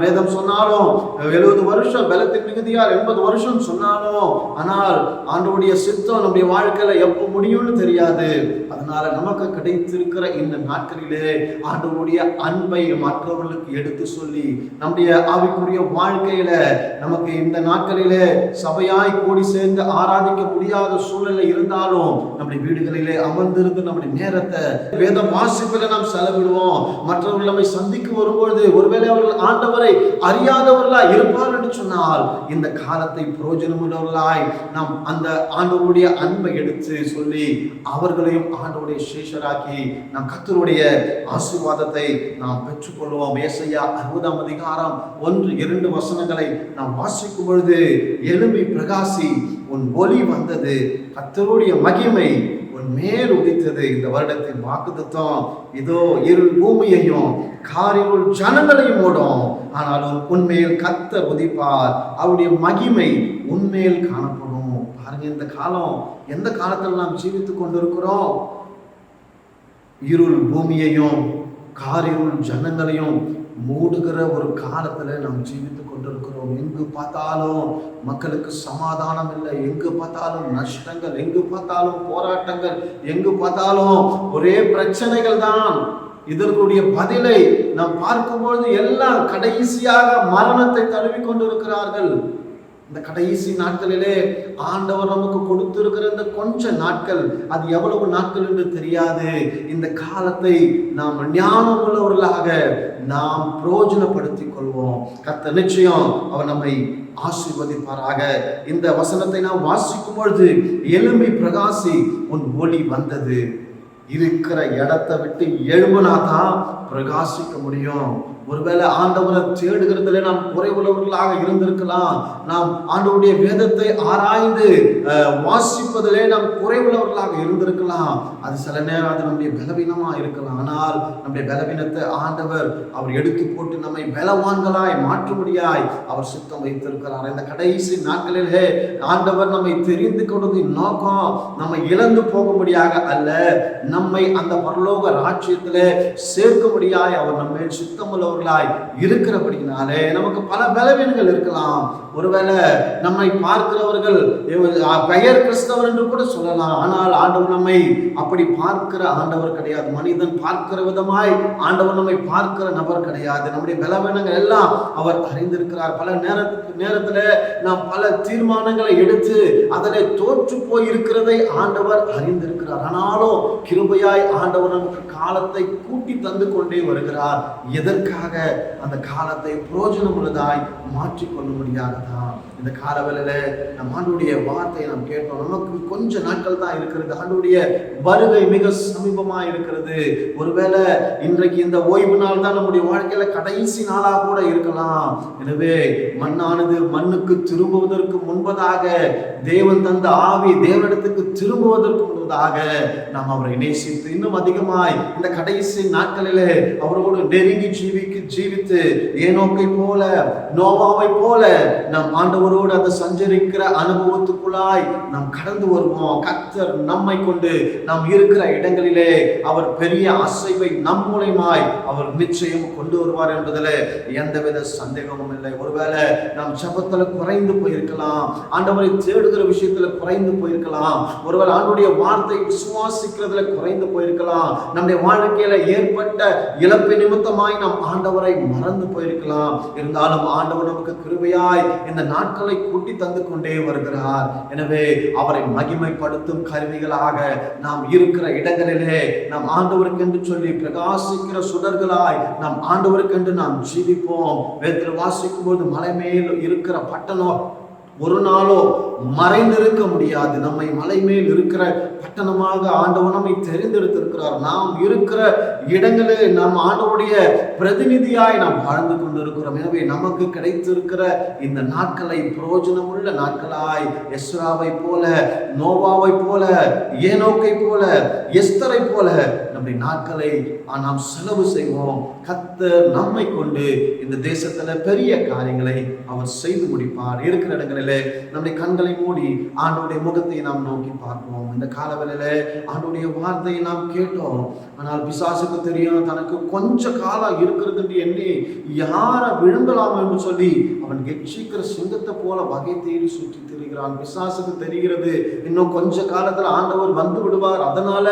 வேதம் சொன்னாலும் 70 வருஷம் பலத்தின் மிகுதியால் 80 வருஷம் சொன்னாலும், ஆனால் ஆண்டவருடைய சித்தம் நம்முடைய வாழ்க்கையில எப்போ முடியும்னு தெரியாது. அதனால நமக்கு கிடைத்திருக்கிற இந்த நாட்களிலே ஆண்டவருடைய அன்பை மற்றவர்களுக்கு எடுத்து சொல்லி நம்முடைய ஆவிக்குரிய வாழ்க்கையில நமக்கு இந்த நாட்களிலே சபையாய் கூடி சேர்ந்து ஆராதிக்க முடியாத சூழ்நிலை இருந்தாலும் நம்முடைய வீடுகளிலே அமர்ந்திருந்து நம்முடைய நேரத்தை வேத வாசிப்பில நாம் செலவிடுவோம். மற்றவர்கள் நம்மை சந்திக்க வரும்பொழுது ஒருவேளை அவர்கள் ஆண்டவரை அறியாதவர்களா இருப்பார் என்று சொன்னால், இந்த காலத்தை பிரயோஜனமுள்ளவர்களாய் நாம் அந்த ஆண்டவருடைய அன்பை எடுத்து சொல்லி அவர்களையும் ஆண்டவருடைய சேஷராக்கி நாம் கர்த்தருடைய ஆசீர்வாதத்தை நாம் பெற்றுக்கொள்வோம். ஏசாயா 60ஆம் அதிகாரம் 1-2 வசனங்களை நாம் வாசிக்கும் பொழுது, எழும்பி பிரகாசி, உன் ஒளி வந்தது, கர்த்தருடைய மகிமை உன் மேல் உதித்தது. இந்த வருடத்தின் வாக்குத்தத்தம் இதோ இருள் பூமியையும் காரிருள் ஜனங்களையும் மூடும், ஆனாலும் உன்மேல் கர்த்தர் உதிப்பார், அவருடைய மகிமை உன்மேல் காணப்படும். பாருங்க, இந்த காலம் எந்த காலத்தில் நாம் ஜீவித்துக் கொண்டிருக்கிறோம்? இருள் பூமியையும் காரிருள் ஜனங்களையும் மூடுகிற ஒரு காலத்துல நாம் ஜீவித்துக் கொண்டிருக்கிறோம். எங்கு பார்த்தாலும் மக்களுக்கு சமாதானம் இல்லை, எங்கு பார்த்தாலும் நஷ்டங்கள், எங்கு பார்த்தாலும் போராட்டங்கள், எங்கு பார்த்தாலும் ஒரே பிரச்சனைகள் தான். இதற்குடைய பதிலை நாம் பார்க்கும்பொழுது எல்லாம் கடைசியாக மரணத்தை தழுவி கொண்டிருக்கிறார்கள். இந்த கடைசி நாட்களிலே ஆண்டவர் நமக்கு கொடுத்திருக்கிற இந்த கொஞ்ச நாட்கள், அது எவ்வளவு நாட்கள் என்று தெரியாது. இந்த காலத்தை நாம் ஞானம் உள்ளவர்களாக நாம் பிரயோஜனப்படுத்திக் கொள்வோம். கர்த்தர் நிச்சயம் அவர் நம்மை ஆசீர்வதிப்பாராக. இந்த வசனத்தை நாம் வாசிக்கும் பொழுது, எழும்பி பிரகாசி, உன் ஒளி வந்தது. இருக்கிற இடத்தை விட்டு எழும்புனா தான் பிரகாசிக்க முடியும். ஒருவேளை ஆண்டவரை தேடுகிறதுல நாம் குறைவுள்ளவர்களாக இருந்திருக்கலாம். நாம் ஆண்டவருடைய வேதத்தை ஆராய்ந்து வாசிப்பதிலே நாம் குறைவுள்ளவர்களாக இருந்திருக்கலாம். அது சில நேரம் அது நம்முடைய பலவீனமா இருக்கலாம். ஆனால் நம்முடைய பலவீனத்தை ஆண்டவர் அவர் எடுத்து போட்டு நம்மை பலவான்களாய் மாற்றும்படியாய் அவர் சுத்தம் வைத்திருக்கிறார். இந்த கடைசி நாட்களிலே ஆண்டவர் நம்மை தெரிந்து கொண்டதின் நோக்கம் நம்மை இழந்து போகும்படியாக அல்ல, நம்மை அந்த பரலோக ராஜ்யத்திலே சேர்க்கும்படியாய் அவர் நம்மை சுத்தமுள்ளவர்களாய் இருக்கிறபடினாலே நமக்கு பல பலவீனங்கள் இருக்கலாம். ஒருவேளை நம்மை பார்க்கிறவர்கள் பெயர் கிறிஸ்தவர் என்று கூட சொல்லலாம். ஆனால் ஆண்டவர் நம்மை அப்படி பார்க்கிற ஆண்டவர் கிடையாது. மனிதன் பார்க்கிற விதமாய் ஆண்டவர் நம்மை பார்க்கிற நபர் கிடையாது. நம்முடைய பலவீனங்கள் எல்லாம் அவர் அறிந்திருக்கிறார். பல நேரத்துல நாம் பல தீர்மானங்களை எடுத்து அதிலே தோற்று போய் இருக்கிறதை ஆண்டவர் அறிந்திருக்கிறார். ஆனாலும் கிருபையாய் ஆண்டவர் நமக்கு காலத்தை கூட்டி தந்து கொண்டே வருகிறார். எதற்காக? அந்த காலத்தை பிரயோஜனம் உள்ளதாய் மாற்றிக்கொள்ள முடியாததான். இந்த காலவேளையில நம் ஆண்டவருடைய வார்த்தையை நாம் கேட்டோம். நமக்கு கொஞ்ச நாட்கள் தான் இருக்கிறது. ஆண்டவருடைய வருகை மிக சமீபமா இருக்கிறது. ஒருவேளை இன்றைக்கு இந்த ஓய்வு நாள் தான் நம்முடைய வாழ்க்கையில கடைசி நாளா கூட இருக்கலாம். எனவே மண்ணானது மண்ணுக்கு திரும்புவதற்கு முன்பதாக, தேவன் தந்த ஆவி தேவனிடத்துக்கு திரும்புவதற்கு முன்பதாக நாம் அவரை நேசித்து இன்னும் அதிகமாய் இந்த கடைசி நாட்களிலே அவரோடு நெருங்கி ஜீவித்து ஏனோக்கை போல, நோவாவை போல நாம் ஆண்டவரோடு அந்த சஞ்சரிக்கிற அனுபவத்துக்குள்ளாய் நாம் கடந்து வருவோம். கர்த்தர் நம்மை கொண்டு நாம் இருக்கிற இடங்களிலே அவர் பெரிய அசைவை நம் மூலமாய் அவர் நிச்சயம் கொண்டு வருவார் என்பதில் எந்தவித சந்தேகமும் இல்லை. ஒருவேளை நாம் ஜெபத்துல குறைந்து போயிருக்கலாம், ஆண்டவரை தேடுகிற விஷயத்துல குறைந்து போயிருக்கலாம், ஒருவேளை ஆண்டவருடைய வார்த்தை விசுவாசிக்கிறதுல குறைந்து போயிருக்கலாம், நம்முடைய வாழ்க்கையில ஏற்பட்ட இழப்பு நிமித்தமாய் நாம் ஆண்டவரை மறந்து போயிருக்கலாம். இருந்தாலும் ஆண்டவர் நமக்கு கிருபையாய் இந்த நாட்களை கூட்டி தந்து கொண்டே வருகிறார். எனவே அவரை மகிமைப்படுத்தும் கருவிகளாக நாம் இருக்கிற இடங்களிலே நாம் ஆண்டவருக்கு என்று சொல்லி பிரகாசிக்கிற சுடர்களாய் நாம் ஆண்டவருக்கு என்று நாம் ஜீவிப்போம். வேதத்தில் வாசிக்கும் போது மலை மேல் இருக்கிற பட்டணம் ஒரு நாளோ மறைந்திருக்க முடியாது. நம்மை மலை மேல் இருக்கிற பட்டணமாக ஆண்டவர் நம்மை தெரிந்தெடுத்திருக்கிறார். நாம் இருக்கிற இடங்களே நாம் ஆண்டவருடைய பிரதிநிதியாய் நாம் வாழ்ந்து கொண்டிருக்கிறோம். எனவே நமக்கு கிடைத்திருக்கிற இந்த நாட்களை பிரயோஜனம் உள்ள நாட்களாய் எஸ்ராவை போல, நோவாவை போல, ஏனோக்கை போல, எஸ்தரை போல நம்முடைய நாட்களை நாம் செலவு செய்வோம். கர்த்தர் நம்மை கொண்டு இந்த தேசத்துல பெரிய காரியங்களை அவர் செய்து முடிப்பார். இருக்கிற இடங்களிலே நம்முடைய கண்களை மூடி ஆண்டவருடைய முகத்தை நாம் நோக்கி பார்ப்போம். இந்த காலவேளையில ஆண்டவருடைய வார்த்தையை நாம் கேட்டோம். ஆனால் பிசாசுக்கு தெரியும் தனக்கு கொஞ்ச காலம் இருக்கிறது என்று எண்ணி யாரை விழுங்கலாம் என்று சொல்லி அவன் கெட்சிக்கிற சிங்கத்தை போல வகை தேடி சுற்றி திரிகிறான். பிசாசுக்கு தெரிகிறது இன்னும் கொஞ்ச காலத்துல ஆண்டவர் வந்து விடுவார். அதனால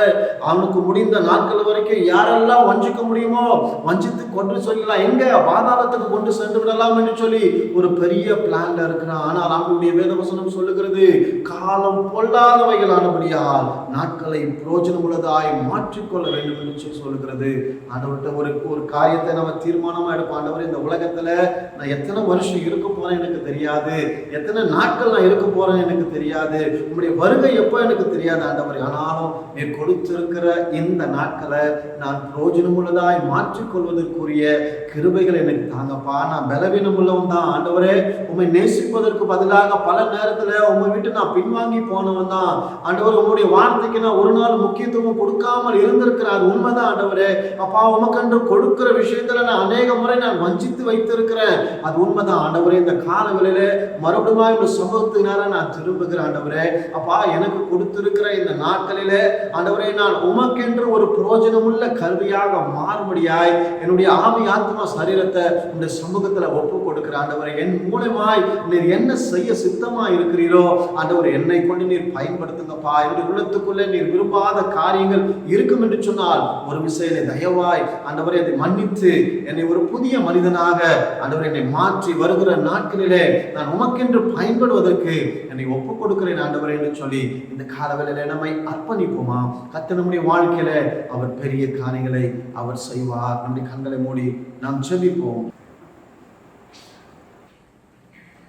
அவனுக்கு முடிந்த நாட்கள் வரைக்கும் யாரெல்லாம் வஞ்சிக்க முடியுமோ வஞ்சித்து கொண்டு சொல்லலாம், எங்க பாதாளத்துக்கு கொண்டு சென்று விடலாம் என்று சொல்லி ஒரு பெரிய பிளான்ல இருக்கிறான். ஆனால் அவனுடைய வேதவசனம் சொல்லுகிறது காலம் பொல்லாதவைகளானபடியால் நாட்களை பிரயோஜனம் உள்ளதாய் மாற்றிக்கொள்ள வேண்டும் என்று சொல்லுகிறது. ஆண்டவர்கிட்ட ஒரு காரியத்தை நம்ம தீர்மானமா எடுப்போம். ஆண்டவர் இந்த உலகத்துல நான் எத்தனை வருஷம் இருக்க போறேன் எனக்கு தெரியாது, எத்தனை நாட்கள் நான் இருக்க போறேன் எனக்கு தெரியாது, உங்களுடைய வருகை எப்போ எனக்கு தெரியாது ஆண்டவர். ஆனாலும் நீ கொடுத்திருக்கிற இந்த நாட்களை நான் பிரயோஜனம் உள்ளதாய் மாற்றிக்கொள்வதற்குரிய கிருபைகள் எனக்கு தாங்கப்பா. நான் பலவீனம் உள்ளவன் தான் ஆண்டவரே. உண்மை நேசிப்பதற்கு பதிலாக பல நேரத்துல உங்க வீட்டு நான் பின்வாங்கி போனவன் தான் ஆண்டவர். உங்களுடைய வார்த்தைக்கு நான் ஒரு நாள் முக்கியத்துவம் கொடுக்காமல் இருந்திருக்கிறார். உண்மைதான் ஆண்டவரே. அப்பா உமக்கன்று கொடுக்கிற விஷயத்துல நான் அநேக முறை நான் வஞ்சித்து வைத்திருக்கிறேன். அது உண்மைதான் ஆண்டவரே. இந்த காலங்களில மறுபடியும் இந்த சமூகத்தினால நான் திரும்புகிறேன் ஆண்டவரே. அப்பா எனக்கு கொடுத்திருக்கிற இந்த நாட்களிலே ஆண்டவரே நான் உமக்கென்று ஒரு பிரயோஜனம் உள்ள கல்வியாக மாறும்படியாய் என்னுடைய ஆவி ஆத்மா சரீரத்தை இந்த சமூகத்துல ஒப்பு கொடுக்கிற ஆண்டவரே. என் மூலமாய் நீர் என்ன செய்ய சித்தமா இருக்கிறீரோ ஆண்டவர் என்னை கொண்டு நீர் பயன்படுத்துங்கப்பா. என்னுடைய உள்ளத்துக்குள்ளே நீர் விரும்பாத காரியங்கள் இருக்கும் என்று சொன்னால் ஒரு விஷயத்தை தயவாய் ஆண்டவரை அதை மன்னித்து என்னை ஒரு புதிய மனிதனாக ஆண்டவர் என்னை மாற்றி வருகிற நாட்களிலே நான் உமக்கென்று பயன்படுவதற்கு என்னை ஒப்புக் கொடுக்கிறேன் ஆண்டவரே என்று சொல்லி இந்த காலவேளையிலே நம்மை அர்ப்பணிப்போமா. கர்த்தர் நம்முடைய வாழ்க்கையில அவர் பெரிய காரியங்களை அவர் செய்வார். நம்முடைய கண்களை மூடி நாம் ஜெபிப்போம்.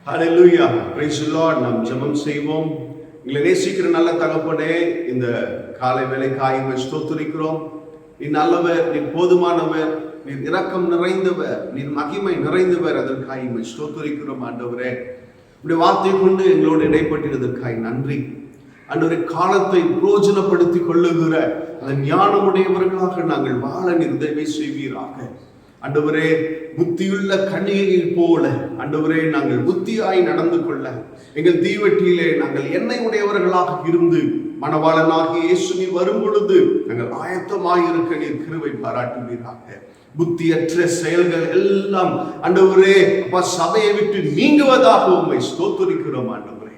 ஹல்லேலூயா, பிரைஸ் தி லார்ட். நாம் ஜெபம் செய்வோம். எங்களை நேசிக்கிற நல்ல தகப்பனே, இந்த காலை வேளைக்காய் உம்மை ஸ்தோத்திரிக்கிறோம். நீர் நல்லவர், நீர் போதுமானவர், நீர் இரக்கம் நிறைந்தவர், நீர் மகிமை நிறைந்தவர். அதற்காக உம்மை ஸ்தோத்திரிக்கிறோம் ஆண்டவரே. உடைய வார்த்தை கொண்டு எங்களோடு இடைப்பட்டதற்காக நன்றி ஆண்டவரே. காலத்தை பிரயோஜனப்படுத்திக் கொள்ளுகிற அந்த ஞானமுடையவர்களாக நாங்கள் வாழ நீர் தயவு செய்வீராக ஆண்டவரே. புத்தியுள்ள கன்னிகையை போல ஆண்டவரே நாங்கள் புத்தியாய் நடந்து கொள்ள எங்கள் தீவெட்டியிலே நாங்கள் எண்ணெய் உடையவர்களாக இருந்து மணவாளனாகிய இயேசு நீர் வரும் பொழுது நாங்கள் ஆயத்தமாயிருக்க நீர் கிருபை பாராட்டுவீராக. புத்தியற்ற செயல்கள் எல்லாம் ஆண்டவரே அப்பா சபையை விட்டு நீங்குவதாக உம்மை ஸ்தோத்திரிக்கிறோம் ஆண்டவரே.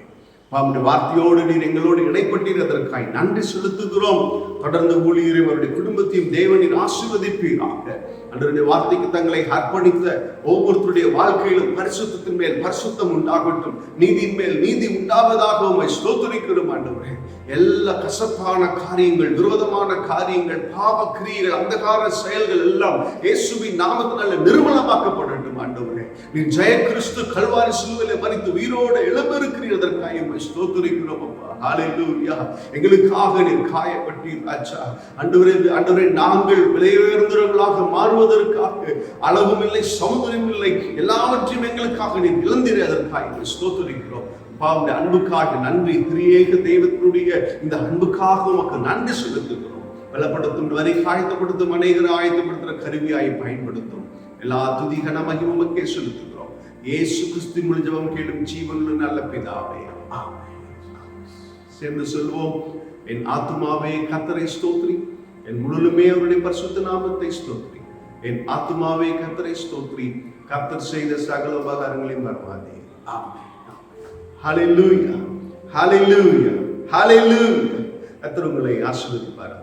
உம்முடைய வார்த்தையோடு நீர் எங்களோடு இடைப்பட்டதற்காய் நன்றி செலுத்துகிறோம். தொடர்ந்து ஊழியரையும் அவருடைய குடும்பத்தையும் தேவனின் ஆசீர்வதிப்பீராக. அன்றைய வார்த்தைக்கு தங்களை அர்ப்பணித்த ஒவ்வொருத்தருடைய வாழ்க்கையிலும் பரிசுத்தத்தின் மேல் பரிசுத்தம் உண்டாகட்டும், நீதியின் மேல் நீதி உண்டாவதாக உம்மை ஸ்தோத்திரிக்கிறோம் ஆண்டவரே. எல்லா கசப்பான காரியங்கள், விரோதமான காரியங்கள், பாவ கிரியைகள், அந்தகார செயல்கள் எல்லாம் இயேசுவின் நாமத்தினால நிர்மலமாக்கப்படட்டும் ஆண்டவரே. நீ ஜெய கிறிஸ்து கல்வாரி சிலுவையிலே மரித்து உயிரோடு எழும்பிருக்கிறதற்காக உம்மை ஸ்தோத்திரிக்கிறோம் அப்பா. ஹல்லேலூயா. எங்களுக்காக நீர் காயப்பட்டீர் ராஜா ஆண்டவரே. ஆண்டவரே நாங்கள் விலையுயர்ந்தவர்களாக மாறுவதற்காக அளவும் இல்லை, சமுதிரம் இல்லை, எல்லாவற்றையும் எங்களுக்காக நீர் இழந்தீரே. அதற்காக ஸ்தோத்திரிக்கிறோம். பாவுடைய அன்புக்காக நன்றி. திரியேக தெய்வத்தினுடைய இந்த அன்புக்காக உமக்கு நன்றி செலுத்துகிறோம். பலப்படுத்தும் வரை ஆயத்தப்படுத்தும் அநேகரை ஆயத்தப்படுத்துகிற கருவியாய் பயன்படுத்தும். எல்லா துதி கன மகிமை உமக்கே செலுத்துகிறோம். இயேசு கிறிஸ்துவின் மூலம் ஜெபம் கேளும் ஜீவனுள்ள நல்ல பிதாவே, ஆமென். சேர்ந்து சொல்வோம். என் ஆத்துமாவே கர்த்தரை ஸ்தோத்திரி, என் முழுமே அவருடைய பரிசுத்த நாமத்தை ஸ்தோத்திரி. என் ஆத்துமாவே கர்த்தரை ஸ்தோத்திரி, கர்த்தர் செய்த சகல உபகாரங்களையும் மறவாதே. ஆமென். ஹல்லேலூயா, ஹல்லேலூயா, ஹல்லேலூயா. கர்த்தர் உங்களை ஆசீர்வதிப்பார்.